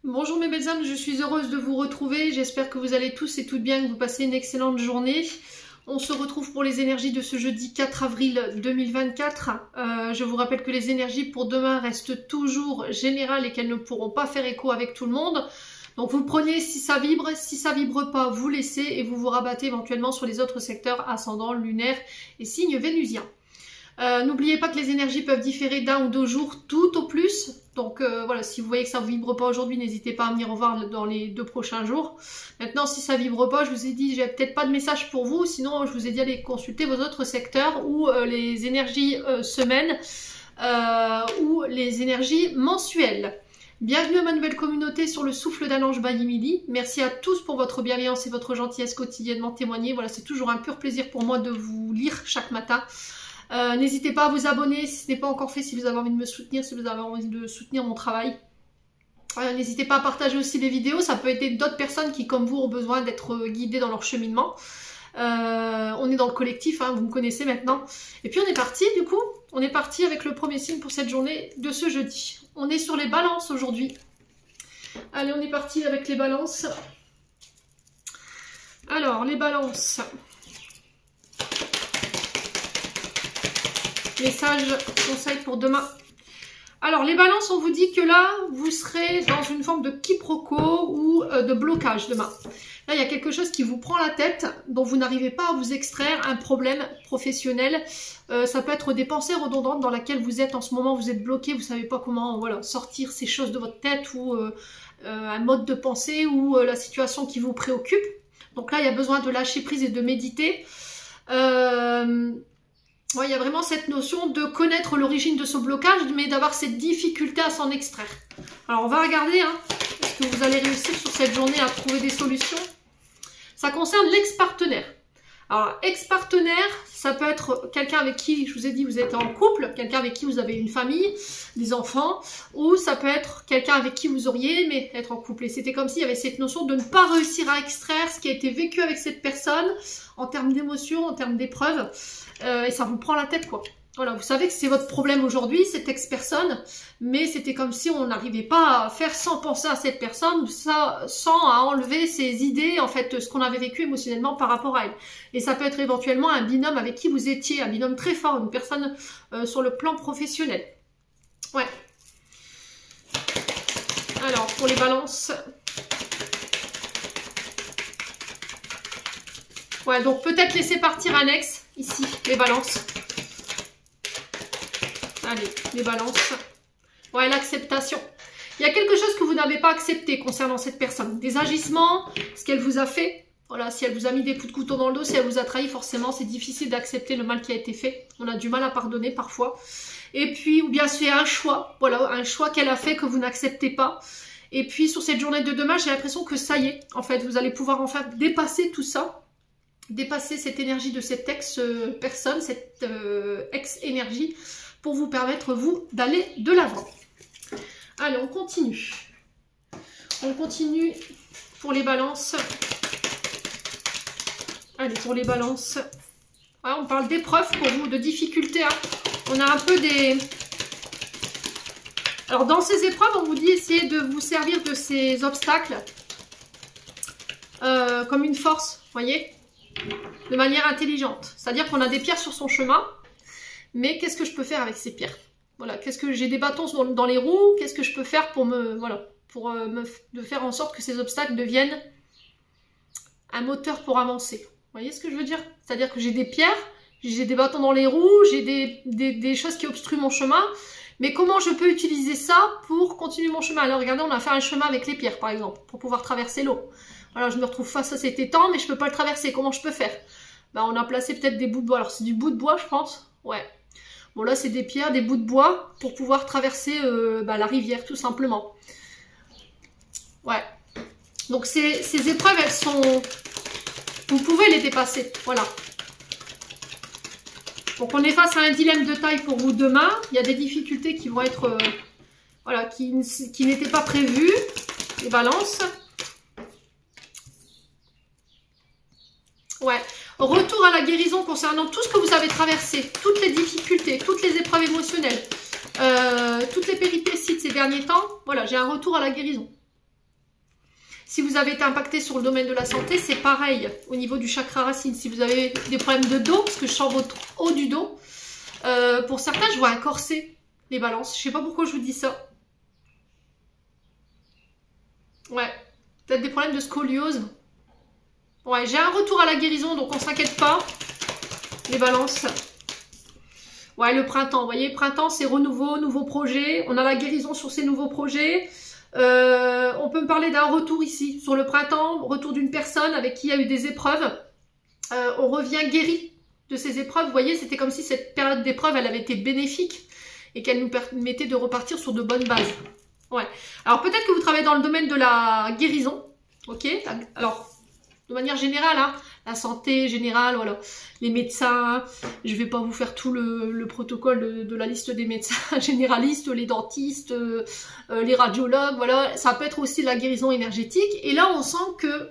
Bonjour mes belles âmes, je suis heureuse de vous retrouver. J'espère que vous allez tous et toutes bien, que vous passez une excellente journée. On se retrouve pour les énergies de ce jeudi 4 avril 2024. Je vous rappelle que les énergies pour demain restent toujours générales et qu'elles ne pourront pas faire écho avec tout le monde. Donc vous prenez si ça vibre pas, vous laissez et vous vous rabattez éventuellement sur les autres secteurs ascendant, lunaire et signe vénusien. N'oubliez pas que les énergies peuvent différer d'un ou deux jours tout au plus. Donc voilà, si vous voyez que ça ne vibre pas aujourd'hui, n'hésitez pas à venir revoir dans les 2 prochains jours. Maintenant, si ça vibre pas, je vous ai dit, j'ai peut-être pas de message pour vous. Sinon, je vous ai dit aller consulter vos autres secteurs ou les énergies semaines ou les énergies mensuelles. Bienvenue à ma nouvelle communauté sur le souffle d'un ange by Emily. Merci à tous pour votre bienveillance et votre gentillesse quotidiennement témoignée. Voilà, c'est toujours un pur plaisir pour moi de vous lire chaque matin. N'hésitez pas à vous abonner si ce n'est pas encore fait, si vous avez envie de me soutenir, si vous avez envie de soutenir mon travail. N'hésitez pas à partager aussi les vidéos, ça peut aider d'autres personnes qui comme vous ont besoin d'être guidées dans leur cheminement. On est dans le collectif, hein, vous me connaissez maintenant. Et puis on est parti du coup, on est parti avec le premier signe pour cette journée de ce jeudi. On est sur les balances aujourd'hui. Allez, on est parti avec les balances. Alors, les balances... Message, conseil pour demain. Alors, les balances, on vous dit que là, vous serez dans une forme de quiproquo ou de blocage demain. Là, il y a quelque chose qui vous prend la tête, dont vous n'arrivez pas à vous extraire, un problème professionnel. Ça peut être des pensées redondantes dans lesquelles vous êtes en ce moment, vous êtes bloqué, vous ne savez pas comment sortir ces choses de votre tête ou un mode de pensée ou la situation qui vous préoccupe. Donc là, il y a besoin de lâcher prise et de méditer. Ouais, il y a vraiment cette notion de connaître l'origine de ce blocage, mais d'avoir cette difficulté à s'en extraire. Alors, on va regarder, hein, est-ce que vous allez réussir sur cette journée à trouver des solutions. Ça concerne l'ex-partenaire. Alors, ex-partenaire, ça peut être quelqu'un avec qui, je vous ai dit, vous êtes en couple, quelqu'un avec qui vous avez une famille, des enfants, ou ça peut être quelqu'un avec qui vous auriez aimé être en couple. Et c'était comme s'il y avait cette notion de ne pas réussir à extraire ce qui a été vécu avec cette personne, en termes d'émotions, en termes d'épreuves. Et ça vous prend la tête, quoi. Voilà, vous savez que c'est votre problème aujourd'hui, cette ex-personne, mais c'était comme si on n'arrivait pas à faire sans penser à cette personne, sans à enlever ses idées, en fait, ce qu'on avait vécu émotionnellement par rapport à elle. Et ça peut être éventuellement un binôme avec qui vous étiez, un binôme très fort, une personne sur le plan professionnel. Ouais. Alors, pour les balances... Ouais, donc peut-être laisser partir un ex, ici, les balances. Allez, les balances. Ouais, l'acceptation. Il y a quelque chose que vous n'avez pas accepté concernant cette personne. Des agissements, ce qu'elle vous a fait. Voilà, si elle vous a mis des coups de couteau dans le dos, si elle vous a trahi, forcément, c'est difficile d'accepter le mal qui a été fait. On a du mal à pardonner parfois. Et puis, ou bien c'est un choix. Voilà, un choix qu'elle a fait que vous n'acceptez pas. Et puis, sur cette journée de demain, j'ai l'impression que ça y est. En fait, vous allez pouvoir enfin dépasser tout ça. Dépasser cette énergie de cette ex-personne, cette ex-énergie, pour vous permettre, vous, d'aller de l'avant. Allez, on continue. On continue pour les balances. Allez, pour les balances. Ouais, on parle d'épreuves pour vous, de difficultés. Hein. On a un peu des... Alors, dans ces épreuves, on vous dit essayez de vous servir de ces obstacles comme une force, vous voyez, de manière intelligente. C'est-à-dire qu'on a des pierres sur son chemin, mais qu'est-ce que je peux faire avec ces pierres? Voilà, qu'est-ce que j'ai des bâtons dans les roues, qu'est-ce que je peux faire pour de faire en sorte que ces obstacles deviennent un moteur pour avancer. Vous voyez ce que je veux dire? C'est-à-dire que j'ai des pierres, j'ai des bâtons dans les roues, j'ai des choses qui obstruent mon chemin, mais comment je peux utiliser ça pour continuer mon chemin? Alors regardez, on a fait un chemin avec les pierres par exemple, pour pouvoir traverser l'eau. Voilà, je me retrouve face à cet étang, mais je peux pas le traverser. Comment je peux faire? Ben, on a placé peut-être des bouts de bois. Alors, c'est du bout de bois, je pense. Ouais. Bon, là, c'est des pierres, des bouts de bois pour pouvoir traverser la rivière, tout simplement. Ouais. Donc, ces épreuves, elles sont... Vous pouvez les dépasser. Voilà. Donc, on est face à un dilemme de taille pour vous demain. Il y a des difficultés qui vont être... voilà, qui n'étaient pas prévues. Les balances. Ouais, retour à la guérison concernant tout ce que vous avez traversé, toutes les difficultés, toutes les épreuves émotionnelles, toutes les péripéties de ces derniers temps. Voilà, j'ai un retour à la guérison. Si vous avez été impacté sur le domaine de la santé, c'est pareil au niveau du chakra racine. Si vous avez des problèmes de dos, parce que je sens votre haut du dos, pour certains, je vois un corset, les balances. Je sais pas pourquoi je vous dis ça. Ouais, peut-être des problèmes de scoliose. Ouais, j'ai un retour à la guérison, donc on s'inquiète pas. Les balances. Ouais, le printemps, vous voyez, printemps, c'est renouveau, nouveau projet. On a la guérison sur ces nouveaux projets. On peut me parler d'un retour ici, sur le printemps, retour d'une personne avec qui il y a eu des épreuves. On revient guéri de ces épreuves. Vous voyez, c'était comme si cette période d'épreuve, elle avait été bénéfique et qu'elle nous permettait de repartir sur de bonnes bases. Ouais. Alors, peut-être que vous travaillez dans le domaine de la guérison. Ok. Alors, de manière générale, hein, la santé générale, voilà, les médecins, je vais pas vous faire tout le protocole de la liste des médecins généralistes, les dentistes, les radiologues, voilà, ça peut être aussi la guérison énergétique, et là on sent que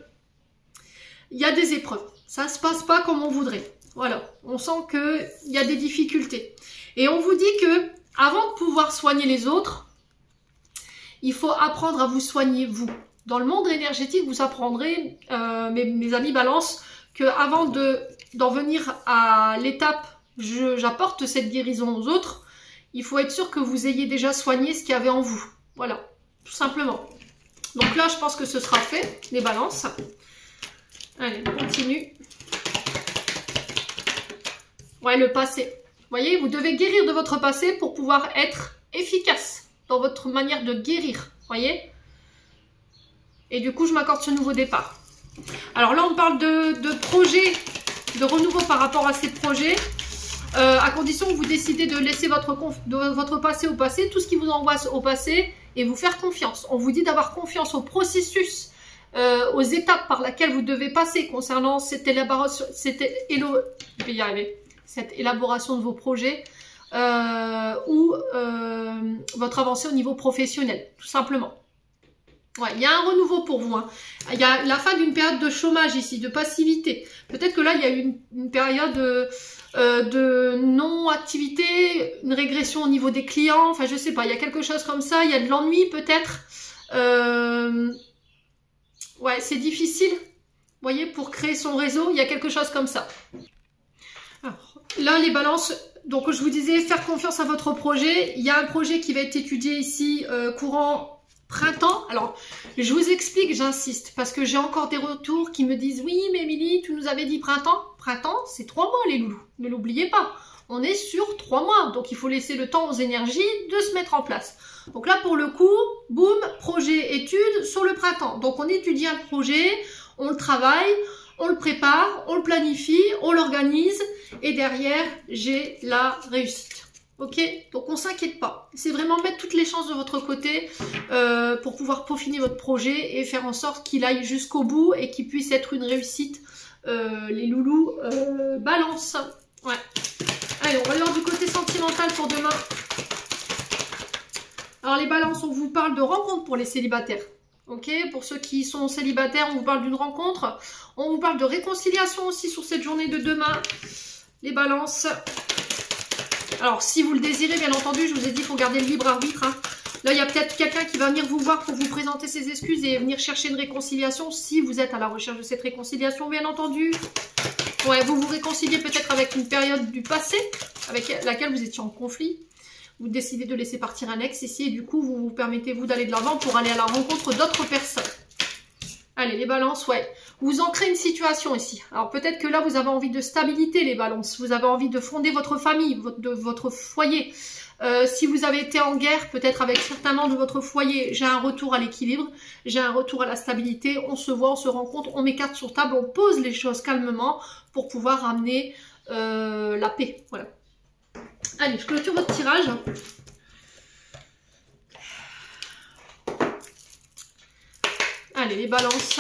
il y a des épreuves, ça se passe pas comme on voudrait, voilà, on sent que il y a des difficultés, et on vous dit que avant de pouvoir soigner les autres, il faut apprendre à vous soigner vous. Dans le monde énergétique, vous apprendrez, mes amis balance, que avant d'en venir à l'étape j'apporte cette guérison aux autres, il faut être sûr que vous ayez déjà soigné ce qu'il y avait en vous. Voilà, tout simplement. Donc là, je pense que ce sera fait, les balances. Allez, on continue. Ouais, le passé. Vous voyez, vous devez guérir de votre passé pour pouvoir être efficace dans votre manière de guérir. Vous voyez ? Et du coup, je m'accorde ce nouveau départ. Alors là, on parle de projets, de renouveau par rapport à ces projets, à condition que vous décidez de laisser votre passé au passé, tout ce qui vous angoisse au passé, et vous faire confiance. On vous dit d'avoir confiance au processus, aux étapes par lesquelles vous devez passer concernant cette élaboration de vos projets, ou votre avancée au niveau professionnel, tout simplement. Ouais, il y a un renouveau pour vous. Hein. Il y a la fin d'une période de chômage ici, de passivité. Peut-être que là, il y a eu une période de non-activité, une régression au niveau des clients. Enfin, je sais pas, il y a quelque chose comme ça. Il y a de l'ennui peut-être. Ouais, c'est difficile. Vous voyez, pour créer son réseau, il y a quelque chose comme ça. Alors, là, les balances... Donc, je vous disais, faire confiance à votre projet. Il y a un projet qui va être étudié ici, courant... printemps. Alors, je vous explique, j'insiste, parce que j'ai encore des retours qui me disent « Oui, mais Émilie, tu nous avais dit printemps. » Printemps, c'est 3 mois, les loulous. Ne l'oubliez pas. On est sur 3 mois, donc il faut laisser le temps aux énergies de se mettre en place. Donc là, pour le coup, boum, projet, étude sur le printemps. Donc, on étudie un projet, on le travaille, on le prépare, on le planifie, on l'organise, et derrière, j'ai la réussite. Ok, donc on s'inquiète pas. C'est vraiment mettre toutes les chances de votre côté pour pouvoir peaufiner votre projet et faire en sorte qu'il aille jusqu'au bout et qu'il puisse être une réussite. Les loulous balance. Ouais. Allez, on va aller voir du côté sentimental pour demain. Alors les balances, on vous parle de rencontre pour les célibataires. Ok, pour ceux qui sont célibataires, on vous parle d'une rencontre. On vous parle de réconciliation aussi sur cette journée de demain. Les balances. Alors, si vous le désirez, bien entendu, je vous ai dit, il faut garder le libre arbitre. Hein. Là, il y a peut-être quelqu'un qui va venir vous voir pour vous présenter ses excuses et venir chercher une réconciliation. Si vous êtes à la recherche de cette réconciliation, bien entendu. Ouais, vous vous réconciliez peut-être avec une période du passé avec laquelle vous étiez en conflit. Vous décidez de laisser partir un ex ici et du coup, vous permettez, vous, d'aller de l'avant pour aller à la rencontre d'autres personnes. Allez, les balances, ouais. Vous ancrez une situation ici. Alors peut-être que là, vous avez envie de stabilité, les balances. Vous avez envie de fonder votre famille, votre foyer. Si vous avez été en guerre, peut-être avec certains membres de votre foyer, j'ai un retour à l'équilibre, j'ai un retour à la stabilité. On se voit, on se rencontre, on met carte sur table, on pose les choses calmement pour pouvoir ramener la paix. Voilà. Allez, je clôture votre tirage. Allez, les balances.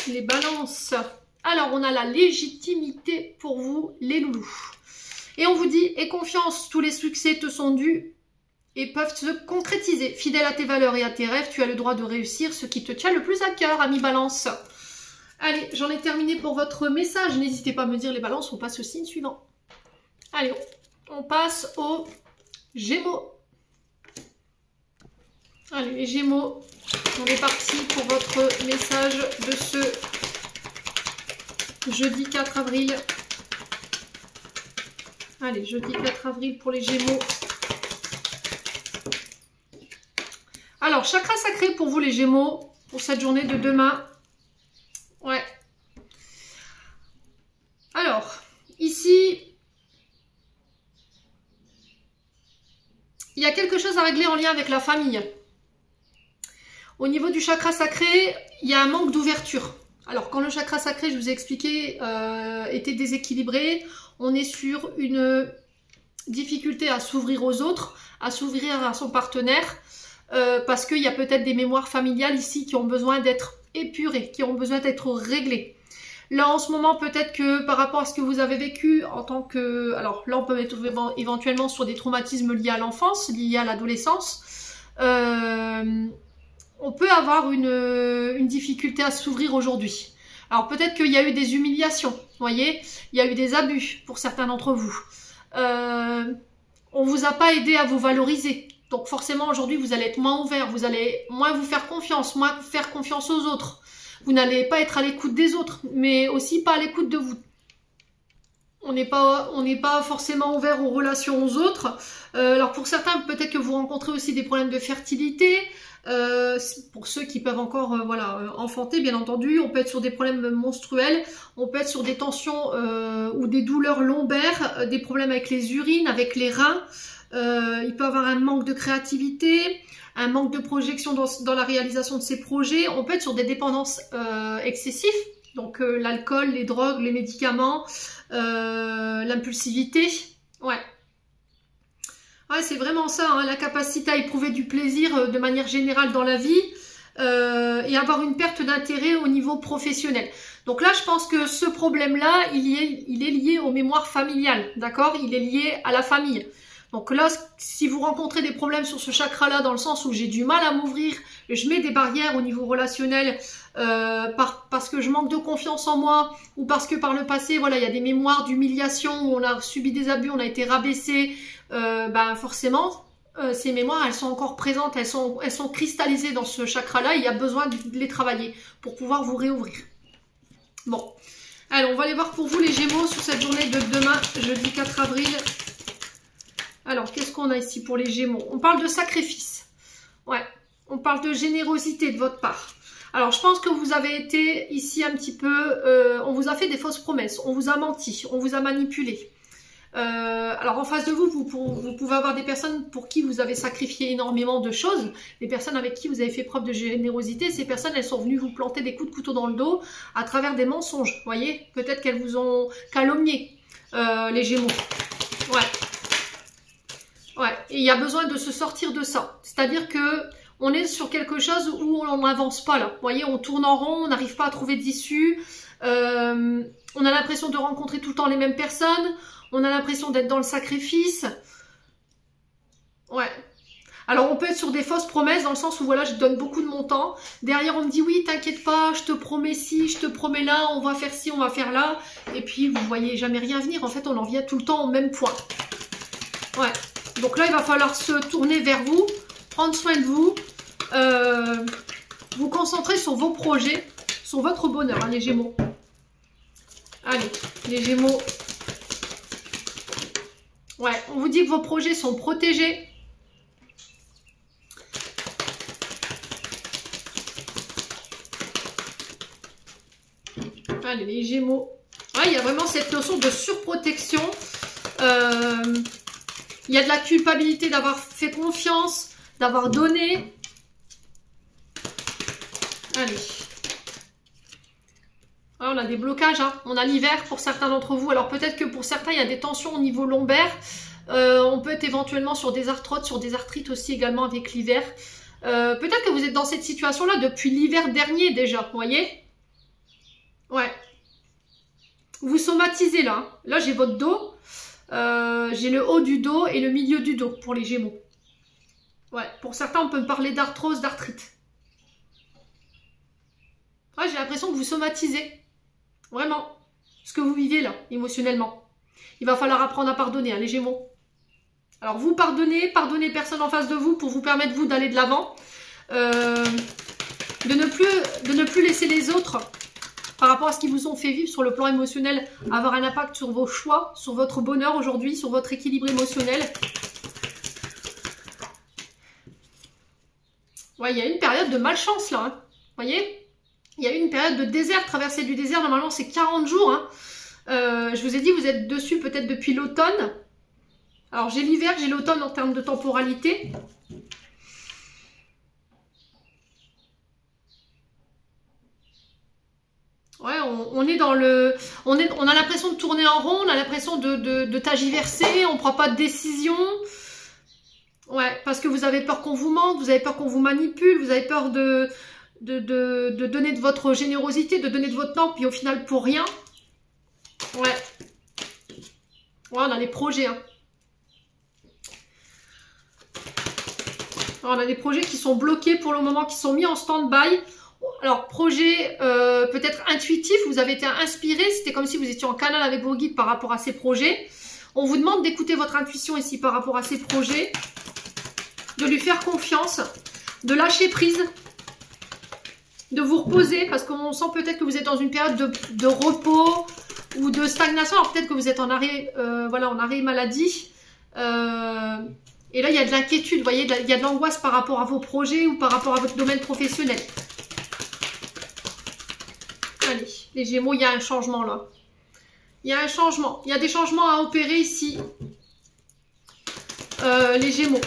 Les balances. Alors, on a la légitimité pour vous, les loulous. Et on vous dit, aie confiance, tous les succès te sont dus et peuvent se concrétiser. Fidèle à tes valeurs et à tes rêves, tu as le droit de réussir ce qui te tient le plus à cœur, ami balance. Allez, j'en ai terminé pour votre message. N'hésitez pas à me dire les balances, on passe au signe suivant. Allez, on passe aux Gémeaux. Allez, les Gémeaux, on est parti pour votre message de ce jeudi 4 avril. Allez, jeudi 4 avril pour les Gémeaux. Alors, chakra sacré pour vous les Gémeaux, pour cette journée de demain. Ouais. Alors, ici, il y a quelque chose à régler en lien avec la famille. Au niveau du chakra sacré, il y a un manque d'ouverture. Alors, quand le chakra sacré, je vous ai expliqué, était déséquilibré, on est sur une difficulté à s'ouvrir aux autres, à s'ouvrir à son partenaire, parce qu'il y a peut-être des mémoires familiales ici qui ont besoin d'être épurées, qui ont besoin d'être réglées. Là, en ce moment, peut-être que par rapport à ce que vous avez vécu en tant que... Alors là, on peut mettre éventuellement sur des traumatismes liés à l'enfance, liés à l'adolescence. On peut avoir une difficulté à s'ouvrir aujourd'hui. Alors peut-être qu'il y a eu des humiliations, vous voyez, il y a eu des abus pour certains d'entre vous. On vous a pas aidé à vous valoriser. Donc forcément aujourd'hui vous allez être moins ouvert, vous allez moins vous faire confiance, moins faire confiance aux autres. Vous n'allez pas être à l'écoute des autres, mais aussi pas à l'écoute de vous. On n'est pas forcément ouvert aux relations aux autres. Alors pour certains, peut-être que vous rencontrez aussi des problèmes de fertilité. Pour ceux qui peuvent encore enfanter, bien entendu. On peut être sur des problèmes menstruels. On peut être sur des tensions ou des douleurs lombaires, des problèmes avec les urines, avec les reins. Il peut y avoir un manque de créativité, un manque de projection dans la réalisation de ces projets. On peut être sur des dépendances excessives. Donc l'alcool, les drogues, les médicaments, l'impulsivité. Ouais, c'est vraiment ça, hein, la capacité à éprouver du plaisir de manière générale dans la vie et avoir une perte d'intérêt au niveau professionnel. Donc là, je pense que ce problème-là, il est lié aux mémoires familiales, d'accord? Il est lié à la famille. Donc là, si vous rencontrez des problèmes sur ce chakra-là, dans le sens où j'ai du mal à m'ouvrir, je mets des barrières au niveau relationnel parce que je manque de confiance en moi ou parce que par le passé, voilà, il y a des mémoires d'humiliation où on a subi des abus, on a été rabaissé, forcément, ces mémoires, elles sont encore présentes, elles sont cristallisées dans ce chakra-là. Il y a besoin de les travailler pour pouvoir vous réouvrir. Bon, allez, on va aller voir pour vous les Gémeaux sur cette journée de demain, jeudi 4 avril. Alors, qu'est-ce qu'on a ici pour les Gémeaux? On parle de sacrifice. Ouais, on parle de générosité de votre part. Alors, je pense que vous avez été ici un petit peu... on vous a fait des fausses promesses, on vous a menti, on vous a manipulé. Alors, en face de vous, vous pouvez avoir des personnes pour qui vous avez sacrifié énormément de choses, des personnes avec qui vous avez fait preuve de générosité. Ces personnes, elles sont venues vous planter des coups de couteau dans le dos à travers des mensonges, vous voyez? Peut-être qu'elles vous ont calomnié, les Gémeaux. Ouais. Ouais, et il y a besoin de se sortir de ça. C'est-à-dire que on est sur quelque chose où on n'avance pas là. Vous voyez, on tourne en rond, on n'arrive pas à trouver d'issue. On a l'impression de rencontrer tout le temps les mêmes personnes. On a l'impression d'être dans le sacrifice. Ouais. Alors, on peut être sur des fausses promesses dans le sens où, voilà, je donne beaucoup de mon temps. Derrière, on me dit, oui, t'inquiète pas, je te promets ci, je te promets là, on va faire ci, on va faire là. Et puis, vous voyez jamais rien venir. En fait, on en vient tout le temps au même point. Ouais. Donc là, il va falloir se tourner vers vous, prendre soin de vous, vous concentrer sur vos projets, sur votre bonheur, hein, les Gémeaux. Allez, les Gémeaux. Ouais, on vous dit que vos projets sont protégés. Allez, les Gémeaux. Ouais, il y a vraiment cette notion de surprotection. Il y a de la culpabilité d'avoir fait confiance, d'avoir donné. Allez. Ah, on a des blocages, hein. On a l'hiver pour certains d'entre vous. Alors peut-être que pour certains, il y a des tensions au niveau lombaire. On peut être éventuellement sur des arthrotes, sur des arthrites aussi également avec l'hiver. Peut-être que vous êtes dans cette situation-là depuis l'hiver dernier déjà, vous voyez? Ouais. Vous somatisez là. Là, j'ai votre dos. J'ai le haut du dos et le milieu du dos pour les Gémeaux. Ouais, pour certains, on peut me parler d'arthrose, d'arthrite. Ouais, j'ai l'impression que vous somatisez. Vraiment. Ce que vous vivez là, émotionnellement. Il va falloir apprendre à pardonner, hein, les Gémeaux. Alors, vous pardonnez personne en face de vous pour vous permettre, vous, d'aller de l'avant. de ne plus laisser les autres, par rapport à ce qu'ils vous ont fait vivre sur le plan émotionnel, avoir un impact sur vos choix, sur votre bonheur aujourd'hui, sur votre équilibre émotionnel. Ouais, il y a une période de malchance là, hein. Vous voyez, il y a eu une période de désert, traversée du désert, normalement c'est 40 jours. Hein. Je vous ai dit, vous êtes dessus peut-être depuis l'automne. Alors j'ai l'hiver, j'ai l'automne en termes de temporalité. Ouais, on est dans le... On a l'impression de tourner en rond, on a l'impression de tagiverser, on ne prend pas de décision. Ouais, parce que vous avez peur qu'on vous mente, vous avez peur qu'on vous manipule, vous avez peur de donner de votre générosité, de donner de votre temps, puis au final pour rien. Ouais. Ouais, on a des projets. Hein. Alors, on a des projets qui sont bloqués pour le moment, qui sont mis en stand-by. Alors, projet peut-être intuitif, vous avez été inspiré, c'était comme si vous étiez en canal avec vos guides par rapport à ces projets. On vous demande d'écouter votre intuition ici par rapport à ces projets, de lui faire confiance, de lâcher prise, de vous reposer, parce qu'on sent peut-être que vous êtes dans une période de repos ou de stagnation. Alors peut-être que vous êtes en arrêt, voilà, en arrêt maladie. Et là, il y a de l'inquiétude, vous voyez, il y a de l'angoisse par rapport à vos projets ou par rapport à votre domaine professionnel. Allez, les Gémeaux, il y a un changement là. Il y a un changement. Il y a des changements à opérer ici. Les Gémeaux.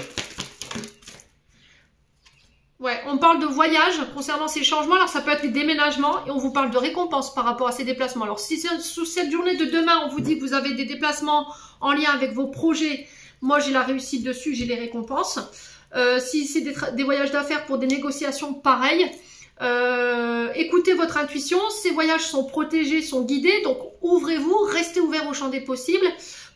Ouais, on parle de voyage concernant ces changements. Alors, ça peut être des déménagements et on vous parle de récompenses par rapport à ces déplacements. Alors, si sous cette journée de demain, on vous dit que vous avez des déplacements en lien avec vos projets, moi, j'ai la réussite dessus, j'ai les récompenses. Si c'est des voyages d'affaires pour des négociations, pareil. Écoutez votre intuition. Ces voyages sont protégés, sont guidés. Donc, ouvrez-vous, restez ouvert au champ des possibles.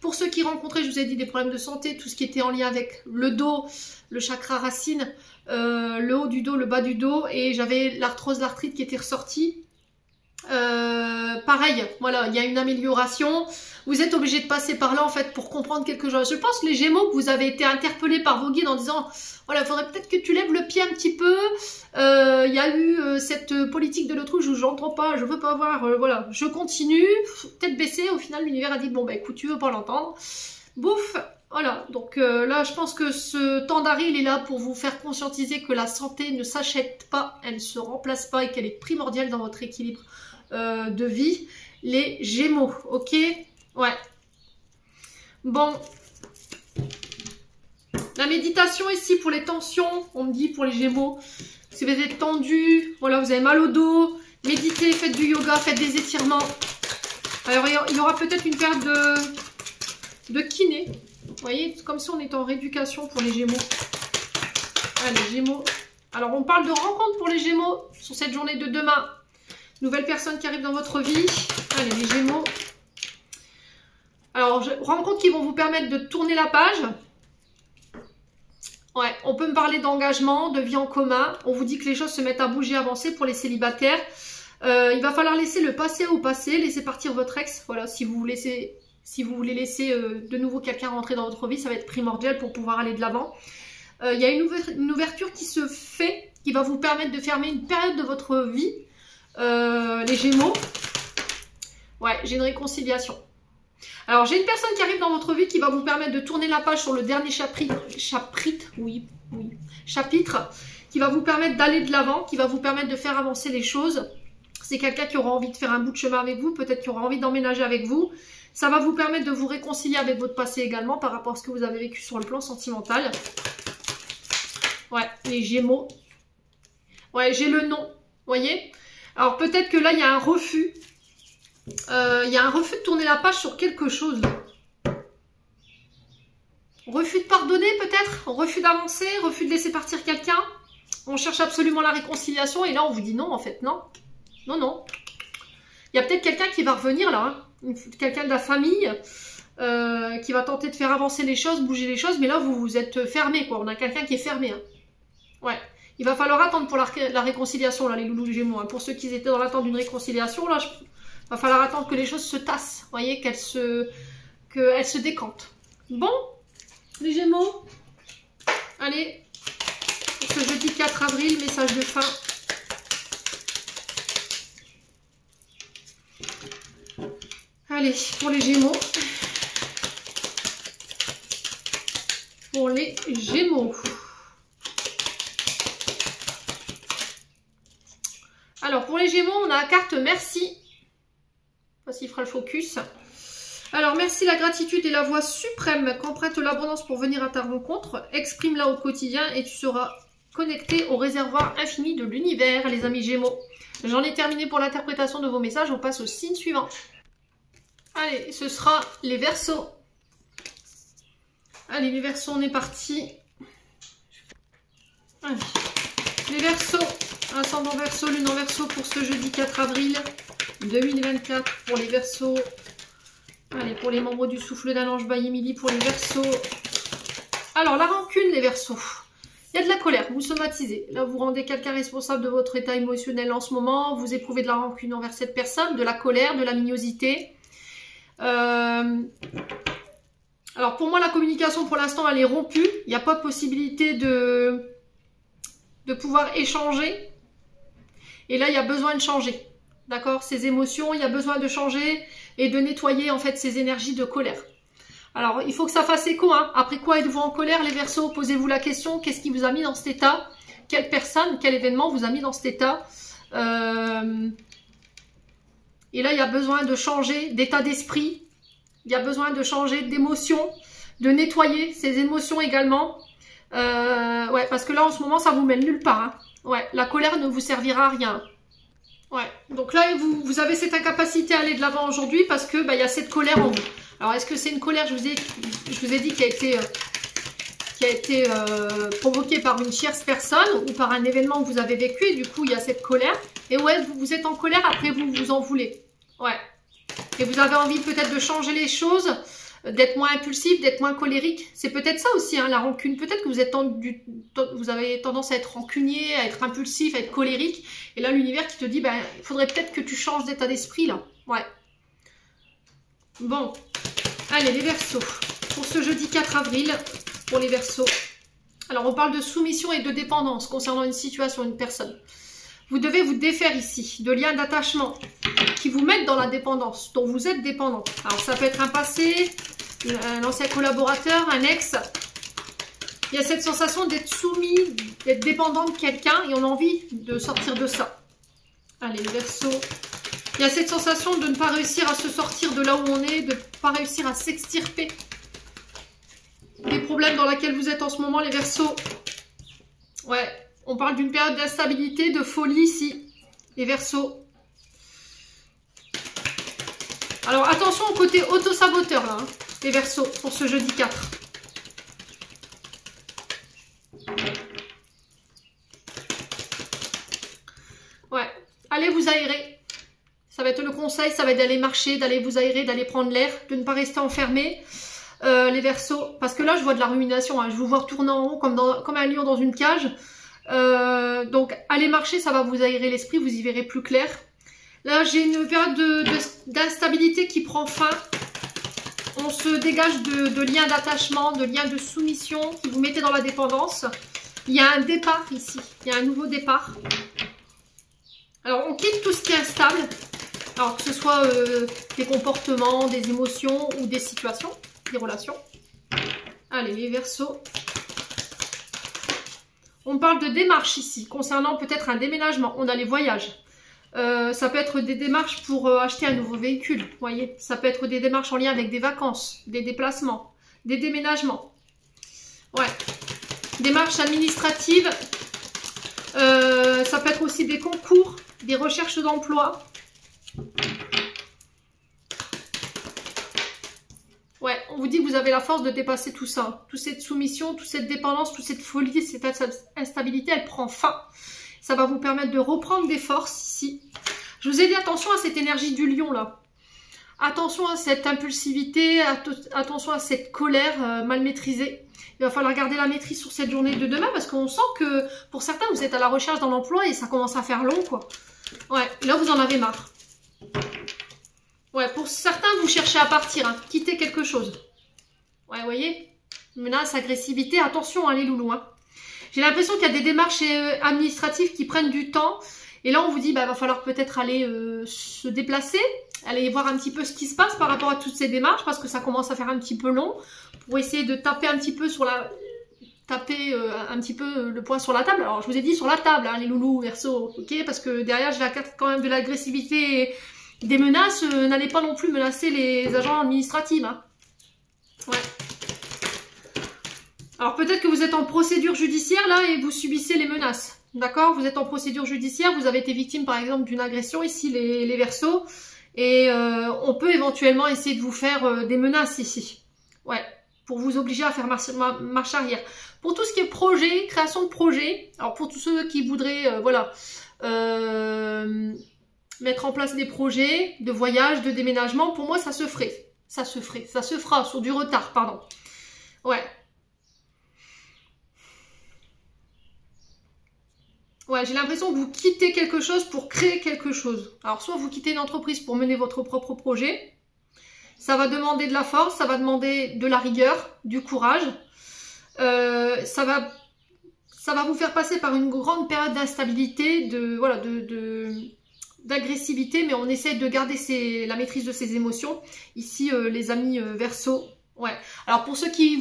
Pour ceux qui rencontraient, je vous ai dit, des problèmes de santé, tout ce qui était en lien avec le dos, le chakra racine, le haut du dos, le bas du dos, et j'avais l'arthrose, l'arthrite qui était ressortie. Pareil, voilà, il y a une amélioration. Vous êtes obligé de passer par là en fait pour comprendre quelque chose. Je pense les Gémeaux que vous avez été interpellés par vos guides en disant voilà, il faudrait peut-être que tu lèves le pied un petit peu. Il y a eu cette politique de l'autruche où j'entends pas, je veux pas voir, voilà, je continue, tête baissée. Au final, l'univers a dit bon bah écoute, tu veux pas l'entendre, bouf. Voilà, donc là je pense que ce temps d'arrêt il est là pour vous faire conscientiser que la santé ne s'achète pas, elle ne se remplace pas et qu'elle est primordiale dans votre équilibre de vie. Les Gémeaux, ok? Ouais. Bon. La méditation ici pour les tensions, on me dit pour les Gémeaux, si vous êtes tendu, voilà, vous avez mal au dos, méditez, faites du yoga, faites des étirements. Alors il y aura peut-être une période de kiné. Vous voyez, comme si on était en rééducation pour les Gémeaux. Ah, les Gémeaux. Alors, on parle de rencontre pour les Gémeaux sur cette journée de demain. Nouvelle personne qui arrive dans votre vie. Allez, les Gémeaux. Alors, rencontres qui vont vous permettre de tourner la page. Ouais, on peut me parler d'engagement, de vie en commun. On vous dit que les choses se mettent à bouger, avancer pour les célibataires. Il va falloir laisser le passé au passé, laisser partir votre ex. Voilà, si vous voulez laisser de nouveau quelqu'un rentrer dans votre vie, ça va être primordial pour pouvoir aller de l'avant. Il y a une ouverture qui se fait, qui va vous permettre de fermer une période de votre vie. Les Gémeaux. Ouais, j'ai une réconciliation. Alors, j'ai une personne qui arrive dans votre vie qui va vous permettre de tourner la page sur le dernier chapitre, qui va vous permettre d'aller de l'avant, qui va vous permettre de faire avancer les choses. C'est quelqu'un qui aura envie de faire un bout de chemin avec vous, peut-être qui aura envie d'emménager avec vous. Ça va vous permettre de vous réconcilier avec votre passé également par rapport à ce que vous avez vécu sur le plan sentimental. Ouais, les Gémeaux. Ouais, j'ai le non, vous voyez. Alors peut-être que là, il y a un refus. Il y a un refus de tourner la page sur quelque chose. Refus de pardonner peut-être. Refus d'avancer, refus de laisser partir quelqu'un. On cherche absolument la réconciliation et là, on vous dit non en fait, non. Non, non. Il y a peut-être quelqu'un qui va revenir là, hein. Quelqu'un de la famille qui va tenter de faire avancer les choses, bouger les choses, mais là vous êtes fermé quoi, on a quelqu'un qui est fermé. Hein. Ouais, il va falloir attendre pour la réconciliation là les loulous Gémeaux, hein. Pour ceux qui étaient dans l'attente d'une réconciliation, là, il va falloir attendre que les choses se tassent, vous voyez, qu'elles se décantent. Bon, les Gémeaux, allez, pour ce ce jeudi 4 avril, message de fin. Allez, pour les Gémeaux. Pour les Gémeaux. Alors, pour les Gémeaux, on a la carte merci. Voici, il fera le focus. Alors, merci, la gratitude est la voie suprême qu'emprunte l'abondance pour venir à ta rencontre. Exprime-la au quotidien et tu seras connecté au réservoir infini de l'univers, les amis Gémeaux. J'en ai terminé pour l'interprétation de vos messages. On passe au signe suivant. Allez, ce sera les Verseaux. Allez, les Verseaux, on est parti. Allez. Les Verseaux, ascendant Verseau, lune en Verseau pour ce jeudi 4 avril 2024 pour les Verseaux. Allez, pour les membres du souffle d'un ange by Emily pour les Verseaux. Alors, la rancune, les Verseaux. Il y a de la colère, vous somatisez. Là, vous rendez quelqu'un responsable de votre état émotionnel en ce moment. Vous éprouvez de la rancune envers cette personne, de la colère, de la mignosité. Alors, pour moi, la communication, pour l'instant, elle est rompue. Il n'y a pas de possibilité de pouvoir échanger. Et là, il y a besoin de changer. D'accord? Ces émotions, il y a besoin de changer et de nettoyer, en fait, ces énergies de colère. Alors, il faut que ça fasse écho. Hein. Après quoi êtes-vous en colère, les Verseaux? Posez-vous la question, qu'est-ce qui vous a mis dans cet état? Quelle personne, quel événement vous a mis dans cet état? Et là, il y a besoin de changer d'état d'esprit. Il y a besoin de changer d'émotion, de nettoyer ces émotions également. Ouais, parce que là, en ce moment, ça vous mène nulle part. Hein. Ouais, la colère ne vous servira à rien. Ouais, donc là, vous avez cette incapacité à aller de l'avant aujourd'hui parce que y a cette colère en vous. Alors, est-ce que c'est une colère, je vous ai dit, qui a été provoquée par une tierce personne ou par un événement que vous avez vécu et du coup, il y a cette colère. Et ouais, vous êtes en colère, après vous vous en voulez. Ouais. Et vous avez envie peut-être de changer les choses, d'être moins impulsif, d'être moins colérique. C'est peut-être ça aussi, hein, la rancune. Peut-être que vous avez tendance à être rancunier, à être impulsif, à être colérique. Et là, l'univers qui te dit, il faudrait peut-être que tu changes d'état d'esprit, là. Ouais. Bon. Allez, les Verseaux. Pour ce jeudi 4 avril, pour les Verseaux. Alors, on parle de soumission et de dépendance concernant une situation, une personne. Vous devez vous défaire ici de liens d'attachement qui vous mettent dans la dépendance, dont vous êtes dépendant. Alors, ça peut être un passé, un ancien collaborateur, un ex. Il y a cette sensation d'être soumis, d'être dépendant de quelqu'un et on a envie de sortir de ça. Allez, les Verseaux. Il y a cette sensation de ne pas réussir à se sortir de là où on est, de ne pas réussir à s'extirper des problèmes dans lesquels vous êtes en ce moment, les Verseaux. Ouais, on parle d'une période d'instabilité, de folie ici, les Verseaux. Alors, attention au côté auto-saboteur, là, hein, les Verseaux, pour ce jeudi 4. Ouais, allez vous aérer. Ça va être le conseil, ça va être d'aller marcher, d'aller vous aérer, d'aller prendre l'air, de ne pas rester enfermé, les Verseaux. Parce que là, je vois de la rumination, hein, je vous vois tourner en rond comme un lion dans une cage. Donc, allez marcher, ça va vous aérer l'esprit, vous y verrez plus clair. Là, j'ai une période d'instabilité qui prend fin. On se dégage de liens d'attachement, de liens de soumission qui vous mettez dans la dépendance. Il y a un départ ici, il y a un nouveau départ. Alors, on quitte tout ce qui est instable. Alors, que ce soit des comportements, des émotions ou des situations, des relations. Allez, les Verseaux. On parle de démarches ici, concernant peut-être un déménagement. On a les voyages. Ça peut être des démarches pour acheter un nouveau véhicule, vous voyez. Ça peut être des démarches en lien avec des vacances, des déplacements, des déménagements. Ouais. Démarches administratives. Ça peut être aussi des concours, des recherches d'emploi. Ouais, on vous dit que vous avez la force de dépasser tout ça. Toute cette soumission, toute cette dépendance, toute cette folie, cette instabilité, elle prend fin. Ça va vous permettre de reprendre des forces ici. Je vous ai dit attention à cette énergie du lion là. Attention à cette impulsivité, attention à cette colère mal maîtrisée. Il va falloir garder la maîtrise sur cette journée de demain parce qu'on sent que pour certains vous êtes à la recherche d'un emploi et ça commence à faire long quoi. Ouais, là vous en avez marre. Ouais, pour certains vous cherchez à partir, hein, quitter quelque chose. Ouais, vous voyez, menace, agressivité, attention hein, les loulous. Hein. J'ai l'impression qu'il y a des démarches administratives qui prennent du temps. Et là, on vous dit, bah, va falloir peut-être aller se déplacer, aller voir un petit peu ce qui se passe par rapport à toutes ces démarches, parce que ça commence à faire un petit peu long, pour essayer de taper un petit peu sur la... taper un petit peu le poing sur la table. Alors, je vous ai dit sur la table, hein, les loulous, Verseau, ok, parce que derrière, j'ai la carte quand même de l'agressivité et des menaces. N'allez pas non plus menacer les agents administratifs. Hein. Ouais. Alors, peut-être que vous êtes en procédure judiciaire, là, et vous subissez les menaces. D'accord? Vous êtes en procédure judiciaire, vous avez été victime, par exemple, d'une agression, ici, les Verseaux, et on peut éventuellement essayer de vous faire des menaces, ici. Ouais. Pour vous obliger à faire marche arrière. Pour tout ce qui est projet, création de projet, alors pour tous ceux qui voudraient, voilà, mettre en place des projets de voyage, de déménagement, pour moi, ça se ferait. Ça se ferait. Ça se fera sur du retard, pardon. Ouais. Ouais, j'ai l'impression que vous quittez quelque chose pour créer quelque chose. Alors, soit vous quittez une entreprise pour mener votre propre projet. Ça va demander de la force, ça va demander de la rigueur, du courage. Ça va vous faire passer par une grande période d'instabilité, d'agressivité, mais on essaie de garder la maîtrise de ses émotions. Ici, les amis Verseau. Ouais. Alors pour ceux qui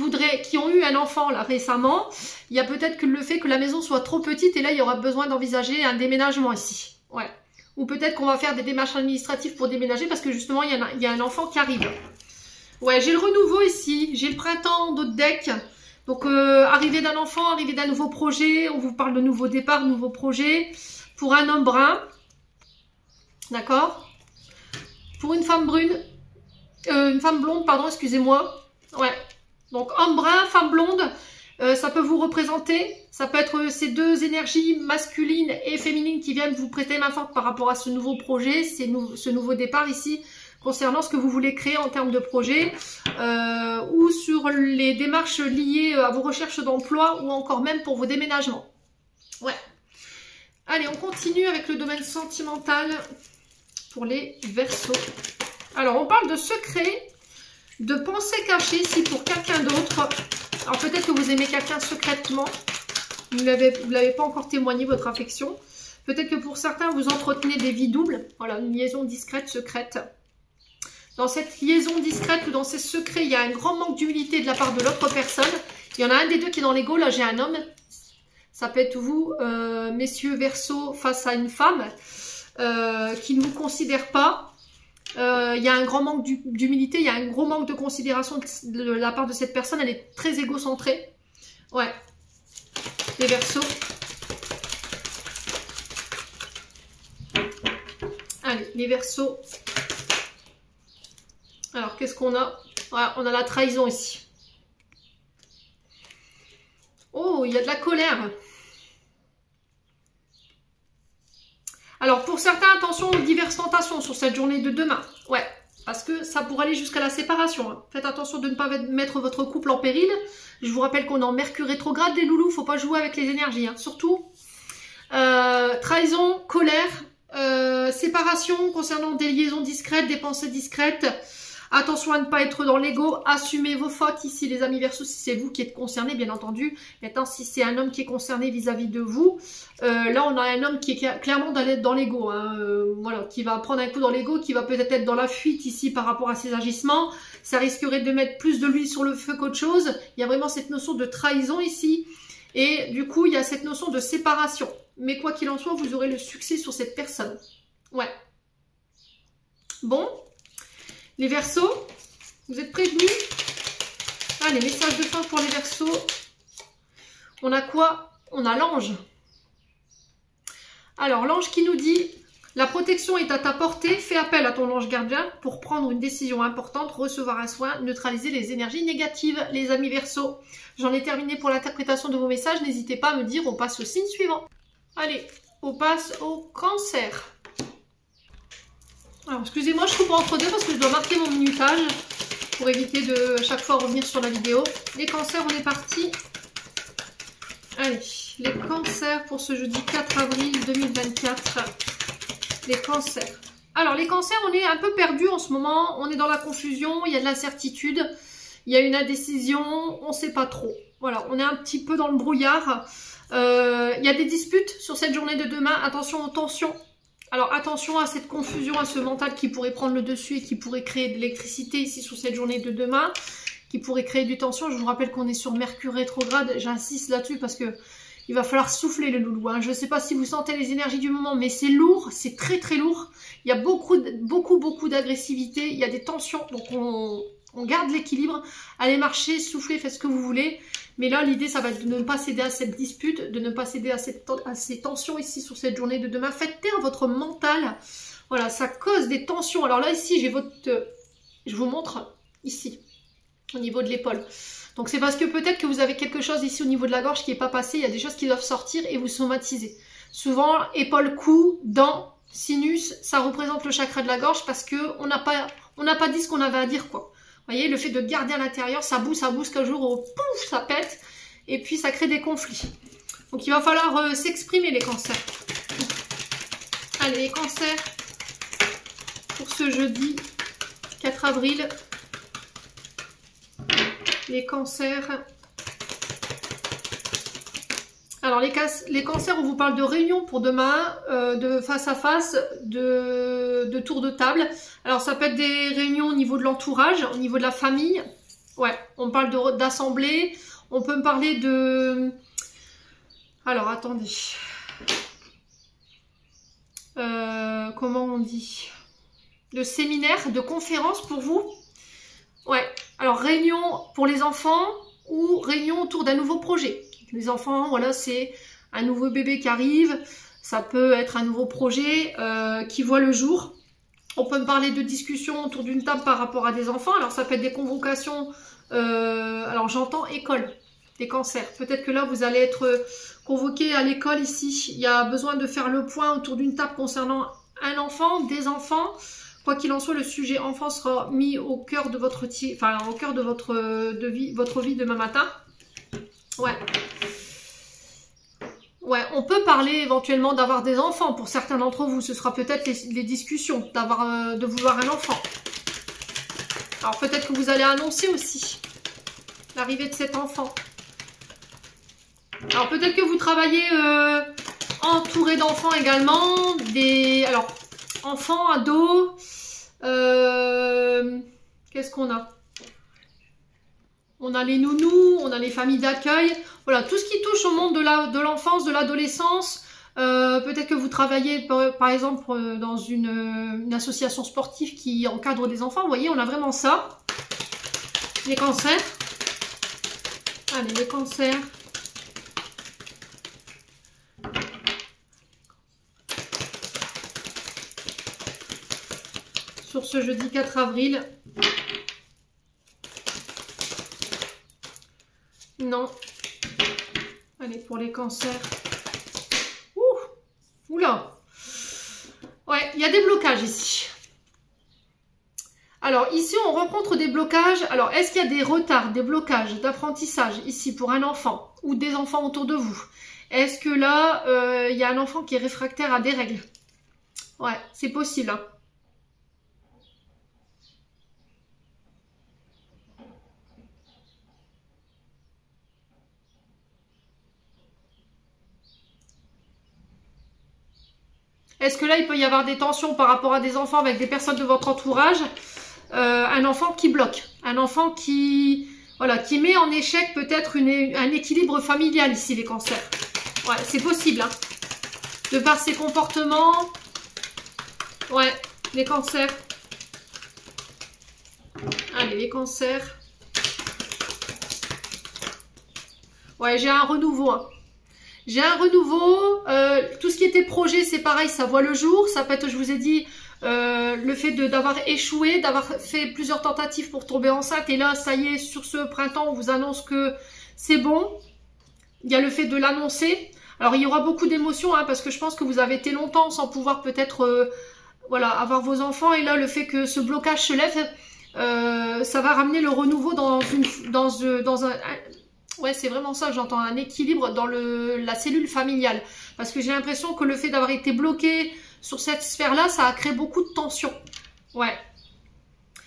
ont eu un enfant là récemment, il y a peut-être que le fait que la maison soit trop petite et là il y aura besoin d'envisager un déménagement ici. Ouais. Ou peut-être qu'on va faire des démarches administratives pour déménager parce que justement il y a un enfant qui arrive. Ouais, j'ai le renouveau ici, j'ai le printemps d'autres decks. Donc arrivée d'un enfant, arrivée d'un nouveau projet, on vous parle de nouveau départ, nouveau projet. Pour un homme brun, d'accord. Pour une femme brune, une femme blonde, pardon, excusez-moi. Ouais, donc homme brun, femme blonde, ça peut vous représenter. Ça peut être ces deux énergies masculines et féminines qui viennent vous prêter main forte par rapport à ce nouveau projet, ce nouveau départ ici, concernant ce que vous voulez créer en termes de projet, ou sur les démarches liées à vos recherches d'emploi, ou encore même pour vos déménagements. Ouais. Allez, on continue avec le domaine sentimental pour les Verseaux. Alors, on parle de secret, de pensée cachée ici pour quelqu'un d'autre. Alors, peut-être que vous aimez quelqu'un secrètement. Vous ne l'avez pas encore témoigné, votre affection. Peut-être que pour certains, vous entretenez des vies doubles. Voilà, une liaison discrète, secrète. Dans cette liaison discrète ou dans ces secrets, il y a un grand manque d'humilité de la part de l'autre personne. Il y en a un des deux qui est dans l'ego. Là, j'ai un homme. Ça peut être vous, messieurs Verseaux, face à une femme qui ne vous considère pas. Il y a un grand manque d'humilité, il y a un gros manque de considération de la part de cette personne. Elle est très égocentrée. Ouais. Les Verseaux. Allez, les Verseaux. Alors, qu'est-ce qu'on a? Voilà, on a la trahison ici. Oh, il y a de la colère. Alors, pour certains, attention aux diverses tentations sur cette journée de demain. Ouais, parce que ça pourrait aller jusqu'à la séparation. Hein. Faites attention de ne pas mettre votre couple en péril. Je vous rappelle qu'on est en Mercure rétrograde, les loulous. Faut pas jouer avec les énergies, hein. Surtout. Trahison, colère, séparation concernant des liaisons discrètes, des pensées discrètes. Attention à ne pas être dans l'ego, assumez vos fautes ici les amis Verseaux, si c'est vous qui êtes concerné bien entendu. Maintenant si c'est un homme qui est concerné vis-à-vis de vous, là on a un homme qui est clairement dans l'ego, hein, voilà, qui va prendre un coup dans l'ego, qui va peut-être être dans la fuite ici par rapport à ses agissements. Ça risquerait de mettre plus de l'huile sur le feu qu'autre chose. Il y a vraiment cette notion de trahison ici et du coup il y a cette notion de séparation. Mais quoi qu'il en soit, vous aurez le succès sur cette personne. Ouais. Bon. Les Verseaux, vous êtes prévenus? Allez, message de fin pour les Verseaux. On a quoi? On a l'ange. Alors, l'ange qui nous dit, la protection est à ta portée, fais appel à ton ange gardien pour prendre une décision importante, recevoir un soin, neutraliser les énergies négatives, les amis Verseaux. J'en ai terminé pour l'interprétation de vos messages, n'hésitez pas à me dire, on passe au signe suivant. Allez, on passe au Cancer. Alors, excusez-moi, je coupe entre deux parce que je dois marquer mon minutage pour éviter de à chaque fois revenir sur la vidéo. Les Cancers, on est parti. Allez, les Cancers pour ce jeudi 4 avril 2024. Les Cancers. Alors, les Cancers, on est un peu perdus en ce moment. On est dans la confusion, il y a de l'incertitude, il y a une indécision, on ne sait pas trop. Voilà, on est un petit peu dans le brouillard. Il y a des disputes sur cette journée de demain. Attention aux tensions. Alors attention à cette confusion, à ce mental qui pourrait prendre le dessus et qui pourrait créer de l'électricité ici sur cette journée de demain, qui pourrait créer du tension. Je vous rappelle qu'on est sur Mercure rétrograde, j'insiste là-dessus parce que il va falloir souffler les loulous. Hein. Je ne sais pas si vous sentez les énergies du moment, mais c'est lourd, c'est très très lourd. Il y a beaucoup d'agressivité, il y a des tensions, donc on garde l'équilibre. Allez marcher, soufflez, faites ce que vous voulez. Mais là, l'idée, ça va être de ne pas céder à cette dispute, de ne pas céder à ces tensions ici sur cette journée de demain. Faites taire votre mental. Voilà, ça cause des tensions. Alors là, ici, j'ai votre... je vous montre ici, au niveau de l'épaule. Donc, c'est parce que peut-être que vous avez quelque chose ici au niveau de la gorge qui n'est pas passé. Il y a des choses qui doivent sortir et vous somatiser. Souvent, épaule, cou, dents, sinus, ça représente le chakra de la gorge parce qu'on n'a pas dit ce qu'on avait à dire, quoi. Vous voyez, le fait de garder à l'intérieur, ça bouge qu'un jour, pouf, ça pète, et puis ça crée des conflits. Donc il va falloir s'exprimer les cancers. Allez, les cancers, pour ce jeudi 4 avril, les cancers. Alors les cancers, on vous parle de réunion pour demain, de face à face, de tour de table. Alors ça peut être des réunions au niveau de l'entourage, au niveau de la famille. Ouais, on parle d'assemblée. On peut me parler de... Alors attendez. Comment on dit? De séminaire, de conférence pour vous. Ouais, alors réunion pour les enfants ou réunion autour d'un nouveau projet. Les enfants, voilà, c'est un nouveau bébé qui arrive, ça peut être un nouveau projet qui voit le jour. On peut me parler de discussions autour d'une table par rapport à des enfants. Alors ça peut être des convocations, alors j'entends école, des cancers. Peut-être que là vous allez être convoqué à l'école ici. Il y a besoin de faire le point autour d'une table concernant un enfant, des enfants. Quoi qu'il en soit, le sujet enfant sera mis au cœur de votre vie demain matin. Ouais. Ouais, on peut parler éventuellement d'avoir des enfants. Pour certains d'entre vous, ce sera peut-être les discussions de vouloir un enfant. Alors peut-être que vous allez annoncer aussi l'arrivée de cet enfant. Alors peut-être que vous travaillez entouré d'enfants également. Alors, enfants, ados. Qu'est-ce qu'on a? On a les nounous, on a les familles d'accueil. Voilà, tout ce qui touche au monde de l'enfance, de l'adolescence. Peut-être que vous travaillez, par exemple, dans une association sportive qui encadre des enfants. Vous voyez, on a vraiment ça. Les cancers. Allez, les cancers. Sur ce jeudi 4 avril. Non. Allez, pour les cancers. Oula. Ouais, il y a des blocages ici. Alors, ici, on rencontre des blocages. Alors, est-ce qu'il y a des retards, des blocages d'apprentissage ici pour un enfant ou des enfants autour de vous? Est-ce que là, il y a un enfant qui est réfractaire à des règles? Ouais, c'est possible, hein. Est-ce que là, il peut y avoir des tensions par rapport à des enfants avec des personnes de votre entourage? Un enfant qui bloque, un enfant qui met en échec peut-être un équilibre familial ici, les cancers. Ouais, c'est possible, hein. De par ses comportements. Ouais, les cancers. Allez, les cancers. Ouais, j'ai un renouveau, hein. J'ai un renouveau, tout ce qui était projet, c'est pareil, ça voit le jour. Ça peut être, je vous ai dit, le fait d'avoir échoué, d'avoir fait plusieurs tentatives pour tomber enceinte. Et là, ça y est, sur ce printemps, on vous annonce que c'est bon. Il y a le fait de l'annoncer. Alors, il y aura beaucoup d'émotions, hein, parce que je pense que vous avez été longtemps sans pouvoir peut-être avoir vos enfants. Et là, le fait que ce blocage se lève, ça va ramener le renouveau dans un... Ouais, c'est vraiment ça, j'entends un équilibre dans la cellule familiale. Parce que j'ai l'impression que le fait d'avoir été bloqué sur cette sphère-là, ça a créé beaucoup de tension. Ouais.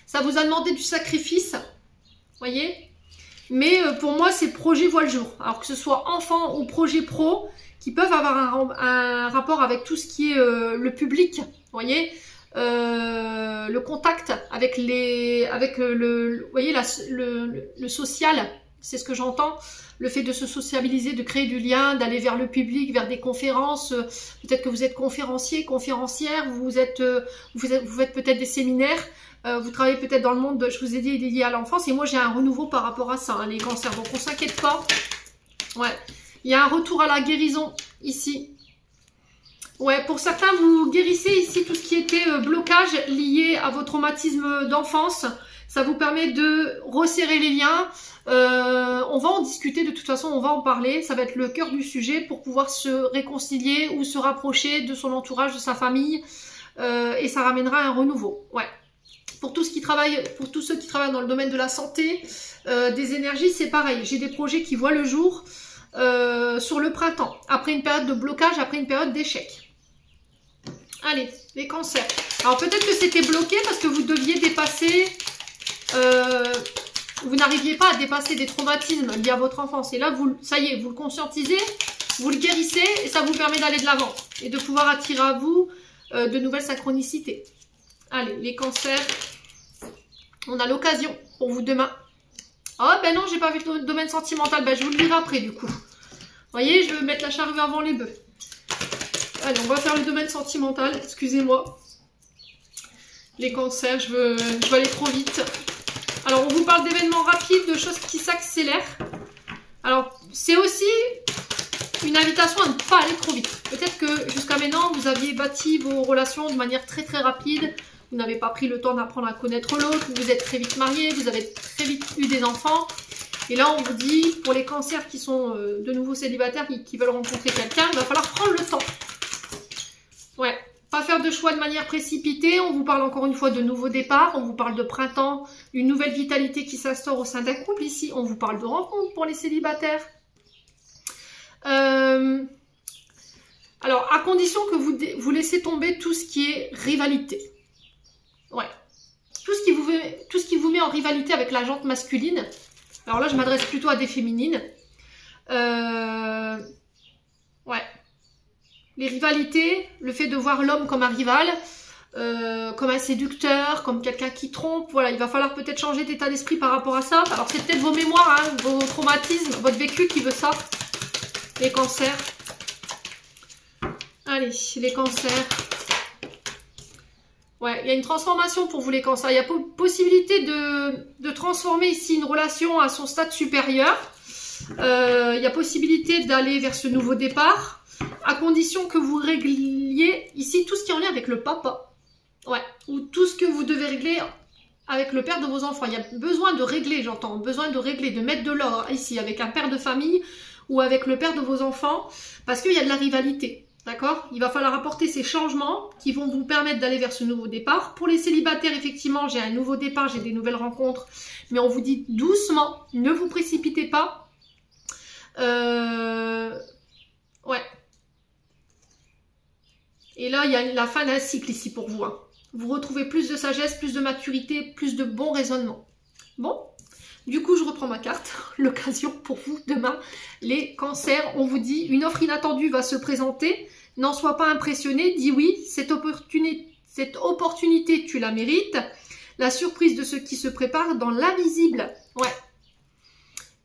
Ça vous a demandé du sacrifice, voyez. Mais pour moi, ces projets voient le jour. Alors que ce soit enfant ou projet pro, qui peuvent avoir un rapport avec tout ce qui est le public, vous voyez, le contact avec le voyez, le social, c'est ce que j'entends, le fait de se sociabiliser, de créer du lien, d'aller vers le public, vers des conférences, peut-être que vous êtes conférencier, conférencière, vous faites peut-être des séminaires, vous travaillez peut-être dans le monde, je vous ai dit, lié à l'enfance, et moi j'ai un renouveau par rapport à ça, hein, les cancers, donc on s'inquiète pas. Ouais. Il y a un retour à la guérison ici. Ouais, pour certains, vous guérissez ici tout ce qui était blocage lié à vos traumatismes d'enfance. Ça vous permet de resserrer les liens. On va en discuter, de toute façon, on va en parler. Ça va être le cœur du sujet pour pouvoir se réconcilier ou se rapprocher de son entourage, de sa famille. Et ça ramènera un renouveau. Ouais. Pour tous ceux qui travaillent dans le domaine de la santé, des énergies, c'est pareil. J'ai des projets qui voient le jour. Sur le printemps, après une période de blocage, après une période d'échec. Allez, les cancers. Alors peut-être que c'était bloqué parce que vous deviez dépasser, vous n'arriviez pas à dépasser des traumatismes liés à votre enfance. Et là, ça y est, vous le conscientisez, vous le guérissez et ça vous permet d'aller de l'avant et de pouvoir attirer à vous de nouvelles synchronicités. Allez, les cancers, on a l'occasion pour vous demain. Oh ben non, j'ai pas vu le domaine sentimental. Ben je vous le dirai après du coup. Vous voyez, je vais mettre la charrue avant les bœufs. Allez, on va faire le domaine sentimental. Excusez-moi. Les cancers, je vais aller trop vite. Alors, on vous parle d'événements rapides, de choses qui s'accélèrent. Alors, c'est aussi une invitation à ne pas aller trop vite. Peut-être que jusqu'à maintenant, vous aviez bâti vos relations de manière très très rapide. Vous n'avez pas pris le temps d'apprendre à connaître l'autre, vous êtes très vite mariés, vous avez très vite eu des enfants. Et là, on vous dit, pour les cancers qui sont de nouveau célibataires, qui veulent rencontrer quelqu'un, il va falloir prendre le temps. Ouais, pas faire de choix de manière précipitée. On vous parle encore une fois de nouveaux départs, on vous parle de printemps, une nouvelle vitalité qui s'instaure au sein d'un couple ici. On vous parle de rencontres pour les célibataires. Alors, à condition que vous laissez tomber tout ce qui est rivalité. Ouais. Tout ce qui vous met en rivalité avec la jante masculine. Alors là, je m'adresse plutôt à des féminines. Ouais. Les rivalités, le fait de voir l'homme comme un rival, comme un séducteur, comme quelqu'un qui trompe. Voilà, il va falloir peut-être changer d'état d'esprit par rapport à ça. Alors c'est peut-être vos mémoires, hein, vos traumatismes, votre vécu qui veut ça. Les cancers. Allez, les cancers. Ouais, il y a une transformation pour vous les cancers. Il y a possibilité de transformer ici une relation à son stade supérieur. Il y a possibilité d'aller vers ce nouveau départ, à condition que vous régliez ici tout ce qui est en lien avec le papa. Ouais, ou tout ce que vous devez régler avec le père de vos enfants. Il y a besoin de régler, j'entends, besoin de régler, de mettre de l'ordre ici avec un père de famille ou avec le père de vos enfants, parce qu'il y a de la rivalité. D'accord? Il va falloir apporter ces changements qui vont vous permettre d'aller vers ce nouveau départ. Pour les célibataires, effectivement, j'ai un nouveau départ, j'ai des nouvelles rencontres. Mais on vous dit doucement, ne vous précipitez pas. Ouais. Et là, il y a la fin d'un cycle ici pour vous. Hein. Vous retrouvez plus de sagesse, plus de maturité, plus de bon raisonnement. Bon. Du coup, je reprends ma carte. L'occasion pour vous demain. Les cancers, on vous dit, une offre inattendue va se présenter. N'en sois pas impressionné. Dis oui, cette opportunité, tu la mérites. La surprise de ce qui se prépare dans l'invisible. Ouais.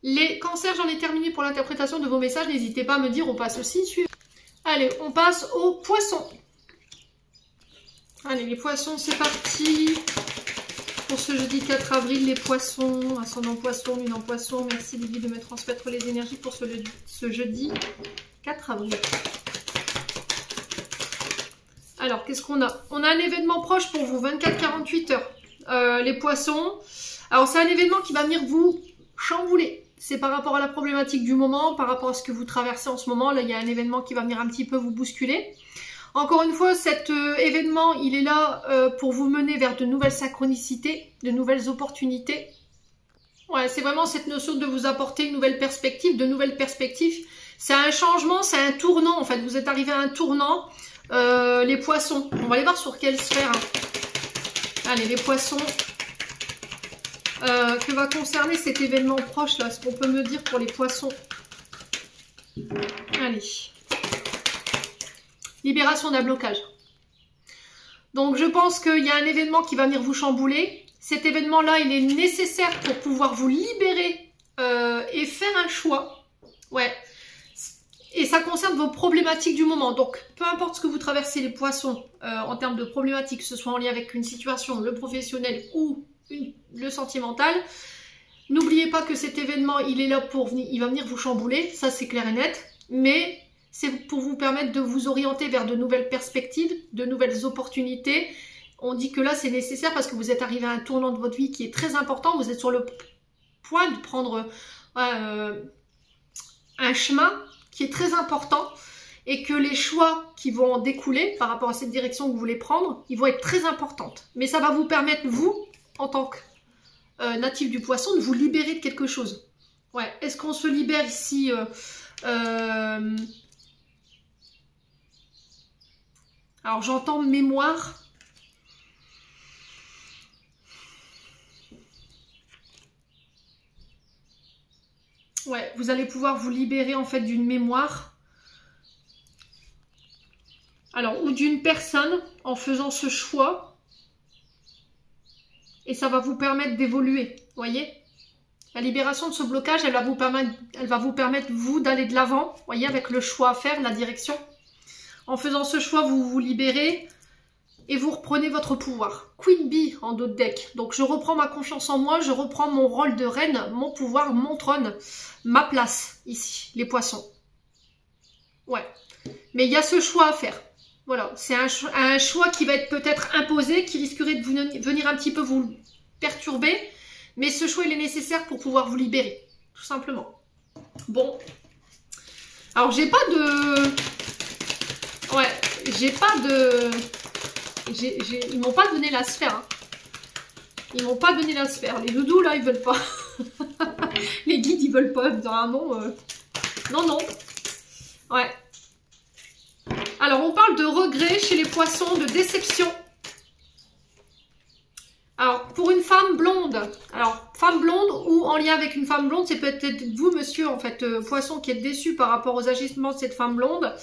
Les cancers, j'en ai terminé pour l'interprétation de vos messages. N'hésitez pas à me dire, on passe au signe suivant. Allez, on passe aux poissons. Allez, les poissons, c'est parti. Pour ce jeudi 4 avril, les poissons, ascendant poisson, lune en poisson. Merci Lydie de me transmettre les énergies pour ce jeudi 4 avril. Alors, qu'est-ce qu'on a? On a un événement proche pour vous, 24-48 heures. Les poissons. Alors, c'est un événement qui va venir vous chambouler. C'est par rapport à la problématique du moment, par rapport à ce que vous traversez en ce moment. Là, il y a un événement qui va venir un petit peu vous bousculer. Encore une fois, cet événement, il est là pour vous mener vers de nouvelles synchronicités, de nouvelles opportunités. Ouais, c'est vraiment cette notion de vous apporter une nouvelle perspective, de nouvelles perspectives. C'est un changement, c'est un tournant en fait. Vous êtes arrivé à un tournant. Les poissons, on va aller voir sur quelle sphère. Allez, les poissons. que va concerner cet événement proche là, ce qu'on peut me dire pour les poissons. Allez. Libération d'un blocage. Donc je pense qu'il y a un événement qui va venir vous chambouler. Cet événement-là, il est nécessaire pour pouvoir vous libérer et faire un choix. Ouais. Et ça concerne vos problématiques du moment. Donc, peu importe ce que vous traversez les poissons en termes de problématiques, que ce soit en lien avec une situation, le professionnel ou le sentimental, n'oubliez pas que cet événement, il est là pour venir, il va venir vous chambouler, ça c'est clair et net, mais c'est pour vous permettre de vous orienter vers de nouvelles perspectives, de nouvelles opportunités. On dit que là, c'est nécessaire parce que vous êtes arrivé à un tournant de votre vie qui est très important, vous êtes sur le point de prendre un chemin qui est très important et que les choix qui vont en découler par rapport à cette direction que vous voulez prendre, ils vont être très importantes. Mais ça va vous permettre, vous, en tant que natif du poisson, de vous libérer de quelque chose. Ouais. Est-ce qu'on se libère ici alors j'entends mémoire. Ouais, vous allez pouvoir vous libérer en fait d'une mémoire. Alors, ou d'une personne en faisant ce choix. Et ça va vous permettre d'évoluer, voyez. La libération de ce blocage, elle va vous permettre vous, d'aller de l'avant, voyez, avec le choix à faire, la direction. En faisant ce choix, vous vous libérez et vous reprenez votre pouvoir. Queen Bee en dos de deck. Donc, je reprends ma confiance en moi, je reprends mon rôle de reine, mon pouvoir, mon trône, ma place, ici, les poissons. Ouais. Mais il y a ce choix à faire. Voilà, c'est un choix qui va être peut-être imposé, qui risquerait de venir un petit peu vous perturber. Mais ce choix, il est nécessaire pour pouvoir vous libérer, tout simplement. Bon. Alors, j'ai pas de... Ouais, j'ai pas de... Ils m'ont pas donné la sphère. Hein. Ils m'ont pas donné la sphère. Les doudous, là, ils veulent pas. Les guides, ils veulent pas. Ah non, non, non. Ouais. Alors, on parle de regret chez les poissons, de déception. Alors, pour une femme blonde, alors, femme blonde ou en lien avec une femme blonde, c'est peut-être vous, monsieur, en fait, poisson, qui êtes déçu par rapport aux agissements de cette femme blonde.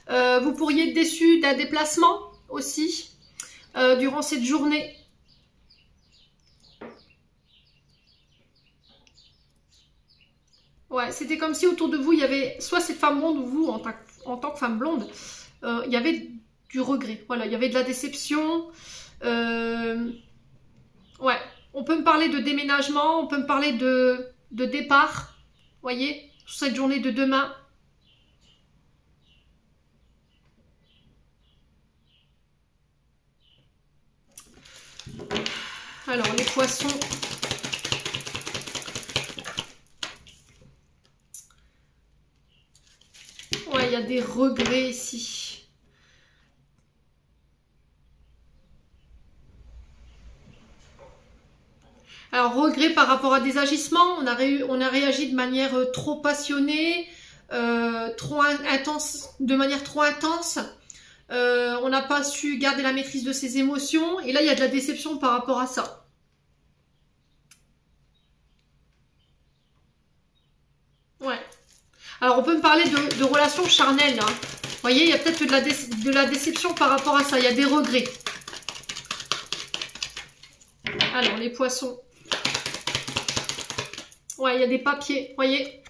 Vous pourriez être déçu d'un déplacement aussi, durant cette journée. Ouais, c'était comme si autour de vous, il y avait soit cette femme blonde ou vous, en tant que femme blonde, il y avait du regret. Voilà, il y avait de la déception. Ouais, on peut me parler de déménagement, on peut me parler de départ. Voyez, sur cette journée de demain. Alors, les poissons. Ouais, il y a des regrets ici. Alors, regret par rapport à des agissements. On a réagi de manière trop passionnée, trop intense, de manière trop intense. On n'a pas su garder la maîtrise de ses émotions. Et là, il y a de la déception par rapport à ça. Ouais. Alors, on peut me parler de relations charnelles. Hein. Vous voyez, il y a peut-être de la déception par rapport à ça. Il y a des regrets. Alors, les poissons. Ouais, il y a des papiers. Vous voyez.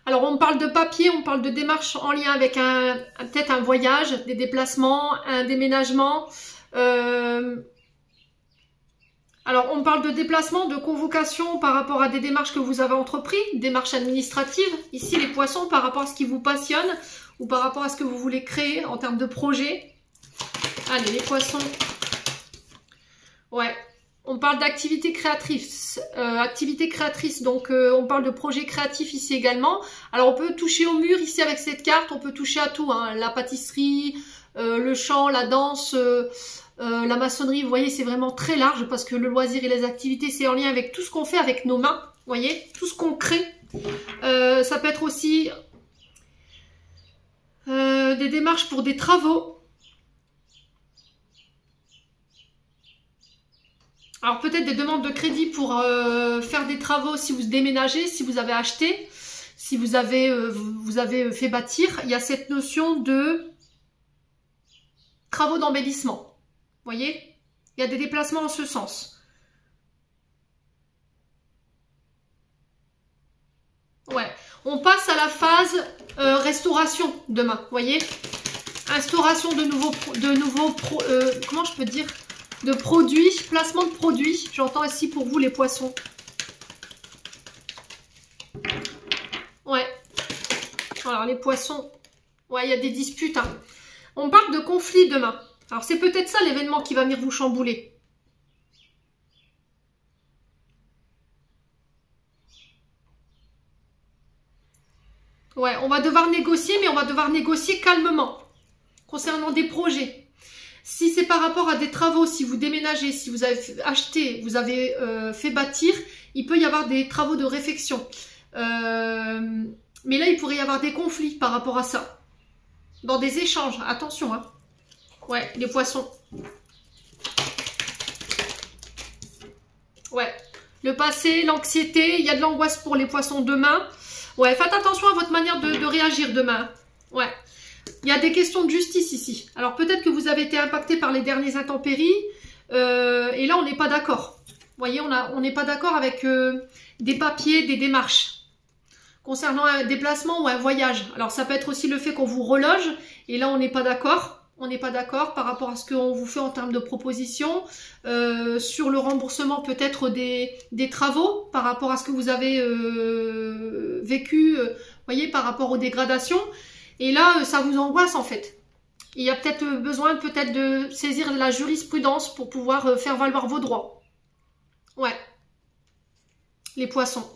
Alors, on parle de papier, on parle de démarches en lien avec peut-être un voyage, des déplacements, un déménagement. Alors, on parle de déplacement, de convocation par rapport à des démarches que vous avez entreprises, démarches administratives. Ici, les poissons, par rapport à ce qui vous passionne ou par rapport à ce que vous voulez créer en termes de projet. Allez, les poissons. Ouais, on parle d'activité créatrice. Donc on parle de projet créatif ici également. Alors, on peut toucher au mur ici avec cette carte. On peut toucher à tout, hein, la pâtisserie, le chant, la danse... la maçonnerie, vous voyez, c'est vraiment très large parce que le loisir et les activités, c'est en lien avec tout ce qu'on fait avec nos mains, vous voyez, tout ce qu'on crée. Ça peut être aussi des démarches pour des travaux. Alors peut-être des demandes de crédit pour faire des travaux si vous déménagez, si vous avez acheté, si vous avez fait bâtir. Il y a cette notion de travaux d'embellissement. Vous voyez? Il y a des déplacements en ce sens. Ouais. On passe à la phase restauration demain. Vous voyez? Instauration de nouveaux comment je peux dire? De produits, placement de produits. J'entends ici pour vous les poissons. Ouais. Alors les poissons. Ouais, il y a des disputes. Hein. On parle de conflit demain. Alors c'est peut-être ça l'événement qui va venir vous chambouler. Ouais, on va devoir négocier, mais on va devoir négocier calmement. Concernant des projets. Si c'est par rapport à des travaux, si vous déménagez, si vous avez acheté, vous avez fait bâtir, il peut y avoir des travaux de réfection. Mais là, il pourrait y avoir des conflits par rapport à ça. Dans des échanges. Attention, hein. Ouais, les poissons. Ouais. Le passé, l'anxiété, il y a de l'angoisse pour les poissons demain. Ouais, faites attention à votre manière de réagir demain. Ouais. Il y a des questions de justice ici. Alors peut-être que vous avez été impacté par les dernières intempéries. Et là, on n'est pas d'accord. Vous voyez, on n'est pas d'accord avec des papiers, des démarches. Concernant un déplacement ou un voyage. Alors ça peut être aussi le fait qu'on vous reloge. Et là, on n'est pas d'accord. On n'est pas d'accord par rapport à ce qu'on vous fait en termes de propositions. Sur le remboursement peut-être des travaux par rapport à ce que vous avez vécu. Voyez, par rapport aux dégradations. Et là, ça vous angoisse en fait. Il y a peut-être besoin de saisir la jurisprudence pour pouvoir faire valoir vos droits. Ouais. Les poissons.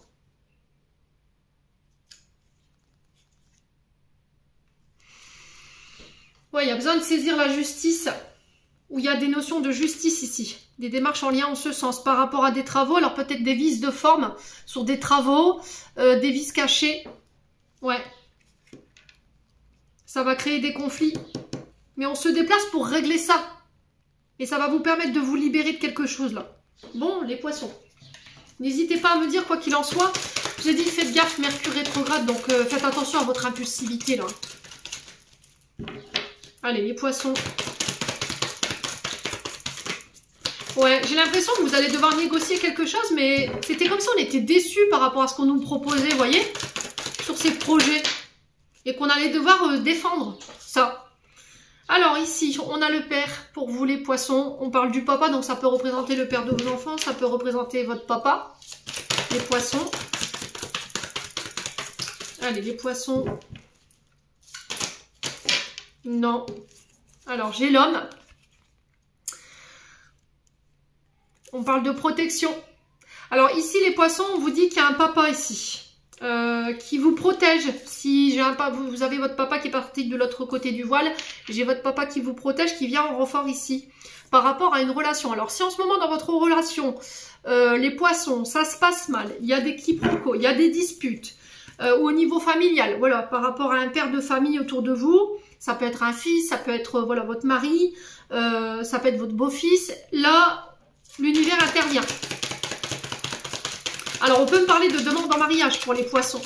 Ouais, il y a besoin de saisir la justice. Où il y a des notions de justice ici. Des démarches en lien en ce sens. Par rapport à des travaux, alors peut-être des vices de forme sur des travaux, des vices cachés. Ouais. Ça va créer des conflits. Mais on se déplace pour régler ça. Et ça va vous permettre de vous libérer de quelque chose là. Bon, les poissons. N'hésitez pas à me dire quoi qu'il en soit. Je vous ai dit, faites gaffe, Mercure rétrograde. Donc faites attention à votre impulsivité là. Allez, les poissons. Ouais, j'ai l'impression que vous allez devoir négocier quelque chose. Mais c'était comme si on était déçus par rapport à ce qu'on nous proposait, vous voyez, sur ces projets. Et qu'on allait devoir défendre ça. Alors ici, on a le père pour vous les poissons. On parle du papa, donc ça peut représenter le père de vos enfants. Ça peut représenter votre papa. Les poissons. Allez, les poissons. Non. Alors, j'ai l'homme. On parle de protection. Alors ici, les poissons, on vous dit qu'il y a un papa ici. Qui vous protège. Si j'ai vous avez votre papa qui est parti de l'autre côté du voile, j'ai votre papa qui vous protège, qui vient en renfort ici, par rapport à une relation. Alors si en ce moment dans votre relation, les poissons, ça se passe mal, il y a des quiproquos, il y a des disputes, ou au niveau familial, voilà, par rapport à un père de famille autour de vous, ça peut être un fils, ça peut être voilà votre mari, ça peut être votre beau-fils, là, l'univers intervient. Alors, on peut me parler de demande en mariage pour les poissons.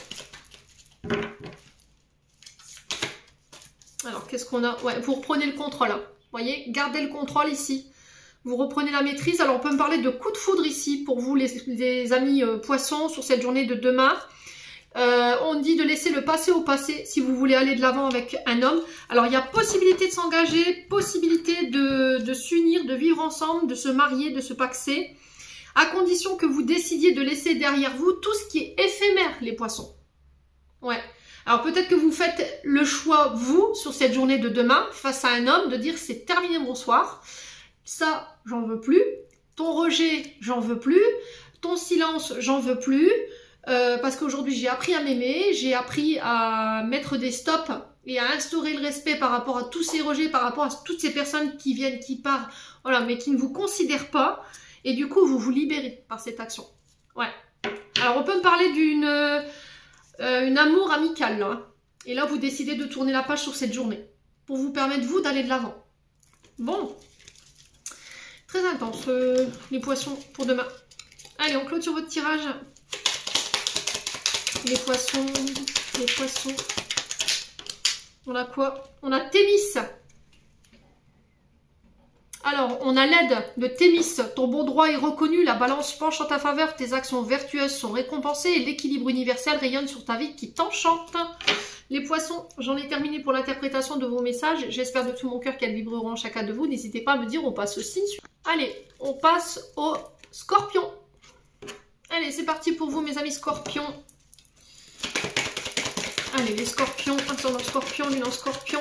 Alors, qu'est-ce qu'on a? Ouais, vous reprenez le contrôle. Hein. Vous voyez, gardez le contrôle ici. Vous reprenez la maîtrise. Alors, on peut me parler de coup de foudre ici pour vous, les amis poissons, sur cette journée de demain. On dit de laisser le passé au passé si vous voulez aller de l'avant avec un homme. Alors, il y a possibilité de s'engager, possibilité de s'unir, de vivre ensemble, de se marier, de se paxer. À condition que vous décidiez de laisser derrière vous tout ce qui est éphémère, les poissons. Ouais. Alors peut-être que vous faites le choix, vous, sur cette journée de demain, face à un homme, de dire c'est terminé, bonsoir. Ça, j'en veux plus. Ton rejet, j'en veux plus. Ton silence, j'en veux plus. Parce qu'aujourd'hui, j'ai appris à m'aimer, j'ai appris à mettre des stops et à instaurer le respect par rapport à tous ces rejets, par rapport à toutes ces personnes qui viennent, qui partent, voilà, mais qui ne vous considèrent pas. Et du coup, vous vous libérez par cette action. Ouais. Alors, on peut me parler d'une amour amical, là. Hein. Et là, vous décidez de tourner la page sur cette journée. Pour vous permettre, vous, d'aller de l'avant. Bon. Très intense, les poissons, pour demain. Allez, on clôture votre tirage. Les poissons, les poissons. On a quoi? On a Thémis. Alors, on a l'aide de Thémis. Ton bon droit est reconnu, la balance penche en ta faveur, tes actions vertueuses sont récompensées et l'équilibre universel rayonne sur ta vie qui t'enchante. Les poissons, j'en ai terminé pour l'interprétation de vos messages. J'espère de tout mon cœur qu'elles vibreront en chacun de vous. N'hésitez pas à me dire, on passe au signe. Allez, on passe au scorpion. Allez, c'est parti pour vous, mes amis scorpions. Allez, les scorpions, ascendant scorpion, lune en scorpion.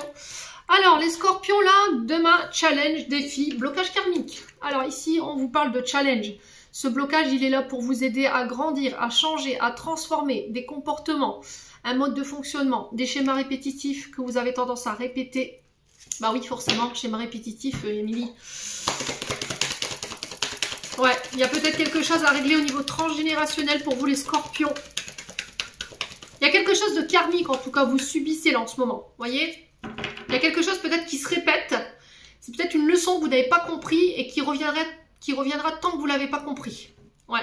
Alors, les scorpions, là, demain, challenge, défi, blocage karmique. Alors, ici, on vous parle de challenge. Ce blocage, il est là pour vous aider à grandir, à changer, à transformer des comportements, un mode de fonctionnement, des schémas répétitifs que vous avez tendance à répéter. Bah oui, forcément, schéma répétitif, Émilie. Ouais, il y a peut-être quelque chose à régler au niveau transgénérationnel pour vous, les scorpions. Il y a quelque chose de karmique, en tout cas, vous subissez là en ce moment. Vous voyez? Il y a quelque chose peut-être qui se répète. C'est peut-être une leçon que vous n'avez pas compris et qui reviendra tant que vous ne l'avez pas compris. Ouais.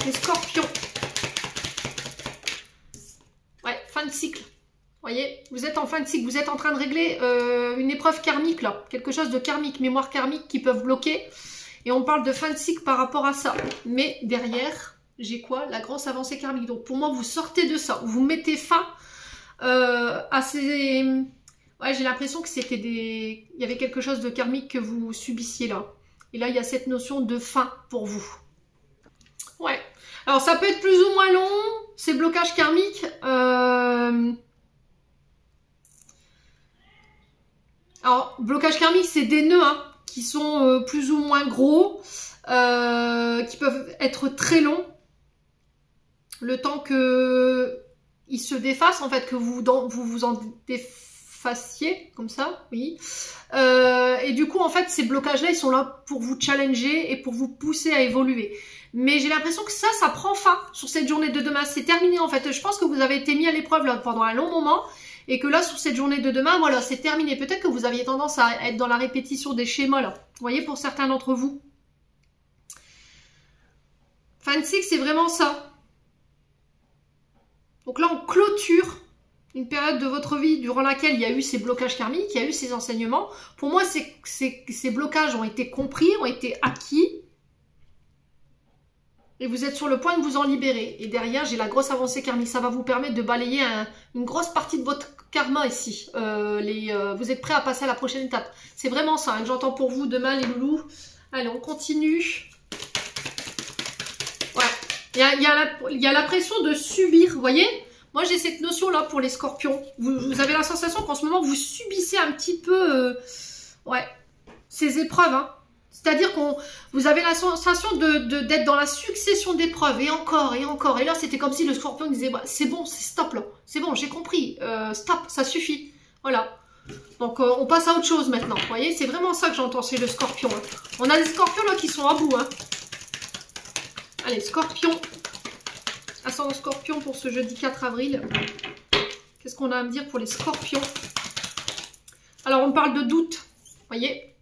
Les scorpions. Ouais, fin de cycle. Vous voyez? Vous êtes en fin de cycle. Vous êtes en train de régler une épreuve karmique là. Quelque chose de karmique, mémoire karmique qui peuvent bloquer. Et on parle de fin de cycle par rapport à ça. Mais derrière, j'ai quoi? La grosse avancée karmique. Donc pour moi, vous sortez de ça. Vous mettez fin à ces... Ouais, j'ai l'impression que c'était des... Il y avait quelque chose de karmique que vous subissiez là. Et là, il y a cette notion de fin pour vous. Ouais. Alors, ça peut être plus ou moins long, ces blocages karmiques. Alors, blocage karmique, c'est des nœuds hein, qui sont plus ou moins gros, qui peuvent être très longs. Le temps que ils se défassent, en fait, que vous vous en défassiez, comme ça, oui. Et du coup, en fait, ces blocages-là, ils sont là pour vous challenger et pour vous pousser à évoluer. Mais j'ai l'impression que ça prend fin sur cette journée de demain. C'est terminé, en fait. Je pense que vous avez été mis à l'épreuve là pendant un long moment et que là, sur cette journée de demain, voilà, c'est terminé. Peut-être que vous aviez tendance à être dans la répétition des schémas, là. Vous voyez, pour certains d'entre vous. Fin de cycle, c'est vraiment ça. Donc là, on clôture une période de votre vie durant laquelle il y a eu ces blocages karmiques, il y a eu ces enseignements. Pour moi, ces blocages ont été compris, ont été acquis. Et vous êtes sur le point de vous en libérer. Et derrière, j'ai la grosse avancée karmique. Ça va vous permettre de balayer une grosse partie de votre karma ici. Vous êtes prêts à passer à la prochaine étape. C'est vraiment ça hein, que j'entends pour vous demain, les loulous. Allez, on continue. Ouais. Il y a la pression de subir, vous voyez? Moi, j'ai cette notion-là pour les scorpions. Vous avez la sensation qu'en ce moment, vous subissez un petit peu ouais, ces épreuves. Hein. C'est-à-dire que vous avez la sensation d'être dans la succession d'épreuves, et encore, et encore. Et là, c'était comme si le scorpion disait, bah, c'est bon, c'est stop là. C'est bon, j'ai compris. Stop, ça suffit. Voilà. Donc, on passe à autre chose maintenant. Vous voyez, c'est vraiment ça que j'entends chez le scorpion. Hein. On a des scorpions là qui sont à bout. Hein. Allez, scorpion. Ascendant scorpion pour ce jeudi 4 avril. Qu'est-ce qu'on a à me dire pour les scorpions? Alors, on parle de doute. Vous voyez?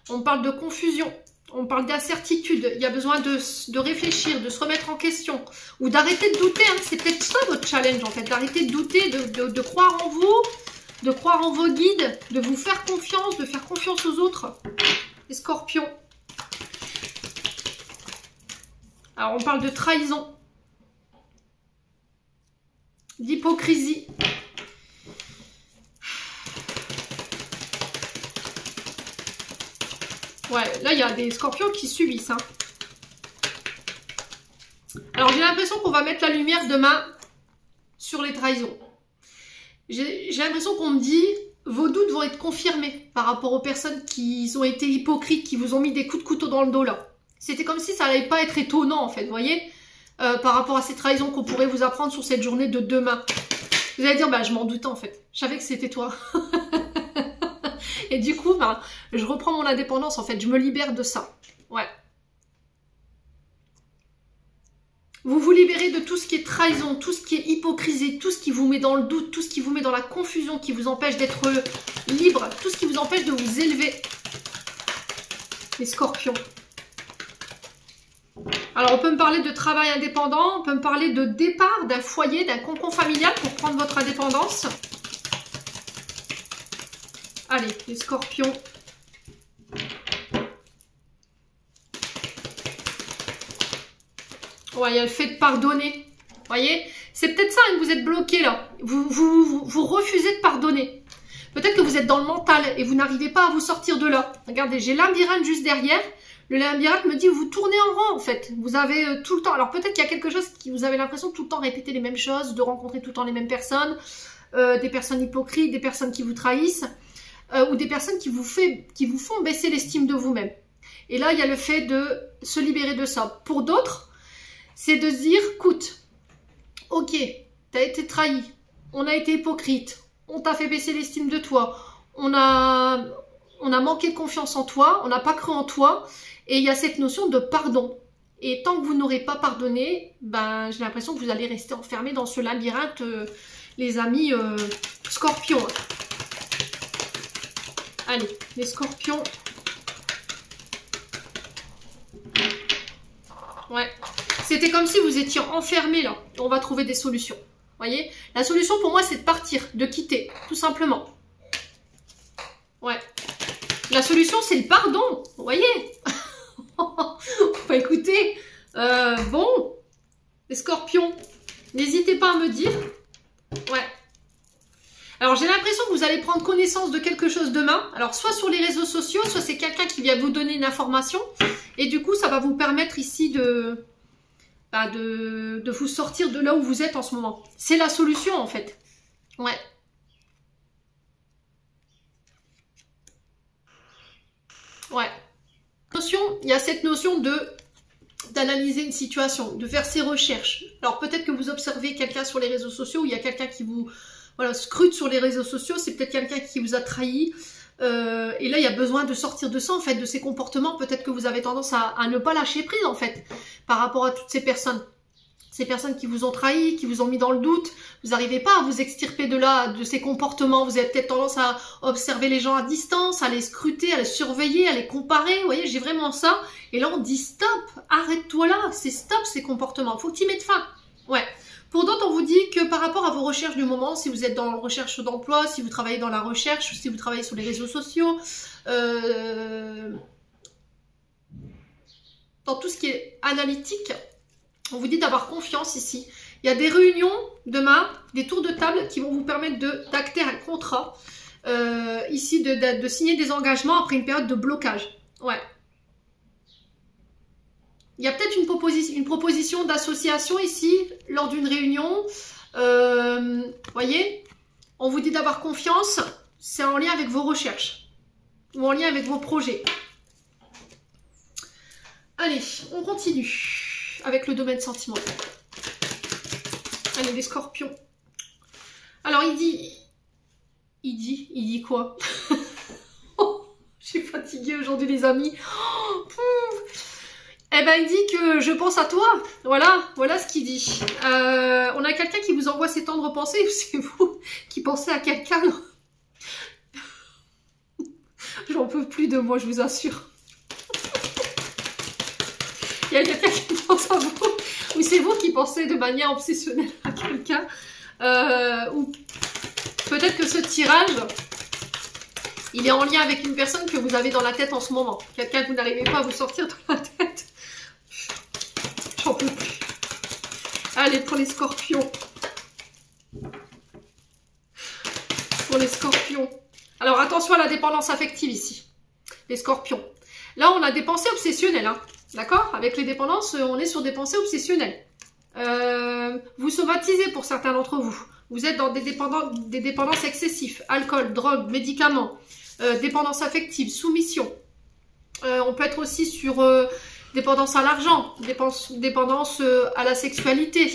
On parle de confusion. On parle d'incertitude. Il y a besoin de réfléchir, de se remettre en question. Ou d'arrêter de douter. Hein. C'est peut-être ça votre challenge, en fait. D'arrêter de douter, de croire en vous, de croire en vos guides, de vous faire confiance, de faire confiance aux autres. Les scorpions. Alors, on parle de trahison. D'hypocrisie. Ouais, là, il y a des scorpions qui subissent. Hein. Alors, j'ai l'impression qu'on va mettre la lumière demain sur les trahisons. J'ai l'impression qu'on me dit, vos doutes vont être confirmés par rapport aux personnes qui ont été hypocrites, qui vous ont mis des coups de couteau dans le dos, là. C'était comme si ça n'allait pas être étonnant, en fait, vous voyez, par rapport à ces trahisons qu'on pourrait vous apprendre sur cette journée de demain. Vous allez dire, bah, je m'en doutais, en fait. Je savais que c'était toi. Et du coup, bah, je reprends mon indépendance, en fait. Je me libère de ça. Ouais. Vous vous libérez de tout ce qui est trahison, tout ce qui est hypocrisie, tout ce qui vous met dans le doute, tout ce qui vous met dans la confusion, qui vous empêche d'être libre, tout ce qui vous empêche de vous élever. les scorpions. Alors, on peut me parler de travail indépendant, on peut me parler de départ d'un foyer, d'un cocon familial pour prendre votre indépendance. Allez, les scorpions. Ouais, il y a le fait de pardonner. Vous voyez? C'est peut-être ça que vous êtes bloqué là. Vous refusez de pardonner. Peut-être que vous êtes dans le mental et vous n'arrivez pas à vous sortir de là. Regardez, j'ai labyrinthe juste derrière. Le labyrinthe me dit vous tournez en rond en fait. Vous avez tout le temps. Alors peut-être qu'il y a quelque chose qui vous avez l'impression de tout le temps répéter les mêmes choses, de rencontrer tout le temps les mêmes personnes, des personnes hypocrites, des personnes qui vous trahissent, ou des personnes qui vous font baisser l'estime de vous-même. Et là, il y a le fait de se libérer de ça. Pour d'autres, c'est de se dire, écoute, ok, t'as été trahi, on a été hypocrite, on t'a fait baisser l'estime de toi, on a manqué de confiance en toi, on n'a pas cru en toi, et il y a cette notion de pardon. Et tant que vous n'aurez pas pardonné, ben, j'ai l'impression que vous allez rester enfermé dans ce labyrinthe, les amis scorpions. Allez, les scorpions. Ouais. C'était comme si vous étiez enfermé là. On va trouver des solutions. Voyez? La solution pour moi, c'est de partir, de quitter, tout simplement. Ouais. La solution, c'est le pardon. Vous voyez? Bah, écoutez, bon, les scorpions, n'hésitez pas à me dire. Ouais. Alors, j'ai l'impression que vous allez prendre connaissance de quelque chose demain. Alors, soit sur les réseaux sociaux, soit c'est quelqu'un qui vient vous donner une information. Et du coup, ça va vous permettre ici de vous sortir de là où vous êtes en ce moment. C'est la solution, en fait. Ouais. Ouais. Il y a cette notion d'analyser une situation, de faire ses recherches. Alors, peut-être que vous observez quelqu'un sur les réseaux sociaux, ou il y a quelqu'un qui vous... Voilà, scrute sur les réseaux sociaux, c'est peut-être quelqu'un qui vous a trahi. Et là, il y a besoin de sortir de ça, en fait, de ces comportements. Peut-être que vous avez tendance à ne pas lâcher prise, en fait, par rapport à toutes ces personnes. Ces personnes qui vous ont trahi, qui vous ont mis dans le doute. Vous n'arrivez pas à vous extirper de là, de ces comportements. Vous avez peut-être tendance à observer les gens à distance, à les scruter, à les surveiller, à les comparer. Vous voyez, j'ai vraiment ça. Et là, on dit stop, arrête-toi là. C'est stop, ces comportements. Faut que tu y mettes fin. Ouais. Pour d'autres, on vous dit que par rapport à vos recherches du moment, si vous êtes dans la recherche d'emploi, si vous travaillez dans la recherche, si vous travaillez sur les réseaux sociaux, dans tout ce qui est analytique, on vous dit d'avoir confiance ici. Il y a des réunions demain, des tours de table qui vont vous permettre d'acter un contrat, ici de signer des engagements après une période de blocage. Ouais. Il y a peut-être une proposition d'association ici, lors d'une réunion. Voyez, on vous dit d'avoir confiance, c'est en lien avec vos recherches, ou en lien avec vos projets. Allez, on continue avec le domaine sentimental. Allez, les scorpions. Alors, il dit quoi? Je suis fatiguée aujourd'hui, les amis. Eh ben, il dit que je pense à toi. Voilà ce qu'il dit. On a quelqu'un qui vous envoie ses tendres pensées. C'est vous qui pensez à quelqu'un. J'en peux plus de moi, je vous assure. Il y a quelqu'un qui pense à vous. Ou c'est vous qui pensez de manière obsessionnelle à quelqu'un. Ou peut-être que ce tirage, il est en lien avec une personne que vous avez dans la tête en ce moment. Quelqu'un que vous n'arrivez pas à vous sortir de la tête. J'en peux plus. Allez, pour les scorpions. Pour les scorpions. Alors, attention à la dépendance affective ici. Les scorpions. Là, on a des pensées obsessionnelles. Hein. D'accord? Avec les dépendances, on est sur des pensées obsessionnelles. Vous somatisez pour certains d'entre vous. Vous êtes dans des dépendances excessives. Alcool, drogue, médicaments. Dépendance affective, soumission. On peut être aussi sur... dépendance à l'argent, dépendance à la sexualité,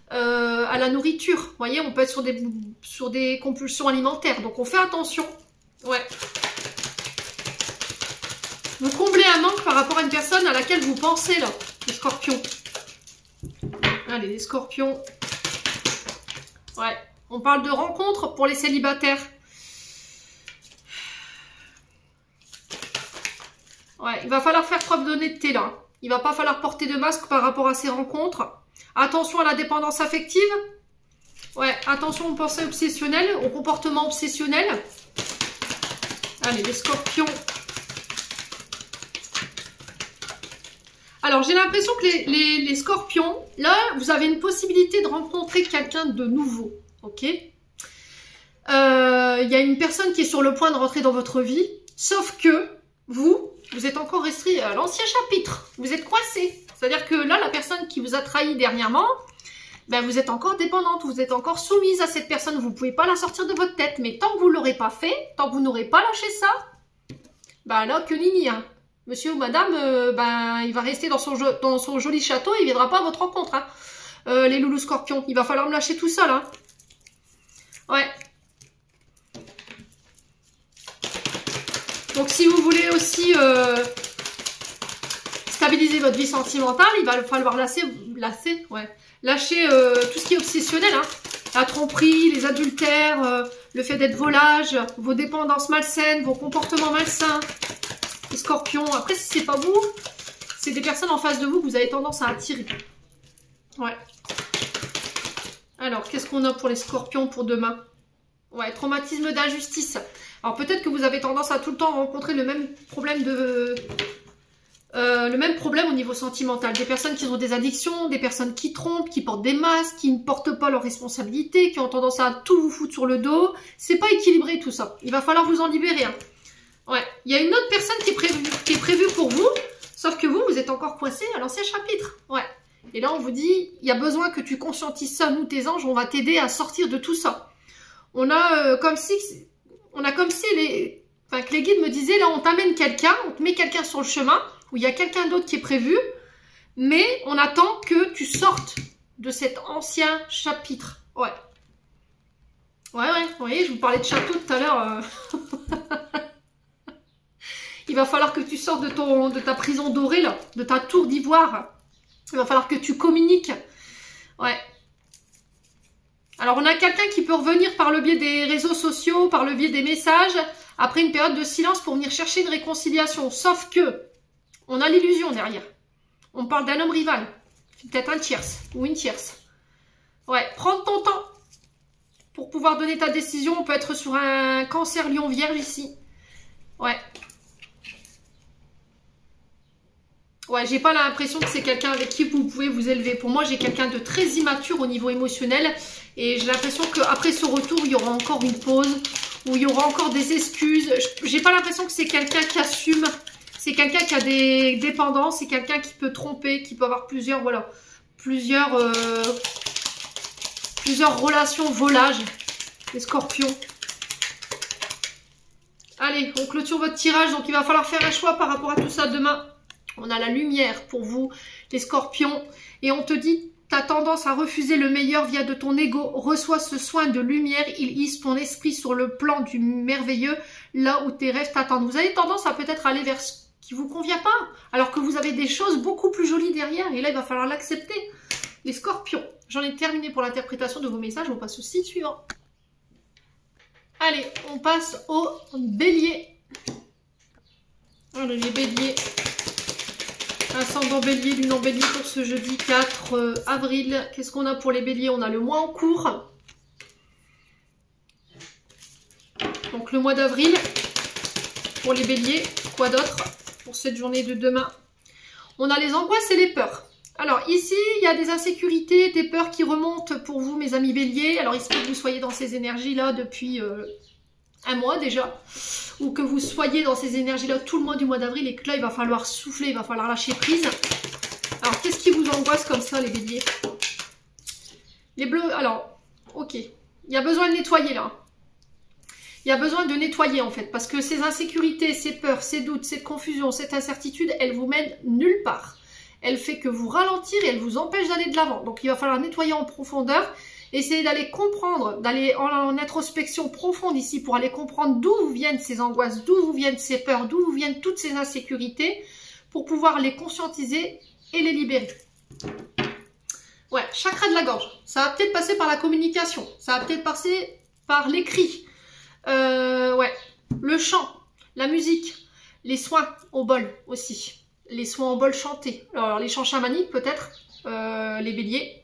à la nourriture. Vous voyez, on peut être sur des compulsions alimentaires. Donc, on fait attention. Ouais. Vous comblez un manque par rapport à une personne à laquelle vous pensez, là, les scorpions. Allez, les scorpions. Ouais. On parle de rencontres pour les célibataires. Ouais, il va falloir faire preuve d'honnêteté là. Il va pas falloir porter de masque par rapport à ces rencontres. Attention à la dépendance affective. Ouais, attention aux pensées obsessionnelles, au comportement obsessionnel. Allez, les scorpions. Alors, j'ai l'impression que les scorpions, là, vous avez une possibilité de rencontrer quelqu'un de nouveau. Ok? Il y a une personne qui est sur le point de rentrer dans votre vie, sauf que vous êtes encore resté à l'ancien chapitre. Vous êtes coincé. C'est-à-dire que là, la personne qui vous a trahi dernièrement, ben, vous êtes encore dépendante, vous êtes encore soumise à cette personne. Vous ne pouvez pas la sortir de votre tête. Mais tant que vous ne l'aurez pas fait, tant que vous n'aurez pas lâché ça, ben là, que nini, hein. Monsieur ou madame, ben, il va rester dans son joli château et il ne viendra pas à votre rencontre. Hein. Les loulous scorpions, il va falloir me lâcher tout seul. Hein. Ouais. Donc si vous voulez aussi stabiliser votre vie sentimentale, il va falloir lâcher tout ce qui est obsessionnel. Hein. La tromperie, les adultères, le fait d'être volage, vos dépendances malsaines, vos comportements malsains. Les scorpions, après si c'est pas vous, c'est des personnes en face de vous que vous avez tendance à attirer. Ouais. Alors, qu'est-ce qu'on a pour les scorpions pour demain? Ouais, traumatisme d'injustice. Alors peut-être que vous avez tendance à tout le temps rencontrer le même problème au niveau sentimental. Des personnes qui ont des addictions, des personnes qui trompent, qui portent des masques, qui ne portent pas leurs responsabilités, qui ont tendance à tout vous foutre sur le dos. C'est pas équilibré tout ça. Il va falloir vous en libérer. Hein. Ouais, il y a une autre personne qui est prévue pour vous, sauf que vous êtes encore coincé à l'ancien chapitre. Ouais. Et là, on vous dit, il y a besoin que tu conscientises ça, nous, tes anges, on va t'aider à sortir de tout ça. On a comme si que les guides me disaient, là, on t'amène quelqu'un, on te met quelqu'un sur le chemin, où il y a quelqu'un d'autre qui est prévu, mais on attend que tu sortes de cet ancien chapitre. Ouais. Ouais, vous voyez, je vous parlais de château tout à l'heure. Il va falloir que tu sortes de ta prison dorée, là, de ta tour d'ivoire. Il va falloir que tu communiques. Ouais. Alors, on a quelqu'un qui peut revenir par le biais des réseaux sociaux, par le biais des messages, après une période de silence pour venir chercher une réconciliation. Sauf que, on a l'illusion derrière. On parle d'un homme rival. Peut-être un tierce ou une tierce. Ouais, prendre ton temps pour pouvoir donner ta décision. On peut être sur un cancer lion vierge ici. Ouais. Ouais, j'ai pas l'impression que c'est quelqu'un avec qui vous pouvez vous élever. Pour moi, j'ai quelqu'un de très immature au niveau émotionnel. Et j'ai l'impression qu'après ce retour, il y aura encore une pause. Ou il y aura encore des excuses. J'ai pas l'impression que c'est quelqu'un qui assume. C'est quelqu'un qui a des dépendances. C'est quelqu'un qui peut tromper, qui peut avoir plusieurs relations volage. Les scorpions. Allez, on clôture votre tirage. Donc, il va falloir faire un choix par rapport à tout ça demain. On a la lumière pour vous, les scorpions. Et on te dit, tu as tendance à refuser le meilleur via de ton ego. Reçois ce soin de lumière. Il hisse ton esprit sur le plan du merveilleux, là où tes rêves t'attendent. Vous avez tendance à peut-être aller vers ce qui ne vous convient pas, alors que vous avez des choses beaucoup plus jolies derrière. Et là, il va falloir l'accepter. Les scorpions, j'en ai terminé pour l'interprétation de vos messages. On passe au site suivant. Allez, on passe au bélier. Alors, les béliers. Ascendant bélier, lune en bélier pour ce jeudi 4 avril. Qu'est-ce qu'on a pour les béliers? On a le mois en cours. Donc le mois d'avril pour les béliers. Quoi d'autre pour cette journée de demain? On a les angoisses et les peurs. Alors ici, il y a des insécurités, des peurs qui remontent pour vous, mes amis béliers. Alors il se peut que vous soyez dans ces énergies-là depuis un mois déjà, ou que vous soyez dans ces énergies-là tout le mois du mois d'avril et que là, il va falloir souffler, il va falloir lâcher prise. Alors, qu'est-ce qui vous angoisse comme ça, les béliers? Les bleus, alors, ok. Il y a besoin de nettoyer, là. Il y a besoin de nettoyer, en fait, parce que ces insécurités, ces peurs, ces doutes, cette confusion, cette incertitude, elle vous mène nulle part. Elle fait que vous ralentir et elle vous empêche d'aller de l'avant. Donc, il va falloir nettoyer en profondeur. Essayez d'aller comprendre, d'aller en introspection profonde ici pour aller comprendre d'où vous viennent ces angoisses, d'où vous viennent ces peurs, d'où vous viennent toutes ces insécurités pour pouvoir les conscientiser et les libérer. Ouais, chakra de la gorge. Ça va peut-être passer par la communication. Ça va peut-être passer par l'écrit. Ouais, le chant, la musique, Les soins au bol aussi. Les soins au bol chantés. Alors les chants chamaniques peut-être, les béliers.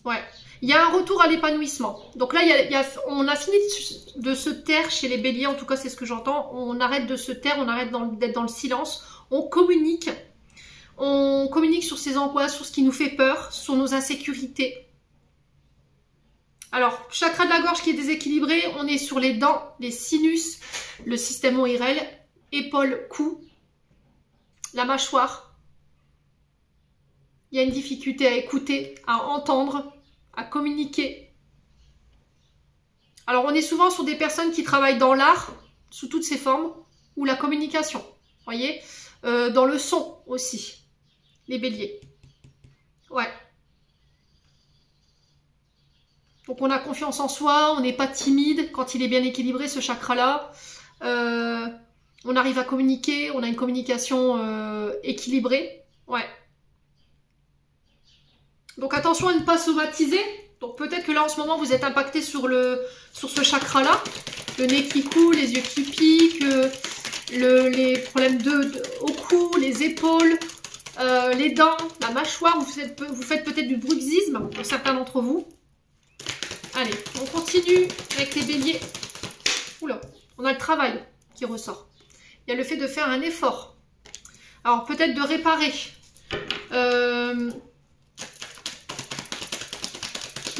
Ouais. Il y a un retour à l'épanouissement. Donc là, on a fini de se taire chez les béliers, en tout cas c'est ce que j'entends. On arrête de se taire, on arrête d'être dans le silence. On communique sur ses angoisses, sur ce qui nous fait peur, sur nos insécurités. Alors, chakra de la gorge qui est déséquilibré, on est sur les dents, les sinus, le système ORL, épaules, cou, la mâchoire. Il y a une difficulté à écouter, à entendre, à communiquer. Alors, on est souvent sur des personnes qui travaillent dans l'art, sous toutes ses formes, ou la communication, voyez, dans le son aussi, les béliers. Ouais. Donc on a confiance en soi, on n'est pas timide quand il est bien équilibré ce chakra-là. On arrive à communiquer, on a une communication équilibrée. Ouais. Donc attention à ne pas somatiser. Donc peut-être que là en ce moment vous êtes impacté sur ce chakra-là. Le nez qui coule, les yeux qui piquent, les problèmes au cou, les épaules, les dents, la mâchoire. Vous faites peut-être du bruxisme pour certains d'entre vous. Allez, on continue avec les béliers. Oula, on a le travail qui ressort. Il y a le fait de faire un effort. Alors, peut-être de réparer.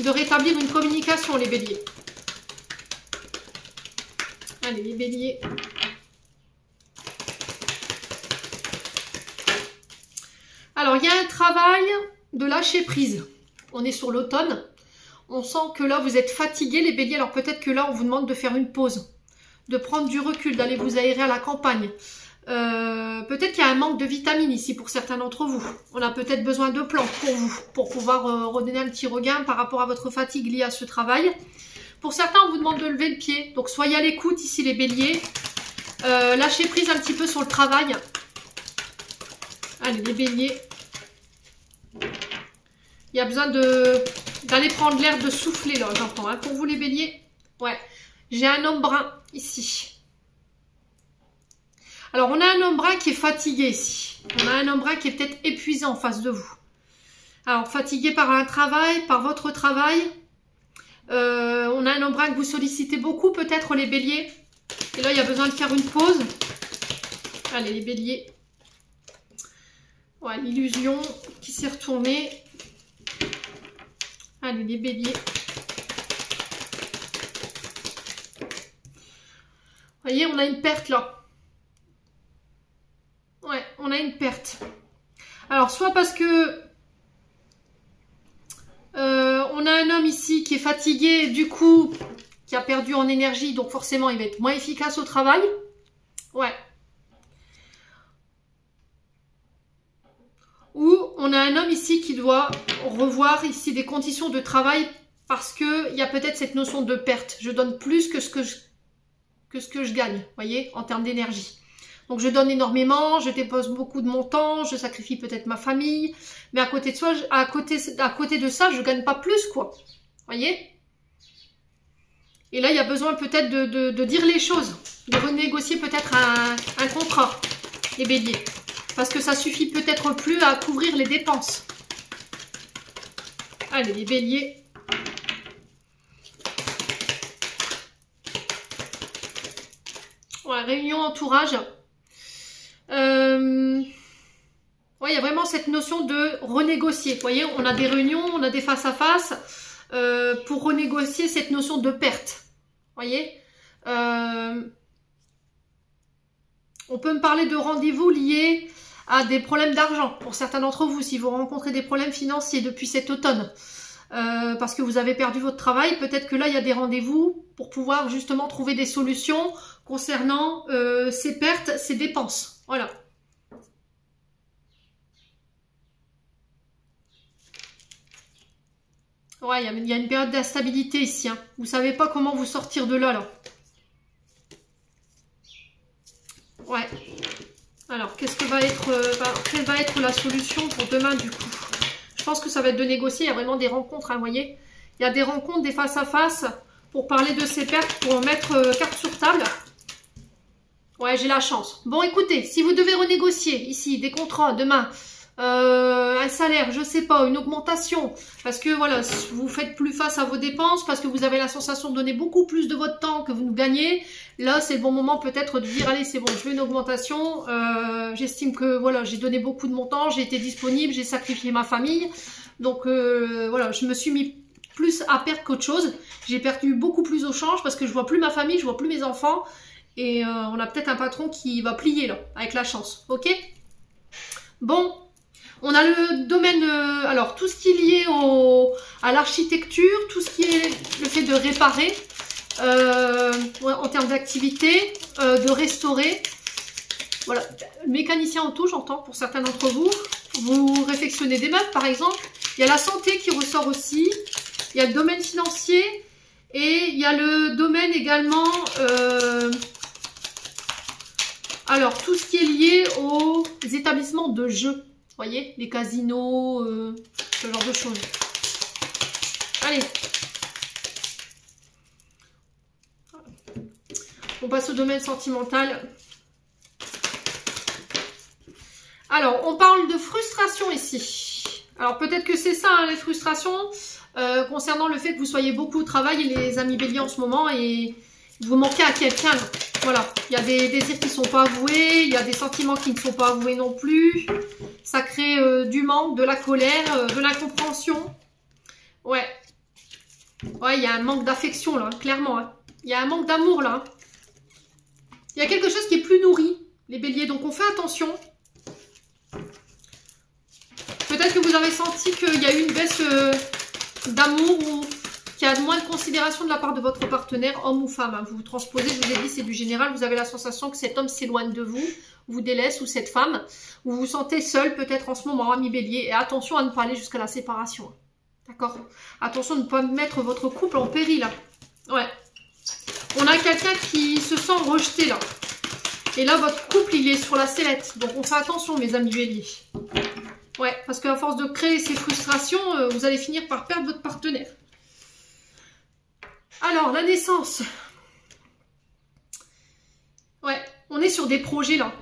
De rétablir une communication, les béliers. Allez, les béliers. Alors, il y a un travail de lâcher prise. On est sur l'automne. On sent que là, vous êtes fatigués, les béliers. Alors peut-être que là, on vous demande de faire une pause, de prendre du recul, d'aller vous aérer à la campagne. Peut-être qu'il y a un manque de vitamines ici pour certains d'entre vous. On a peut-être besoin de plantes pour vous, pour pouvoir redonner un petit regain par rapport à votre fatigue liée à ce travail. Pour certains, on vous demande de lever le pied. Donc soyez à l'écoute ici, les béliers. Lâchez prise un petit peu sur le travail. Allez, les béliers. Il y a besoin d'aller prendre l'air, de souffler là, j'entends. Hein. Pour vous les béliers, ouais. J'ai un homme brun ici. Alors, on a un homme brun qui est fatigué ici. On a un homme brun qui est peut-être épuisé en face de vous. Alors, fatigué par un travail, par votre travail. On a un homme brun que vous sollicitez beaucoup, peut-être les béliers. Et là, il y a besoin de faire une pause. Allez, les béliers. Ouais, l'illusion qui s'est retournée. Allez, les béliers. Vous voyez, on a une perte là. Ouais, on a une perte. Alors, soit parce que on a un homme ici qui est fatigué, du coup, qui a perdu en énergie, donc forcément, il va être moins efficace au travail. Ouais. Ou on a un homme ici qui doit revoir ici des conditions de travail parce qu'il y a peut-être cette notion de perte. Je donne plus que ce que je gagne, voyez, en termes d'énergie. Donc je donne énormément, je dépose beaucoup de mon temps, je sacrifie peut-être ma famille, mais à côté de ça, je gagne pas plus, quoi. Voyez? Et là, il y a besoin peut-être de dire les choses, de renégocier peut-être un contrat, les béliers. Parce que ça suffit peut-être plus à couvrir les dépenses. Allez, les béliers. Ouais, réunion entourage. Ouais, il y a vraiment cette notion de renégocier. Vous voyez, on a des réunions, on a des face-à-face pour renégocier cette notion de perte. Vous voyez, on peut me parler de rendez-vous liés à des problèmes d'argent pour certains d'entre vous, si vous rencontrez des problèmes financiers depuis cet automne, parce que vous avez perdu votre travail, peut-être que là, il y a des rendez-vous pour pouvoir justement trouver des solutions concernant ces pertes, ces dépenses. Voilà. Ouais, il y a une période d'instabilité ici. Hein. Vous ne savez pas comment vous sortir de là, là. Ouais. Alors, quelle va être la solution pour demain, du coup? Je pense que ça va être de négocier. Il y a vraiment des rencontres, hein, vous voyez. Il y a des rencontres, des face-à-face pour parler de ces pertes, pour mettre carte sur table. Ouais, j'ai la chance. Bon, écoutez, si vous devez renégocier ici des contrats demain, un salaire, je sais pas, une augmentation, parce que voilà, vous faites plus face à vos dépenses, parce que vous avez la sensation de donner beaucoup plus de votre temps que vous nous gagnez, là c'est le bon moment peut-être de dire allez c'est bon, je veux une augmentation, j'estime que voilà, j'ai donné beaucoup de mon temps, j'ai été disponible, j'ai sacrifié ma famille, donc voilà, je me suis mis plus à perdre qu'autre chose, j'ai perdu beaucoup plus au change parce que je vois plus ma famille, je vois plus mes enfants, et on a peut-être un patron qui va plier là, avec la chance, ok? Bon. On a le domaine, alors tout ce qui est lié à l'architecture, tout ce qui est le fait de réparer, en termes d'activité, de restaurer. Voilà, mécanicien auto, j'entends pour certains d'entre vous. Vous réfectionnez des meubles par exemple. Il y a la santé qui ressort aussi. Il y a le domaine financier et il y a le domaine également, alors tout ce qui est lié aux établissements de jeux. Voyez, les casinos, ce genre de choses. Allez. On passe au domaine sentimental. Alors, on parle de frustration ici. Alors, peut-être que c'est ça, hein, les frustrations, concernant le fait que vous soyez beaucoup au travail, les amis béliers en ce moment, et vous manquez à quelqu'un. Voilà, il y a des désirs qui ne sont pas avoués, il y a des sentiments qui ne sont pas avoués non plus. Ça crée du manque, de la colère, de l'incompréhension. Ouais. Ouais, il y a un manque d'affection là, clairement. Hein. Il y a un manque d'amour là. Il y a quelque chose qui est plus nourri, les béliers. Donc on fait attention. Peut-être que vous avez senti qu'il y a eu une baisse d'amour ou qu'il y a moins de considération de la part de votre partenaire, homme ou femme. Hein. Vous vous transposez, je vous ai dit, c'est du général. Vous avez la sensation que cet homme s'éloigne de vous, vous délaisse, ou cette femme. Vous vous sentez seul peut-être en ce moment, ami bélier. Et attention à ne pas aller jusqu'à la séparation. D'accord? Attention de ne pas mettre votre couple en péril. Là. Ouais. On a quelqu'un qui se sent rejeté là. Et là, votre couple, il est sur la sellette. Donc on fait attention, mes amis béliers. Ouais, parce qu'à force de créer ces frustrations, vous allez finir par perdre votre partenaire. Alors, la naissance. Ouais, on est sur des projets là.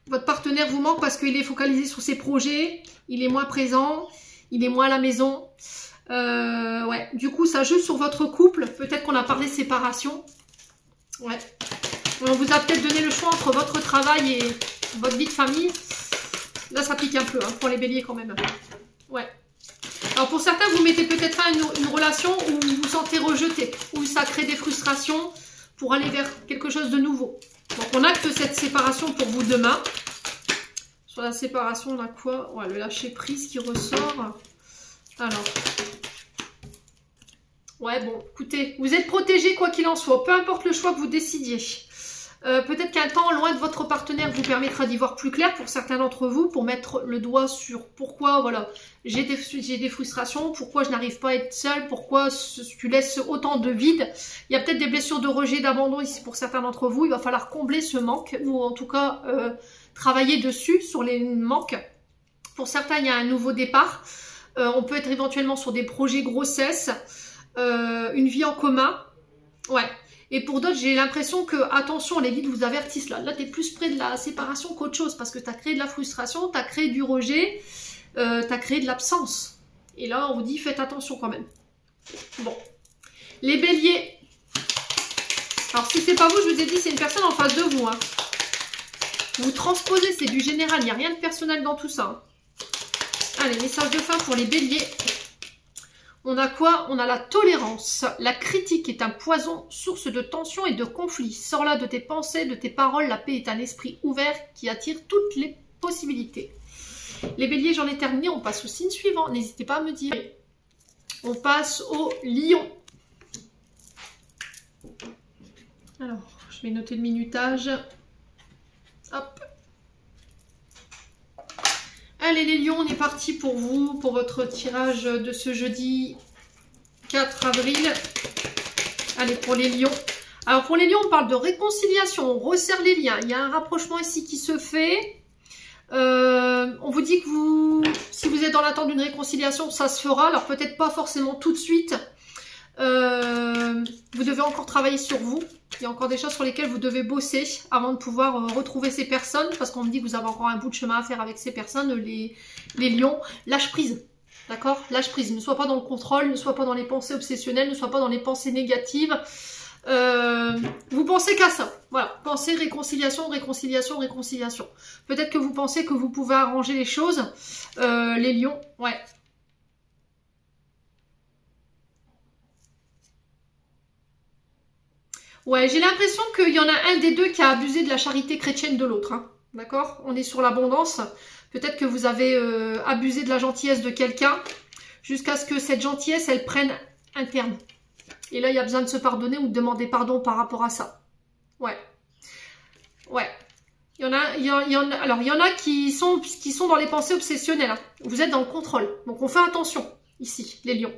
Votre partenaire vous manque parce qu'il est focalisé sur ses projets. Il est moins présent. Il est moins à la maison. Ouais, du coup, ça joue sur votre couple. Peut-être qu'on a parlé séparation. Ouais. On vous a peut-être donné le choix entre votre travail et votre vie de famille. Là, ça pique un peu hein, pour les béliers quand même. Ouais. Alors pour certains, vous mettez peut-être fin à une relation où vous vous sentez rejeté, où ça crée des frustrations pour aller vers quelque chose de nouveau. Donc on acte cette séparation pour vous demain. Sur la séparation, on a quoi? Ouais, le lâcher prise qui ressort. Alors. Ouais, bon, écoutez, vous êtes protégé quoi qu'il en soit, peu importe le choix que vous décidiez. Peut-être qu'un temps loin de votre partenaire vous permettra d'y voir plus clair pour certains d'entre vous, pour mettre le doigt sur pourquoi, voilà, j'ai des frustrations, pourquoi je n'arrive pas à être seule, pourquoi tu laisses autant de vide. Il y a peut-être des blessures de rejet, d'abandon ici pour certains d'entre vous. Il va falloir combler ce manque, ou en tout cas travailler dessus, sur les manques. Pour certains, il y a un nouveau départ. On peut être éventuellement sur des projets grossesse, une vie en commun. Ouais. Et pour d'autres, j'ai l'impression que, attention, les guides vous avertissent là. Là, tu es plus près de la séparation qu'autre chose parce que tu as créé de la frustration, tu as créé du rejet, tu as créé de l'absence. Et là, on vous dit, faites attention quand même. Bon. Les béliers. Alors, si c'est pas vous, je vous ai dit, c'est une personne en face de vous. Hein. Vous transposez, c'est du général. Il n'y a rien de personnel dans tout ça. Hein. Allez, message de fin pour les béliers. On a quoi? On a la tolérance. La critique est un poison, source de tension et de conflit. Sors-la de tes pensées, de tes paroles. La paix est un esprit ouvert qui attire toutes les possibilités. Les béliers, j'en ai terminé. On passe au signe suivant. N'hésitez pas à me dire. On passe au lion. Alors, je vais noter le minutage. Hop. Allez les lions, on est parti pour vous, pour votre tirage de ce jeudi 4 avril. Allez, pour les lions. Alors pour les lions, on parle de réconciliation, on resserre les liens. Il y a un rapprochement ici qui se fait. On vous dit que si vous êtes dans l'attente d'une réconciliation, ça se fera. Alors peut-être pas forcément tout de suite. Vous devez encore travailler sur vous. Il y a encore des choses sur lesquelles vous devez bosser avant de pouvoir retrouver ces personnes. Parce qu'on me dit que vous avez encore un bout de chemin à faire avec ces personnes, les lions. Lâche prise. D'accord? Lâche prise. Ne sois pas dans le contrôle, ne sois pas dans les pensées obsessionnelles, ne sois pas dans les pensées négatives. Vous pensez qu'à ça. Voilà. Pensez réconciliation, réconciliation, réconciliation. Peut-être que vous pensez que vous pouvez arranger les choses. Les lions, ouais. Ouais, j'ai l'impression qu'il y en a un des deux qui a abusé de la charité chrétienne de l'autre. Hein. D'accord? On est sur l'abondance. Peut-être que vous avez abusé de la gentillesse de quelqu'un jusqu'à ce que cette gentillesse, elle prenne un terme. Et là, il y a besoin de se pardonner ou de demander pardon par rapport à ça. Ouais. Ouais. Il y en a qui sont dans les pensées obsessionnelles. Hein. Vous êtes dans le contrôle. Donc, on fait attention ici, les lions.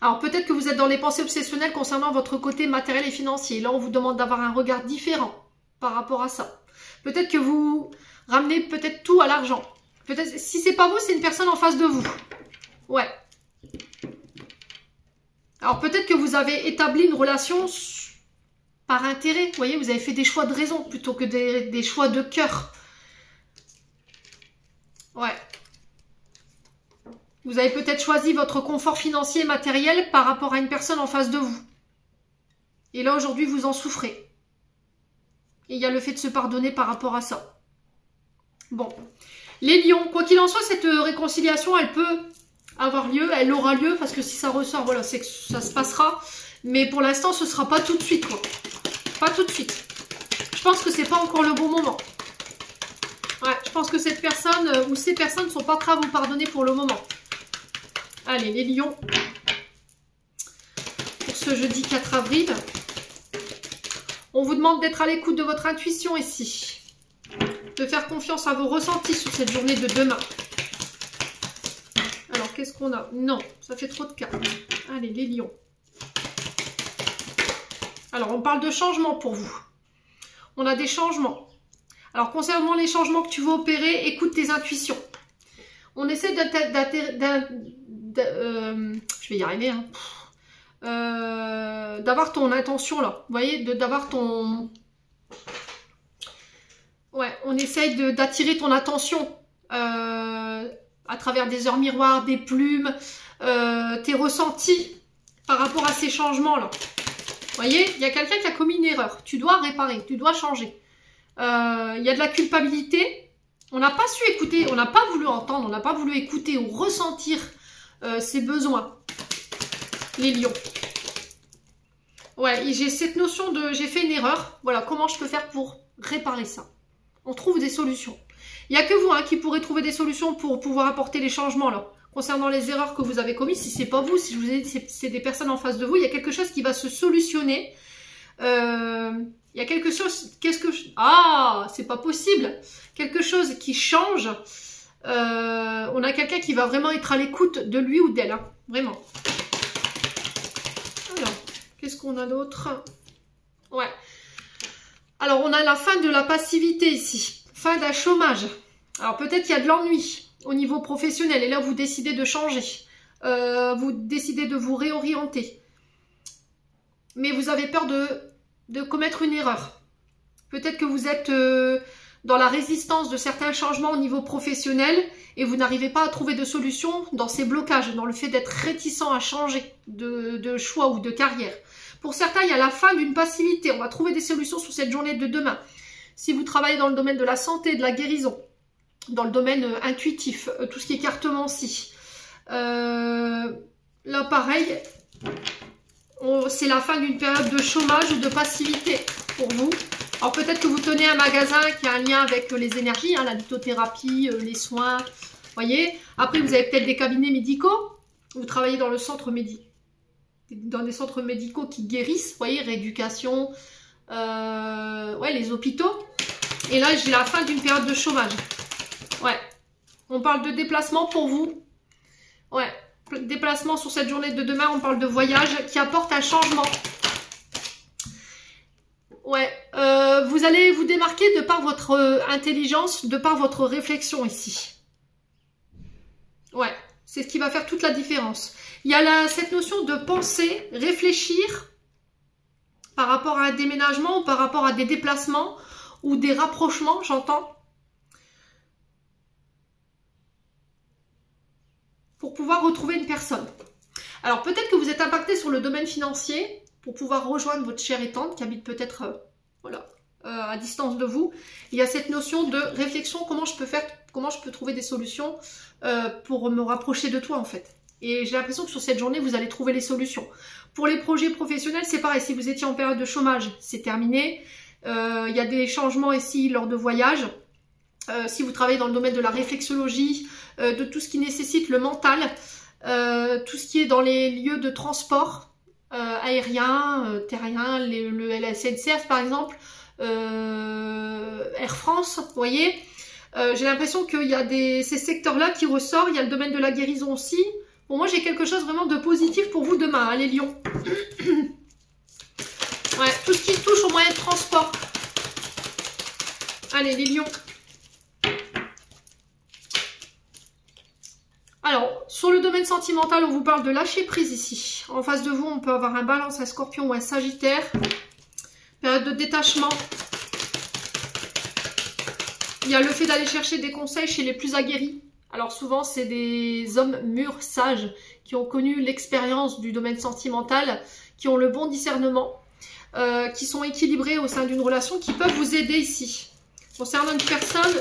Alors, peut-être que vous êtes dans les pensées obsessionnelles concernant votre côté matériel et financier. Là, on vous demande d'avoir un regard différent par rapport à ça. Peut-être que vous ramenez peut-être tout à l'argent. Peut-être, si c'est pas vous, c'est une personne en face de vous. Ouais. Alors, peut-être que vous avez établi une relation par intérêt. Vous voyez, vous avez fait des choix de raison plutôt que des choix de cœur. Ouais. Vous avez peut-être choisi votre confort financier et matériel par rapport à une personne en face de vous. Et là, aujourd'hui, vous en souffrez. Et il y a le fait de se pardonner par rapport à ça. Bon. Les lions, quoi qu'il en soit, cette réconciliation, elle peut avoir lieu, elle aura lieu, parce que si ça ressort, voilà, c'est que ça se passera. Mais pour l'instant, ce ne sera pas tout de suite, quoi. Pas tout de suite. Je pense que c'est pas encore le bon moment. Ouais, je pense que cette personne ou ces personnes ne sont pas prêtes à vous pardonner pour le moment. Allez, les lions, pour ce jeudi 4 avril, on vous demande d'être à l'écoute de votre intuition ici, de faire confiance à vos ressentis sur cette journée de demain. Alors, qu'est-ce qu'on a? Non, ça fait trop de cartes. Allez, les lions. Alors, on parle de changement pour vous. On a des changements. Alors, concernant les changements que tu veux opérer, écoute tes intuitions. On essaie je vais y arriver, hein. D'avoir ton intention là, vous voyez, d'avoir ton... Ouais, on essaye d'attirer ton attention à travers des heures miroirs, des plumes, tes ressentis par rapport à ces changements là. Vous voyez, il y a quelqu'un qui a commis une erreur, tu dois réparer, tu dois changer. Il y a de la culpabilité, on n'a pas su écouter, on n'a pas voulu entendre, on n'a pas voulu écouter ou ressentir ses besoins, les lions. Ouais, j'ai cette notion de j'ai fait une erreur, voilà, comment je peux faire pour réparer ça? On trouve des solutions. Il n'y a que vous hein, qui pourrez trouver des solutions pour pouvoir apporter les changements là. Concernant les erreurs que vous avez commises, si c'est pas vous, si je vous ai dit c'est des personnes en face de vous, il y a quelque chose qui va se solutionner. Il y a quelque chose, ah, c'est pas possible. Quelque chose qui change. On a quelqu'un qui va vraiment être à l'écoute de lui ou d'elle, hein, vraiment. Alors, qu'est-ce qu'on a d'autre? Ouais. Alors, on a la fin de la passivité ici. Fin d'un chômage. Alors, peut-être qu'il y a de l'ennui au niveau professionnel. Et là, vous décidez de changer. Vous décidez de vous réorienter. Mais vous avez peur de commettre une erreur. Peut-être que vous êtes dans la résistance de certains changements au niveau professionnel et vous n'arrivez pas à trouver de solution dans ces blocages, dans le fait d'être réticent à changer de choix ou de carrière. Pour certains, il y a la fin d'une passivité. On va trouver des solutions sur cette journée de demain. Si vous travaillez dans le domaine de la santé, de la guérison, dans le domaine intuitif, tout ce qui est cartomancie, là pareil, c'est la fin d'une période de chômage ou de passivité pour vous. Alors peut-être que vous tenez un magasin qui a un lien avec les énergies, hein, la lithothérapie, les soins, voyez. Après vous avez peut-être des cabinets médicaux, vous travaillez dans le centre dans des centres médicaux qui guérissent, voyez, rééducation, ouais, les hôpitaux. Et là j'ai la fin d'une période de chômage. Ouais, on parle de déplacement pour vous. Ouais, déplacement sur cette journée de demain, on parle de voyage qui apporte un changement. Ouais, vous allez vous démarquer de par votre intelligence, de par votre réflexion ici. Ouais, C'est ce qui va faire toute la différence. Il y a cette notion de penser, réfléchir par rapport à un déménagement ou par rapport à des déplacements ou des rapprochements, j'entends, pour pouvoir retrouver une personne. Alors peut-être que vous êtes impacté sur le domaine financier pour pouvoir rejoindre votre chère et tante qui habite peut-être à distance de vous. Il y a cette notion de réflexion, comment je peux trouver des solutions pour me rapprocher de toi en fait. Et j'ai l'impression que sur cette journée, vous allez trouver les solutions. Pour les projets professionnels, c'est pareil. Si vous étiez en période de chômage, c'est terminé. Il y a des changements ici lors de voyages. Si vous travaillez dans le domaine de la réflexologie, de tout ce qui nécessite le mental, tout ce qui est dans les lieux de transport aérien, terrien, la SNCF par exemple, Air France, vous voyez. J'ai l'impression qu'il y a ces secteurs-là qui ressortent. Il y a le domaine de la guérison aussi. Bon, moi, j'ai quelque chose vraiment de positif pour vous demain, hein, les lions. Ouais, tout ce qui touche au moyen de transport. Allez, les lions. Alors, sur le domaine sentimental, on vous parle de lâcher prise ici. En face de vous, on peut avoir un balance, un scorpion ou un sagittaire. Période de détachement. Il y a le fait d'aller chercher des conseils chez les plus aguerris. Alors souvent, c'est des hommes mûrs, sages, qui ont connu l'expérience du domaine sentimental, qui ont le bon discernement, qui sont équilibrés au sein d'une relation, qui peuvent vous aider ici. Concernant une personne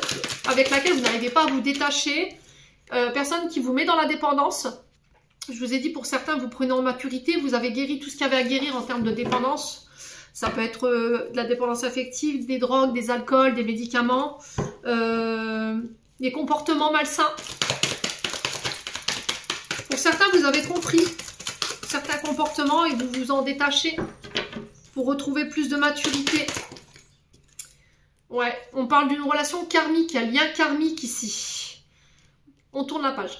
avec laquelle vous n'arrivez pas à vous détacher, personne qui vous met dans la dépendance. Je vous ai dit, pour certains, vous prenez en maturité, vous avez guéri tout ce qu'il y avait à guérir en termes de dépendance. Ça peut être de la dépendance affective, des drogues, des alcools, des médicaments, des comportements malsains. Pour certains, vous avez compris certains comportements et vous vous en détachez pour retrouver plus de maturité. Ouais, on parle d'une relation karmique, un lien karmique ici. On tourne la page.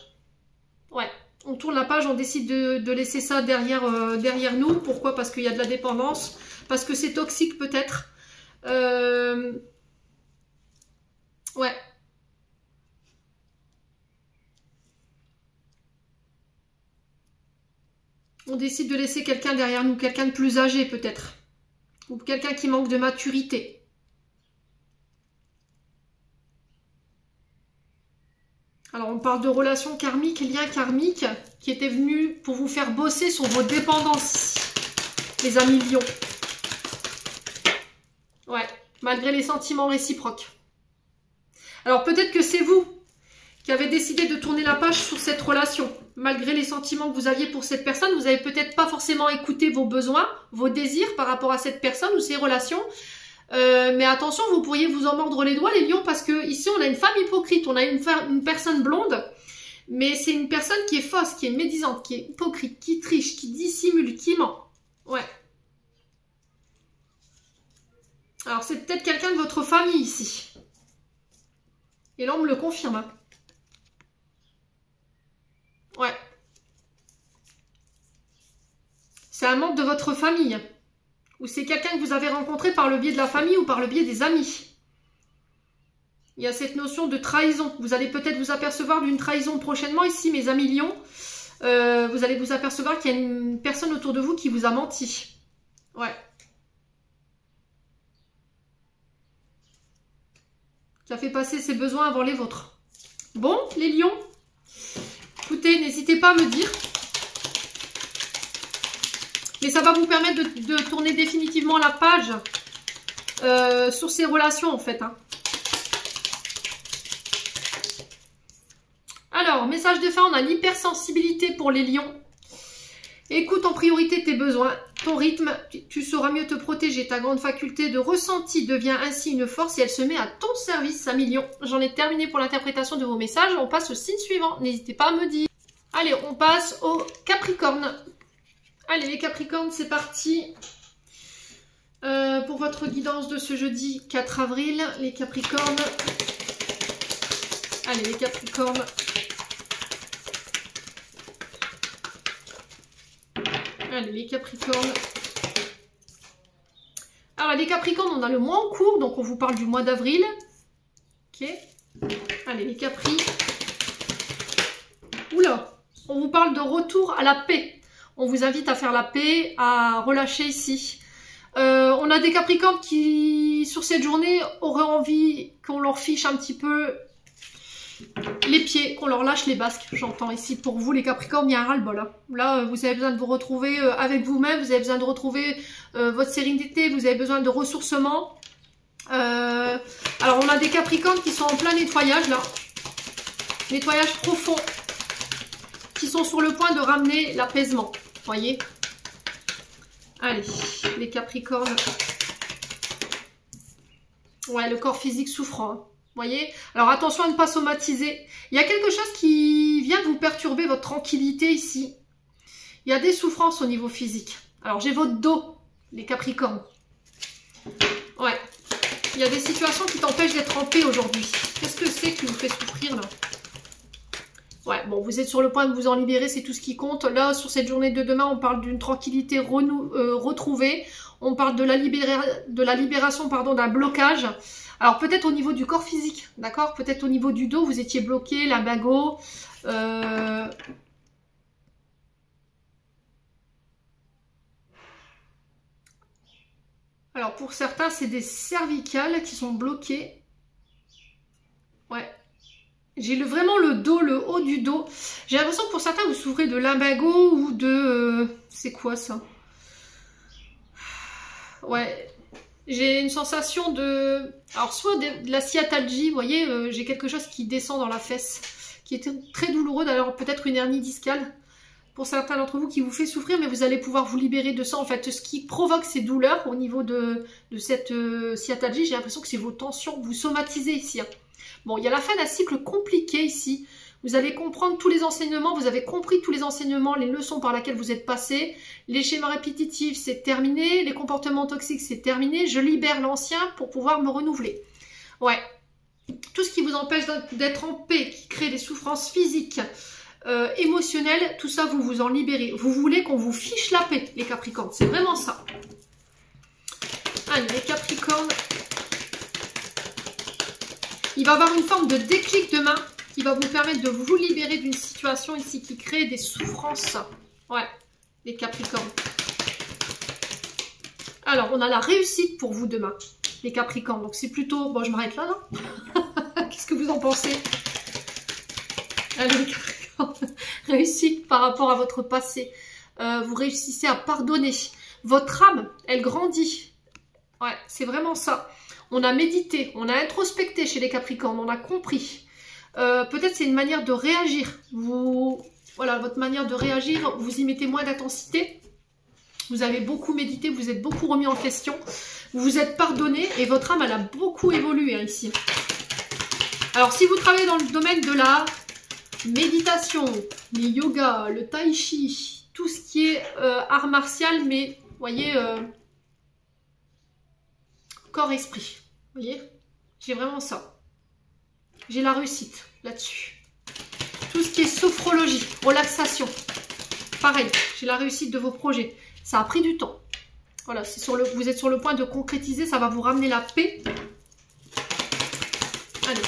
Ouais, on tourne la page, on décide de laisser ça derrière nous. Pourquoi? Parce qu'il y a de la dépendance, parce que c'est toxique peut-être. Ouais. On décide de laisser quelqu'un derrière nous, quelqu'un de plus âgé peut-être. Ou quelqu'un qui manque de maturité. Alors on parle de relations karmiques, liens karmiques, qui étaient venus pour vous faire bosser sur vos dépendances, les amis lions. Ouais, malgré les sentiments réciproques. Alors peut-être que c'est vous qui avez décidé de tourner la page sur cette relation. Malgré les sentiments que vous aviez pour cette personne, vous n'avez peut-être pas forcément écouté vos besoins, vos désirs par rapport à cette personne ou ces relations. Mais attention, vous pourriez vous en mordre les doigts, les lions, parce que ici on a une femme hypocrite, on a une personne blonde, mais c'est une personne qui est fausse, qui est médisante, qui est hypocrite, qui triche, qui dissimule, qui ment. Ouais. Alors c'est peut-être quelqu'un de votre famille ici. Et là on me le confirme. Hein. Ouais. C'est un membre de votre famille. Ou c'est quelqu'un que vous avez rencontré par le biais de la famille ou par le biais des amis. Il y a cette notion de trahison. Vous allez peut-être vous apercevoir d'une trahison prochainement ici, mes amis lions. Vous allez vous apercevoir qu'il y a une personne autour de vous qui vous a menti. Ouais. Qui a fait passer ses besoins avant les vôtres. Bon, les lions. Écoutez, n'hésitez pas à me dire. Mais ça va vous permettre de tourner définitivement la page sur ces relations, en fait. Hein. Alors, message de fin, on a l'hypersensibilité pour les lions. Écoute en priorité tes besoins, ton rythme, tu sauras mieux te protéger. Ta grande faculté de ressenti devient ainsi une force et elle se met à ton service, amis lions. J'en ai terminé pour l'interprétation de vos messages. On passe au signe suivant. N'hésitez pas à me dire. Allez, on passe au Capricorne. Allez, les Capricornes, c'est parti. Pour votre guidance de ce jeudi 4 avril, les Capricornes. Allez, les Capricornes. Allez, les Capricornes. Alors, les Capricornes, on a le mois en cours, donc on vous parle du mois d'avril. Ok. Allez, les Capri. Oula. On vous parle de retour à la paix. On vous invite à faire la paix, à relâcher ici. On a des Capricornes qui, sur cette journée, auraient envie qu'on leur fiche un petit peu les pieds, qu'on leur lâche les basques. J'entends ici pour vous les Capricornes, il y a un ras-le-bol. Hein. Là, vous avez besoin de vous retrouver avec vous-même, vous avez besoin de retrouver votre sérénité, vous avez besoin de ressourcement. Alors, on a des Capricornes qui sont en plein nettoyage, là. Nettoyage profond. Qui sont sur le point de ramener l'apaisement. Voyez? Allez, les Capricornes. Ouais, le corps physique souffrant. Hein. Voyez? Alors attention à ne pas somatiser. Il y a quelque chose qui vient vous perturber votre tranquillité ici. Il y a des souffrances au niveau physique. Alors j'ai votre dos, les Capricornes. Ouais. Il y a des situations qui t'empêchent d'être en paix aujourd'hui. Qu'est-ce que c'est qui vous fait souffrir là? Ouais, bon, vous êtes sur le point de vous en libérer, c'est tout ce qui compte. Là, sur cette journée de demain, on parle d'une tranquillité retrouvée. On parle de la libération d'un blocage. Alors, peut-être au niveau du corps physique, d'accord? Peut-être au niveau du dos, vous étiez bloqué, lumbago. Alors, pour certains, c'est des cervicales qui sont bloquées. Ouais. J'ai vraiment le dos, le haut du dos. J'ai l'impression que pour certains, vous souffrez de lumbago ou de... c'est quoi ça? Ouais. J'ai une sensation de... alors, soit de la sciatalgie, vous voyez, j'ai quelque chose qui descend dans la fesse, qui est très douloureux. D'ailleurs, peut-être une hernie discale. Pour certains d'entre vous qui vous fait souffrir, mais vous allez pouvoir vous libérer de ça. En fait, ce qui provoque ces douleurs au niveau de cette sciatalgie, j'ai l'impression que c'est vos tensions. Vous somatisez ici. Hein. Bon, il y a la fin d'un cycle compliqué ici. Vous allez comprendre tous les enseignements, vous avez compris tous les enseignements, les leçons par lesquelles vous êtes passé. Les schémas répétitifs, c'est terminé. Les comportements toxiques, c'est terminé. Je libère l'ancien pour pouvoir me renouveler. Ouais. Tout ce qui vous empêche d'être en paix, qui crée des souffrances physiques, émotionnelles, tout ça, vous vous en libérez. Vous voulez qu'on vous fiche la paix, les Capricornes. C'est vraiment ça. Allez, les Capricornes... il va y avoir une forme de déclic demain qui va vous permettre de vous libérer d'une situation ici qui crée des souffrances. Ouais, les Capricornes. Alors, on a la réussite pour vous demain, les Capricornes. Donc, c'est plutôt... bon, je m'arrête là, non? Qu'est-ce que vous en pensez? Allez, les Capricornes. Réussite par rapport à votre passé. Vous réussissez à pardonner. Votre âme, elle grandit. Ouais, c'est vraiment ça. On a médité, on a introspecté chez les Capricornes, on a compris. Peut-être c'est une manière de réagir. Voilà, votre manière de réagir, vous y mettez moins d'intensité. Vous avez beaucoup médité, vous êtes beaucoup remis en question. Vous vous êtes pardonné et votre âme, elle a beaucoup évolué hein, ici. Alors, si vous travaillez dans le domaine de la méditation, le yoga, le tai chi, tout ce qui est art martial, mais vous voyez... corps-esprit, vous voyez, j'ai vraiment ça. J'ai la réussite là-dessus. Tout ce qui est sophrologie, relaxation, pareil, j'ai la réussite de vos projets. Ça a pris du temps. Voilà, vous êtes sur le point de concrétiser, ça va vous ramener la paix. Allez.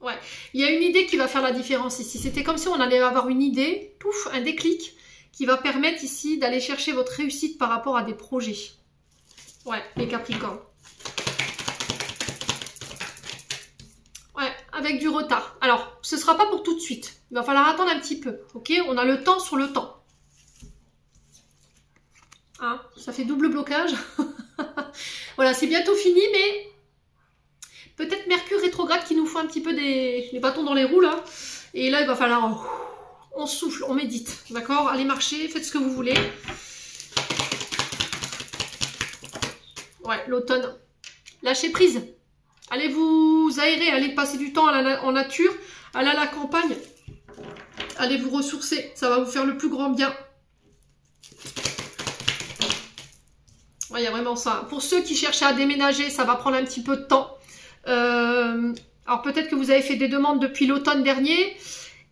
Ouais, il y a une idée qui va faire la différence ici. C'était comme si on allait avoir une idée, pouf, un déclic, qui va permettre ici d'aller chercher votre réussite par rapport à des projets. Ouais, les Capricornes. Ouais, avec du retard. Alors, ce ne sera pas pour tout de suite. Il va falloir attendre un petit peu. Ok, on a le temps sur le temps. Hein, ça fait double blocage. Voilà, c'est bientôt fini, mais peut-être Mercure rétrograde qui nous faut un petit peu des bâtons dans les roues, là. Et là, il va falloir... on souffle, on médite. D'accord? Allez marcher, faites ce que vous voulez. Ouais, l'automne. Lâchez prise. Allez vous aérer, allez passer du temps en nature, allez à la campagne. Allez vous ressourcer, ça va vous faire le plus grand bien. Ouais, il y a vraiment ça. Pour ceux qui cherchent à déménager, ça va prendre un petit peu de temps. Alors peut-être que vous avez fait des demandes depuis l'automne dernier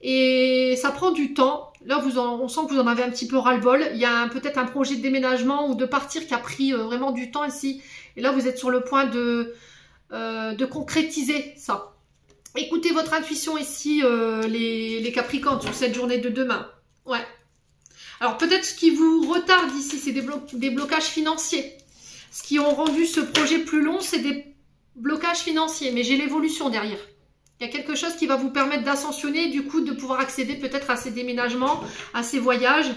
et ça prend du temps. Là, on sent que vous en avez un petit peu ras-le-bol. Il y a peut-être un projet de déménagement ou de partir qui a pris vraiment du temps ici. Et là, vous êtes sur le point de concrétiser ça. Écoutez votre intuition ici, les Capricornes, sur cette journée de demain. Ouais. Alors peut-être ce qui vous retarde ici, c'est des blocages financiers. Ce qui ont rendu ce projet plus long, c'est des blocages financiers. Mais j'ai l'évolution derrière. Il y a quelque chose qui va vous permettre d'ascensionner, du coup de pouvoir accéder peut-être à ces déménagements, à ces voyages.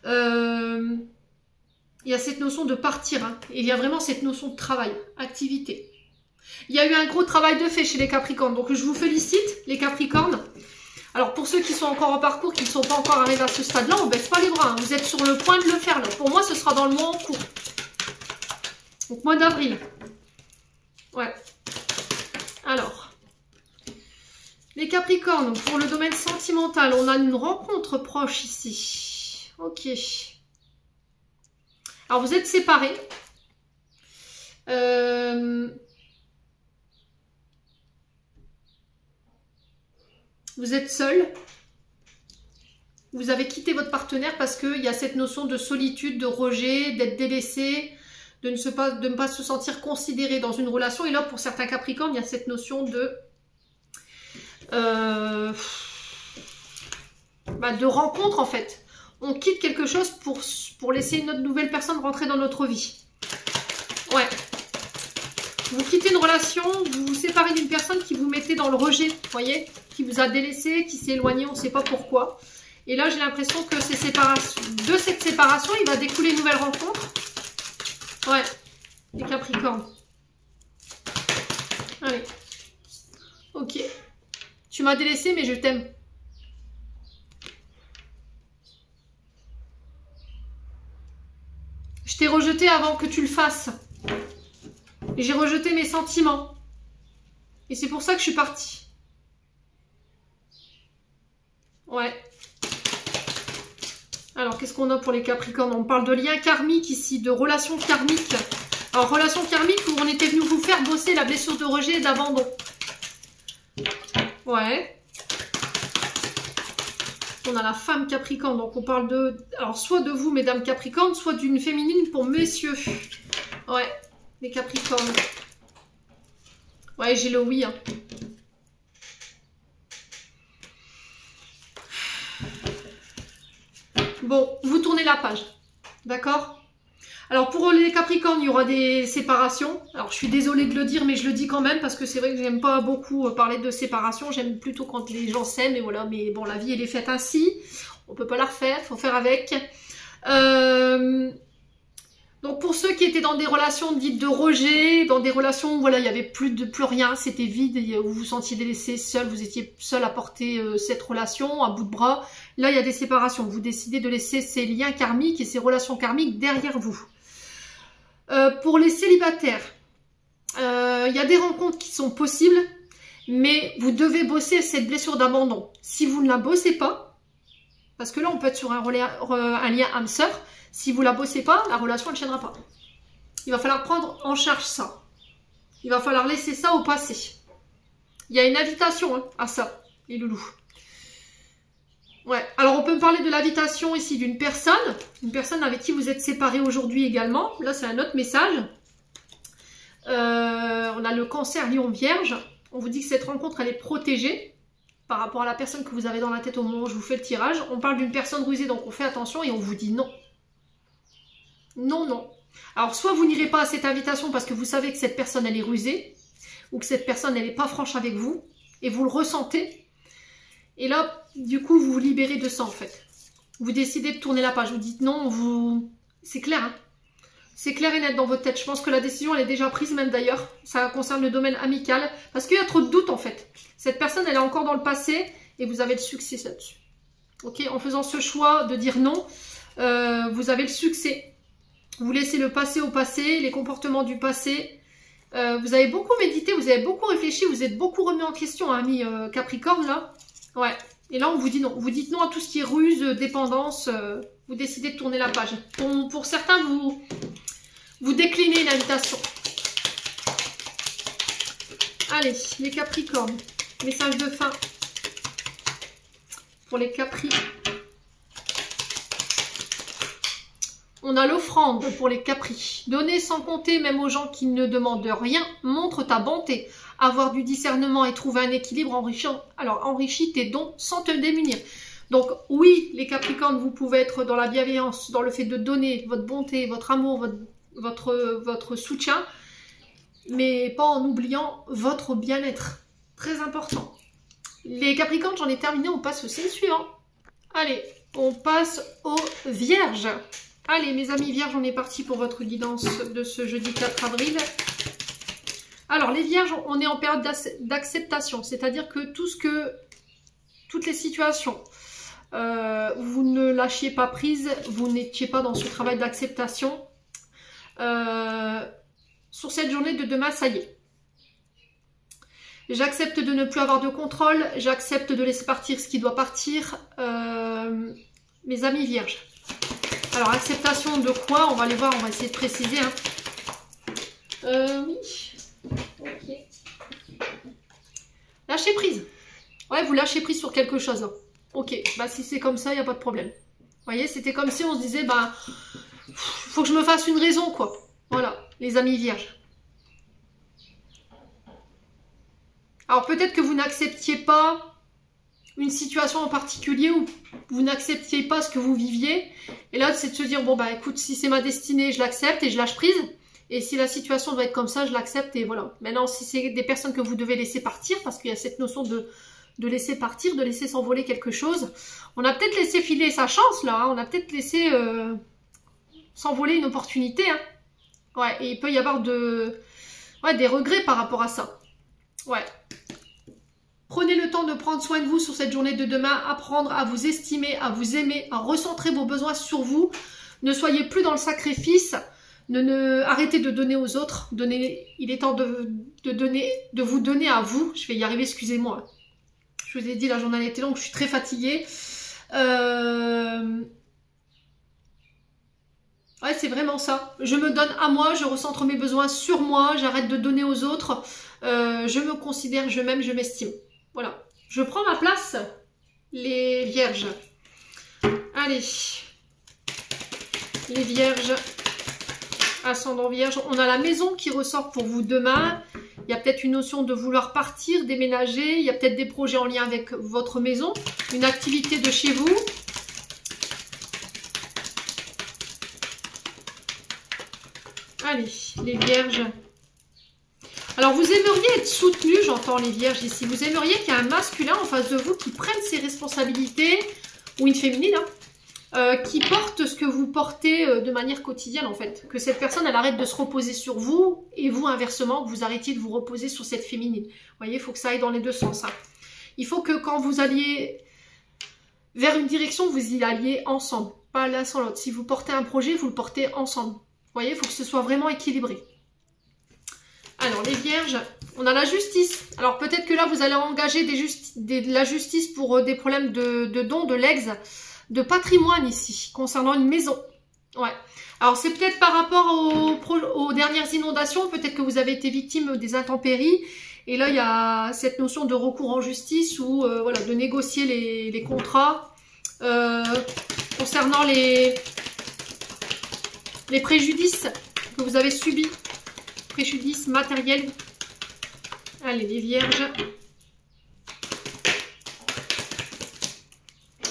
Il y a cette notion de partir. Hein. Et il y a vraiment cette notion de travail, activité. Il y a eu un gros travail de fait chez les Capricornes. Donc je vous félicite les Capricornes. Alors pour ceux qui sont encore en parcours, qui ne sont pas encore arrivés à ce stade-là, on ne baisse pas les bras. Hein. Vous êtes sur le point de le faire là. Pour moi, ce sera dans le mois en cours. Donc mois d'avril. Ouais. Alors. Les Capricornes, pour le domaine sentimental, on a une rencontre proche ici. Ok. Alors vous êtes séparés. Vous êtes seul. Vous avez quitté votre partenaire parce qu'il y a cette notion de solitude, de rejet, d'être délaissé, de ne pas se sentir considéré dans une relation. Et là, pour certains Capricornes, il y a cette notion de rencontre en fait. On quitte quelque chose pour laisser une autre nouvelle personne rentrer dans notre vie. Ouais. Vous quittez une relation, vous vous séparez d'une personne qui vous mettait dans le rejet, vous voyez, qui vous a délaissé, qui s'est éloigné, on ne sait pas pourquoi. Et là, j'ai l'impression que de cette séparation, il va découler une nouvelle rencontre. Ouais, les Capricornes. Allez. Ok. Tu m'as délaissé, mais je t'aime. Je t'ai rejeté avant que tu le fasses. Et j'ai rejeté mes sentiments. Et c'est pour ça que je suis partie. Ouais. Alors, qu'est-ce qu'on a pour les Capricornes? On parle de lien karmique ici, de relations karmiques. Alors, relation karmique où on était venu vous faire bosser la blessure de rejet et d'abandon. Ouais. On a la femme Capricorne, donc on parle de... Alors, soit de vous, mesdames Capricornes, soit d'une féminine pour messieurs. Ouais, les Capricornes. Ouais, j'ai le oui. Hein. Bon, vous tournez la page. D'accord? Alors, pour les Capricornes, il y aura des séparations. Alors, je suis désolée de le dire, mais je le dis quand même, parce que c'est vrai que j'aime pas beaucoup parler de séparation. J'aime plutôt quand les gens s'aiment, et voilà. Mais bon, la vie, elle est faite ainsi. On peut pas la refaire, il faut faire avec. Donc, pour ceux qui étaient dans des relations dites de rejet, dans des relations où voilà, il n'y avait plus rien, c'était vide, où vous vous sentiez délaissé, seul, vous étiez seul à porter cette relation, à bout de bras. Là, il y a des séparations. Vous décidez de laisser ces liens karmiques et ces relations karmiques derrière vous. Pour les célibataires, il y a des rencontres qui sont possibles, mais vous devez bosser cette blessure d'abandon. Si vous ne la bossez pas, parce que là, on peut être sur un lien âme-sœur, si vous ne la bossez pas, la relation ne tiendra pas. Il va falloir prendre en charge ça. Il va falloir laisser ça au passé. Il y a une invitation hein, à ça, les loulous. Ouais, alors on peut me parler de l'invitation ici d'une personne avec qui vous êtes séparés aujourd'hui également. Là, c'est un autre message. On a le Cancer, Lion, Vierge. On vous dit que cette rencontre, elle est protégée par rapport à la personne que vous avez dans la tête au moment où je vous fais le tirage. On parle d'une personne rusée, donc on fait attention et on vous dit non. Non, non. Alors, soit vous n'irez pas à cette invitation parce que vous savez que cette personne, elle est rusée, ou que cette personne, elle n'est pas franche avec vous, et vous le ressentez. Et là, du coup, vous vous libérez de ça, en fait. Vous décidez de tourner la page. Vous dites non, vous... C'est clair, hein. C'est clair et net dans votre tête. Je pense que la décision, elle est déjà prise, même d'ailleurs. Ça concerne le domaine amical. Parce qu'il y a trop de doutes, en fait. Cette personne, elle est encore dans le passé, et vous avez le succès là-dessus. Ok, en faisant ce choix de dire non, vous avez le succès. Vous laissez le passé au passé, les comportements du passé. Vous avez beaucoup médité, vous avez beaucoup réfléchi, vous êtes beaucoup remis en question, hein, ami Capricorne, là. Ouais. Et là, on vous dit non. Vous dites non à tout ce qui est ruse, dépendance. Vous décidez de tourner la page. Pour certains, vous déclinez l'invitation. Allez, les Capricornes. Message de fin. Pour les Capri. On a l'offrande pour les capris. Donner sans compter, même aux gens qui ne demandent rien, montre ta bonté. Avoir du discernement et trouver un équilibre enrichant. Alors, enrichis tes dons sans te démunir. Donc, oui, les Capricornes, vous pouvez être dans la bienveillance, dans le fait de donner votre bonté, votre amour, votre soutien, mais pas en oubliant votre bien-être. Très important. Les Capricornes, j'en ai terminé, on passe au signe suivant. Allez, on passe aux Vierges. Allez, mes amis Vierges, on est parti pour votre guidance de ce jeudi 4 avril. Alors, les Vierges, on est en période d'acceptation, c'est-à-dire que toutes les situations où vous ne lâchiez pas prise, vous n'étiez pas dans ce travail d'acceptation. Sur cette journée de demain, ça y est. J'accepte de ne plus avoir de contrôle, j'accepte de laisser partir ce qui doit partir. Mes amis Vierges. Alors, acceptation de quoi? On va aller voir, on va essayer de préciser. Oui. Ok. Lâcher prise. Ouais, vous lâchez prise sur quelque chose. Hein. Ok, bah si c'est comme ça, il n'y a pas de problème. Vous voyez, c'était comme si on se disait, bah, faut que je me fasse une raison, quoi. Voilà, les amis Vierges. Alors, peut-être que vous n'acceptiez pas une situation en particulier où vous n'acceptiez pas ce que vous viviez. Et là, c'est de se dire, bon, bah écoute, si c'est ma destinée, je l'accepte et je lâche prise. Et si la situation doit être comme ça, je l'accepte et voilà. Maintenant, si c'est des personnes que vous devez laisser partir, parce qu'il y a cette notion de laisser partir, de laisser s'envoler quelque chose, on a peut-être laissé filer sa chance, là. Hein. On a peut-être laissé s'envoler une opportunité. Hein. Ouais, et il peut y avoir des regrets par rapport à ça. Ouais. Prenez le temps de prendre soin de vous sur cette journée de demain, apprendre à vous estimer, à vous aimer, à recentrer vos besoins sur vous. Ne soyez plus dans le sacrifice, arrêtez de donner aux autres. Il est temps de vous donner à vous. Je vais y arriver, excusez-moi. Je vous ai dit, la journée a été longue, je suis très fatiguée. Ouais, c'est vraiment ça. Je me donne à moi, je recentre mes besoins sur moi, j'arrête de donner aux autres. Je me considère, je m'aime, je m'estime. Voilà. Je prends ma place, les Vierges. Allez. Les Vierges. Ascendant Vierge. On a la maison qui ressort pour vous demain. Il y a peut-être une notion de vouloir partir, déménager. Il y a peut-être des projets en lien avec votre maison. Une activité de chez vous. Allez, les Vierges. Alors, vous aimeriez être soutenu, j'entends les Vierges ici. Vous aimeriez qu'il y ait un masculin en face de vous qui prenne ses responsabilités, ou une féminine, hein, qui porte ce que vous portez de manière quotidienne, en fait. Que cette personne, elle arrête de se reposer sur vous, et vous, inversement, que vous arrêtiez de vous reposer sur cette féminine. Vous voyez, il faut que ça aille dans les deux sens. Hein. Il faut que quand vous alliez vers une direction, vous y alliez ensemble, pas l'un sans l'autre. Si vous portez un projet, vous le portez ensemble. Vous voyez, il faut que ce soit vraiment équilibré. Alors, les Vierges, on a la justice. Alors, peut-être que là, vous allez engager de la justice pour des problèmes de dons, de legs, de patrimoine ici, concernant une maison. Ouais. Alors, c'est peut-être par rapport aux dernières inondations, peut-être que vous avez été victime des intempéries. Et là, il y a cette notion de recours en justice ou voilà, de négocier les contrats concernant les préjudices que vous avez subis. Préjudice matériel. Allez, les Vierges.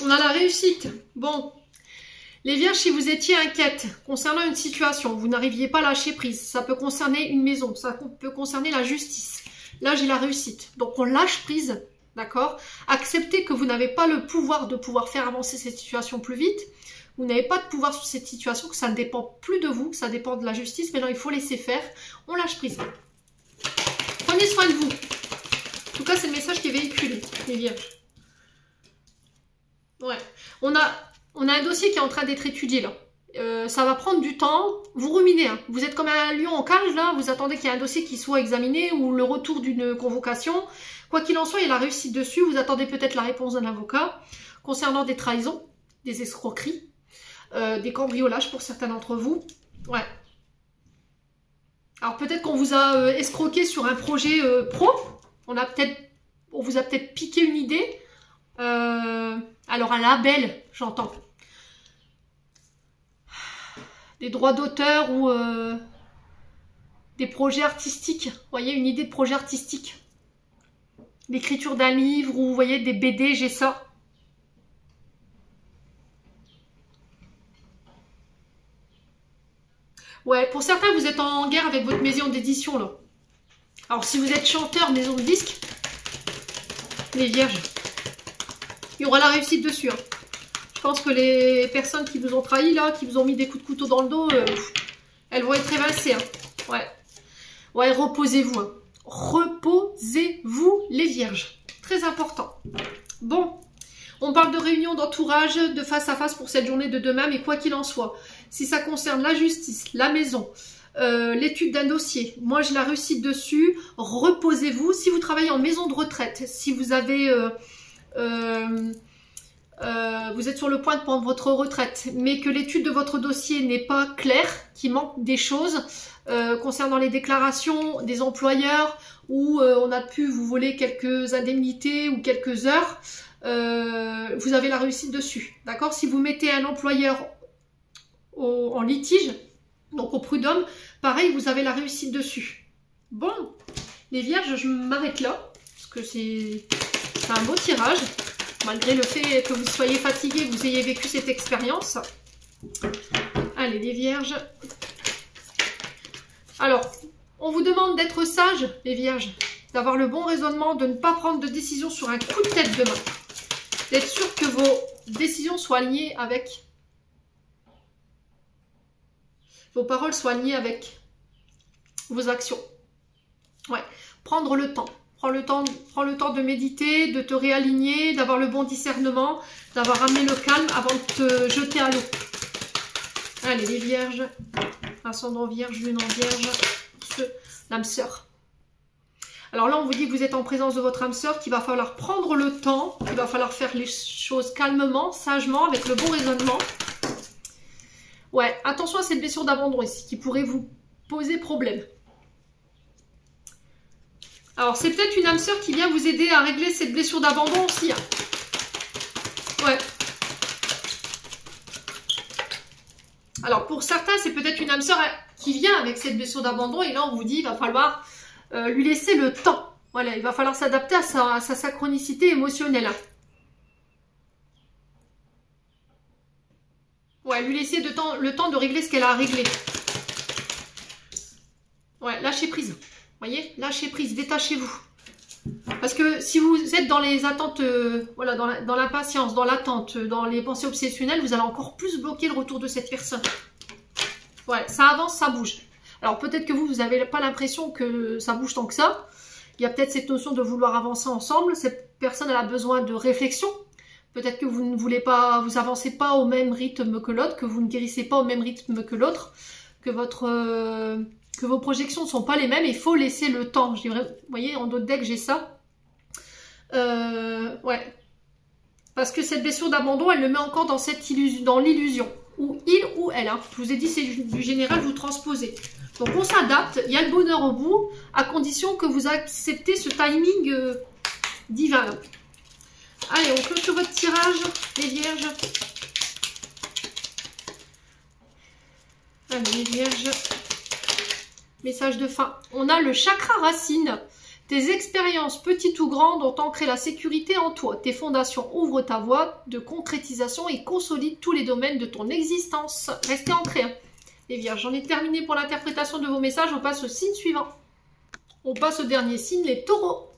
On a la réussite. Bon. Les Vierges, si vous étiez inquiète concernant une situation, vous n'arriviez pas à lâcher prise. Ça peut concerner une maison. Ça peut concerner la justice. Là, j'ai la réussite. Donc, on lâche prise. D'accord? Acceptez que vous n'avez pas le pouvoir de pouvoir faire avancer cette situation plus vite. Vous n'avez pas de pouvoir sur cette situation, que ça ne dépend plus de vous, que ça dépend de la justice. Maintenant, il faut laisser faire. On lâche prise. Prenez soin de vous. En tout cas, c'est le message qui est véhiculé, les Vierges. Ouais. On a un dossier qui est en train d'être étudié, là. Ça va prendre du temps. Vous ruminez. Hein. Vous êtes comme un lion en cage, là. Vous attendez qu'il y ait un dossier qui soit examiné ou le retour d'une convocation. Quoi qu'il en soit, il y a la réussite dessus. Vous attendez peut-être la réponse d'un avocat concernant des trahisons, des escroqueries. Des cambriolages pour certains d'entre vous. Ouais. Alors peut-être qu'on vous a escroqué sur un projet pro. On vous a peut-être piqué une idée. Alors un label, j'entends. des droits d'auteur ou des projets artistiques. Vous voyez, une idée de projet artistique. L'écriture d'un livre ou vous voyez des BD, j'ai ça. Ouais, pour certains, vous êtes en guerre avec votre maison d'édition, là. Alors, si vous êtes chanteur, maison de disques, les vierges, il y aura la réussite dessus. Hein. Je pense que les personnes qui vous ont trahi, là, qui vous ont mis des coups de couteau dans le dos, elles vont être évincées. Hein. Ouais. Ouais, reposez-vous. Hein. Reposez-vous, les vierges. Très important. Bon. On parle de réunion d'entourage, de face à face pour cette journée de demain, mais quoi qu'il en soit, si ça concerne la justice, la maison, l'étude d'un dossier, moi j'ai la réussite dessus, reposez-vous. Si vous travaillez en maison de retraite, si vous avez, vous êtes sur le point de prendre votre retraite, mais que l'étude de votre dossier n'est pas claire, qu'il manque des choses concernant les déclarations des employeurs, où on a pu vous voler quelques indemnités ou quelques heures, vous avez la réussite dessus, d'accord? Si vous mettez un employeur en litige, donc au prud'homme, pareil, vous avez la réussite dessus. Bon, les vierges, je m'arrête là, parce que c'est un beau tirage, malgré le fait que vous soyez fatigué, vous ayez vécu cette expérience. Allez, les vierges. Alors, on vous demande d'être sage, les vierges, d'avoir le bon raisonnement, de ne pas prendre de décision sur un coup de tête demain. D'être sûr que vos décisions soient alignées avec... Vos paroles soient alignées avec vos actions. Ouais, prendre le temps. Prends le temps de méditer, de te réaligner, d'avoir le bon discernement, d'avoir ramené le calme avant de te jeter à l'eau. Allez, les vierges, ascendant vierge, lune en vierge, l'âme sœur. Alors là, on vous dit que vous êtes en présence de votre âme sœur, qu'il va falloir prendre le temps, qu'il va falloir faire les choses calmement, sagement, avec le bon raisonnement. Ouais, attention à cette blessure d'abandon ici, qui pourrait vous poser problème. Alors, c'est peut-être une âme sœur qui vient vous aider à régler cette blessure d'abandon aussi. Hein. Ouais. Alors, pour certains, c'est peut-être une âme sœur qui vient avec cette blessure d'abandon. Et là, on vous dit, il va falloir lui laisser le temps. Voilà, il va falloir s'adapter à sa synchronicité émotionnelle. Hein. Ouais, lui laisser le temps de régler ce qu'elle a à régler. Ouais, lâchez prise. Vous voyez, lâchez prise, détachez-vous. Parce que si vous êtes dans les attentes, voilà, dans l'impatience, dans l'attente, dans les pensées obsessionnelles, vous allez encore plus bloquer le retour de cette personne. Ouais, ça avance, ça bouge. Alors peut-être que vous n'avez pas l'impression que ça bouge tant que ça. Il y a peut-être cette notion de vouloir avancer ensemble. Cette personne, elle a besoin de réflexion. Peut-être que vous ne voulez pas, vous avancez pas au même rythme que l'autre, que vous ne guérissez pas au même rythme que l'autre, que vos projections ne sont pas les mêmes. Il faut laisser le temps. Vous voyez, en d'autres decks, j'ai ça. Ouais. Parce que cette blessure d'abandon, elle le met encore dans cette illusion, dans l'illusion. Ou il ou elle. Hein. Je vous ai dit, c'est du général, vous transposez. Donc on s'adapte, il y a le bonheur au bout, à condition que vous acceptez ce timing divin. Là. Allez, on clôture votre tirage, les vierges. Allez, les vierges. Message de fin. On a le chakra racine. Tes expériences, petites ou grandes, ont ancré la sécurité en toi. Tes fondations ouvrent ta voie de concrétisation et consolident tous les domaines de ton existence. Restez ancrés. Hein. Les vierges, j'en ai terminé pour l'interprétation de vos messages. On passe au signe suivant. On passe au dernier signe, les taureaux.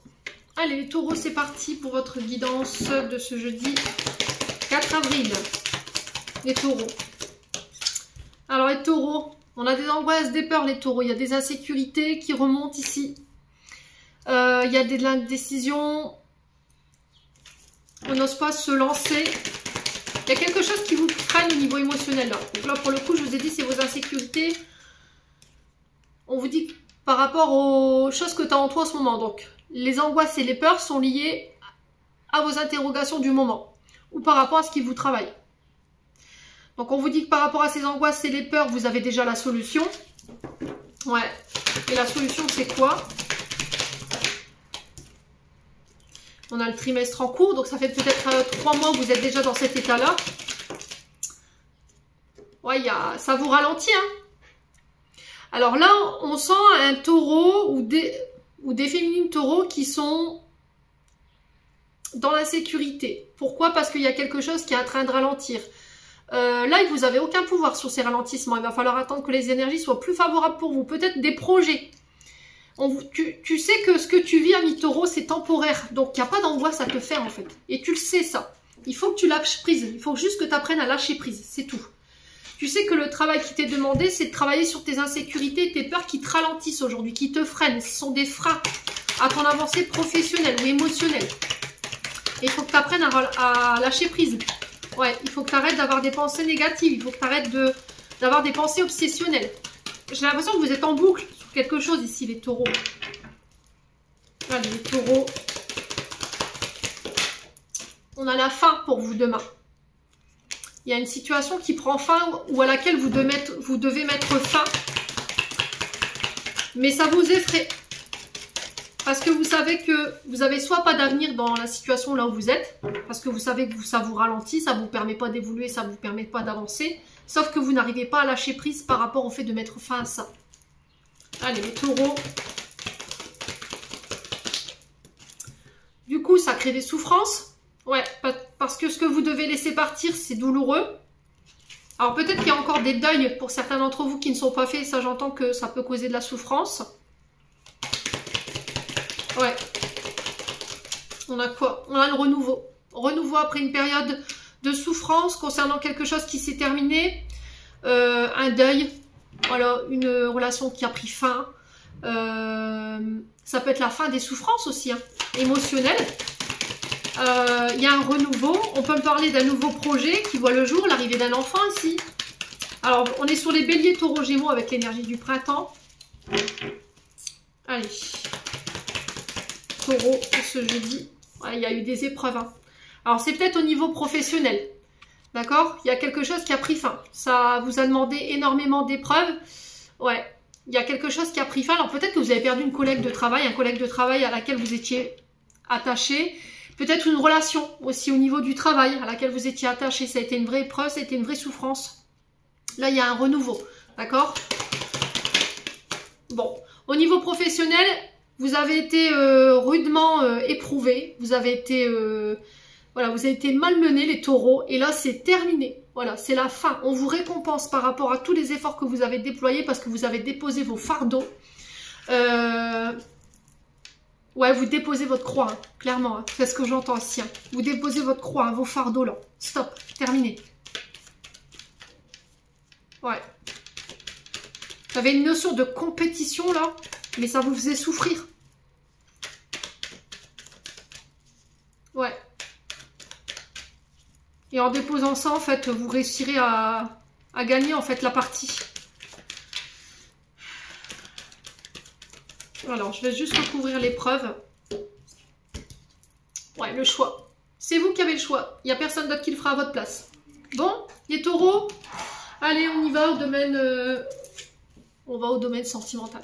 Allez, les taureaux, c'est parti pour votre guidance de ce jeudi 4 avril. Les taureaux. Alors, les taureaux, on a des angoisses, des peurs, les taureaux. Il y a des insécurités qui remontent ici. Il y a de l'indécision. On n'ose pas se lancer. Il y a quelque chose qui vous freine au niveau émotionnel. Là. Donc là, pour le coup, je vous ai dit, c'est vos insécurités. On vous dit par rapport aux choses que tu as en toi en ce moment. Donc, les angoisses et les peurs sont liées à vos interrogations du moment. Ou par rapport à ce qui vous travaille. Donc, on vous dit que par rapport à ces angoisses et les peurs, vous avez déjà la solution. Ouais. Et la solution, c'est quoi ? On a le trimestre en cours, donc ça fait peut-être 3 mois que vous êtes déjà dans cet état-là. Ouais, ça vous ralentit, hein. Alors là, on sent un taureau ou des féminines taureaux qui sont dans l'insécurité. Pourquoi? Parce qu'il y a quelque chose qui est en train de ralentir. Là, vous n'avez aucun pouvoir sur ces ralentissements. Il va falloir attendre que les énergies soient plus favorables pour vous. Peut-être des projets. Tu sais que ce que tu vis, ami taureau, c'est temporaire. Donc, il n'y a pas d'angoisse à te faire, en fait. Et tu le sais, ça. Il faut que tu lâches prise. Il faut juste que tu apprennes à lâcher prise. C'est tout. Tu sais que le travail qui t'est demandé, c'est de travailler sur tes insécurités, tes peurs qui te ralentissent aujourd'hui, qui te freinent. Ce sont des freins à ton avancée professionnelle ou émotionnelle. Et il faut que tu apprennes à lâcher prise. Ouais, il faut que tu arrêtes d'avoir des pensées négatives. Il faut que tu arrêtes d'avoir des pensées obsessionnelles. J'ai l'impression que vous êtes en boucle sur quelque chose ici, les taureaux. Allez, les taureaux. On a la fin pour vous demain. Il y a une situation qui prend fin ou à laquelle vous devez mettre fin. Mais ça vous effraie. Parce que vous savez que vous avez soit pas d'avenir dans la situation là où vous êtes, parce que vous savez que ça vous ralentit, ça ne vous permet pas d'évoluer, ça ne vous permet pas d'avancer, sauf que vous n'arrivez pas à lâcher prise par rapport au fait de mettre fin à ça. Allez, les taureaux. Du coup, ça crée des souffrances. Ouais, parce que ce que vous devez laisser partir, c'est douloureux. Alors peut-être qu'il y a encore des deuils pour certains d'entre vous qui ne sont pas faits. Ça, j'entends que ça peut causer de la souffrance. Ouais. On a quoi? On a le renouveau. Renouveau après une période de souffrance concernant quelque chose qui s'est terminé. Un deuil. Voilà, une relation qui a pris fin. Ça peut être la fin des souffrances aussi, hein, émotionnelles. Il y a un renouveau. On peut me parler d'un nouveau projet qui voit le jour, l'arrivée d'un enfant ici. Alors, on est sur les béliers, taureaux, gémeaux avec l'énergie du printemps. Allez. Taureau, ce jeudi. Ouais, il y a eu des épreuves. Hein. Alors, c'est peut-être au niveau professionnel. D'accord? Il y a quelque chose qui a pris fin. Ça vous a demandé énormément d'épreuves. Ouais. Il y a quelque chose qui a pris fin. Alors, peut-être que vous avez perdu une collègue de travail, un collègue de travail à laquelle vous étiez attaché. Peut-être une relation aussi au niveau du travail à laquelle vous étiez attaché. Ça a été une vraie épreuve, ça a été une vraie souffrance. Là, il y a un renouveau. D'accord? Bon. Au niveau professionnel, vous avez été rudement éprouvé. Vous avez été, voilà, vous avez été malmené, les taureaux. Et là, c'est terminé. Voilà, c'est la fin. On vous récompense par rapport à tous les efforts que vous avez déployés parce que vous avez déposé vos fardeaux. Ouais, vous déposez votre croix, hein, clairement. Hein, c'est ce que j'entends ici. Hein. Vous déposez votre croix, hein, vos fardeaux là. Stop, terminé. Ouais. Vous avez une notion de compétition là, mais ça vous faisait souffrir. Ouais. Et en déposant ça, en fait, vous réussirez à gagner en fait la partie. Alors, je vais juste recouvrir l'épreuve. Ouais, le choix. C'est vous qui avez le choix. Il n'y a personne d'autre qui le fera à votre place. Bon, les taureaux, allez, on y va au domaine... on va au domaine sentimental.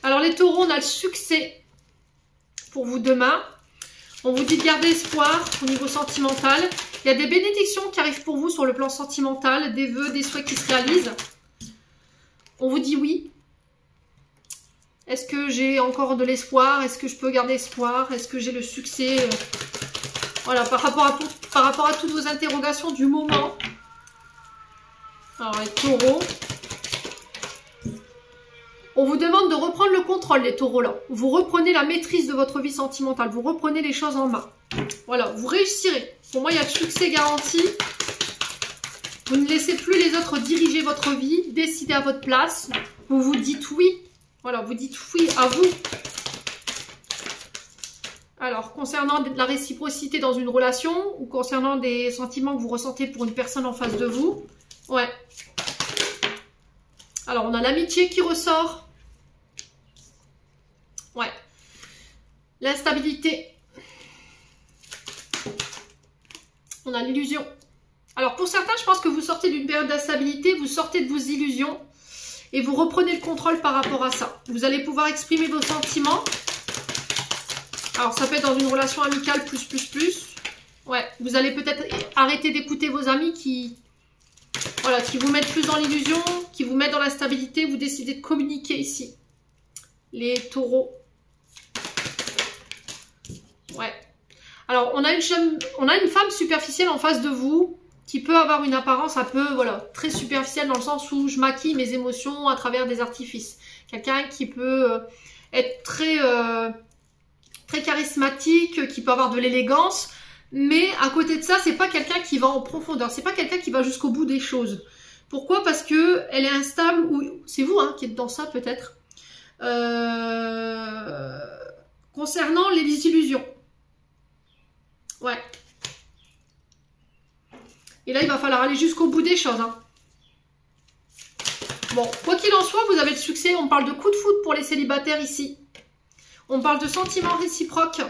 Alors, les taureaux, on a le succès pour vous demain. On vous dit de garder espoir au niveau sentimental. Il y a des bénédictions qui arrivent pour vous sur le plan sentimental, des vœux, des souhaits qui se réalisent. On vous dit oui. Est-ce que j'ai encore de l'espoir? Est-ce que je peux garder espoir? Est-ce que j'ai le succès? Voilà, par rapport à toutes vos interrogations du moment. Alors, les taureaux. On vous demande de reprendre le contrôle, les taureaux là. Vous reprenez la maîtrise de votre vie sentimentale. Vous reprenez les choses en main. Voilà, vous réussirez. Pour moi, il y a le succès garanti. Vous ne laissez plus les autres diriger votre vie. Décidez à votre place. Vous vous dites oui. Voilà, vous dites oui à vous. Alors, concernant la réciprocité dans une relation ou concernant des sentiments que vous ressentez pour une personne en face de vous. Ouais. Alors, on a l'amitié qui ressort. Ouais. L'instabilité. On a l'illusion. Alors, pour certains, je pense que vous sortez d'une période d'instabilité, vous sortez de vos illusions. Et vous reprenez le contrôle par rapport à ça. Vous allez pouvoir exprimer vos sentiments. Alors, ça peut être dans une relation amicale plus. Ouais, vous allez peut-être arrêter d'écouter vos amis qui... Voilà, qui vous mettent plus dans l'illusion, qui vous mettent dans la stabilité, vous décidez de communiquer ici. Les taureaux. Ouais. Alors, on a une femme superficielle en face de vous, qui peut avoir une apparence un peu, voilà, très superficielle dans le sens où je maquille mes émotions à travers des artifices. Quelqu'un qui peut être très charismatique, qui peut avoir de l'élégance, mais à côté de ça, c'est pas quelqu'un qui va en profondeur, c'est pas quelqu'un qui va jusqu'au bout des choses. Pourquoi? Parce que elle est instable, ou c'est vous qui êtes dans ça peut-être. Concernant les illusions. Ouais. Et là, il va falloir aller jusqu'au bout des choses. Bon, quoi qu'il en soit, vous avez le succès. On parle de coup de foudre pour les célibataires ici. On parle de sentiments réciproques.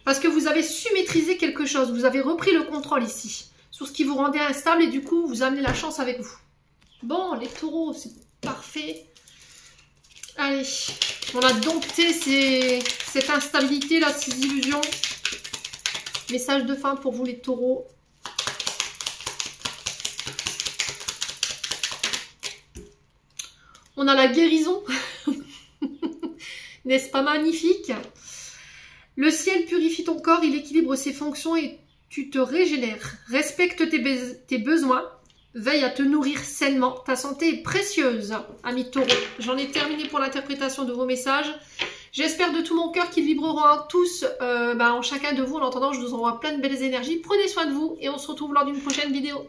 Parce que vous avez su maîtriser quelque chose. Vous avez repris le contrôle ici. Sur ce qui vous rendait instable et du coup, vous amenez la chance avec vous. Bon, les taureaux, c'est parfait. Allez, on a dompté cette instabilité-là, ces illusions. Message de fin pour vous les taureaux. On a la guérison. N'est-ce pas magnifique? Le ciel purifie ton corps, il équilibre ses fonctions et tu te régénères. Respecte tes besoins. Veille à te nourrir sainement. Ta santé est précieuse, ami taureau. J'en ai terminé pour l'interprétation de vos messages. J'espère de tout mon cœur qu'ils vibreront à tous en chacun de vous. En attendant, je vous envoie plein de belles énergies. Prenez soin de vous et on se retrouve lors d'une prochaine vidéo.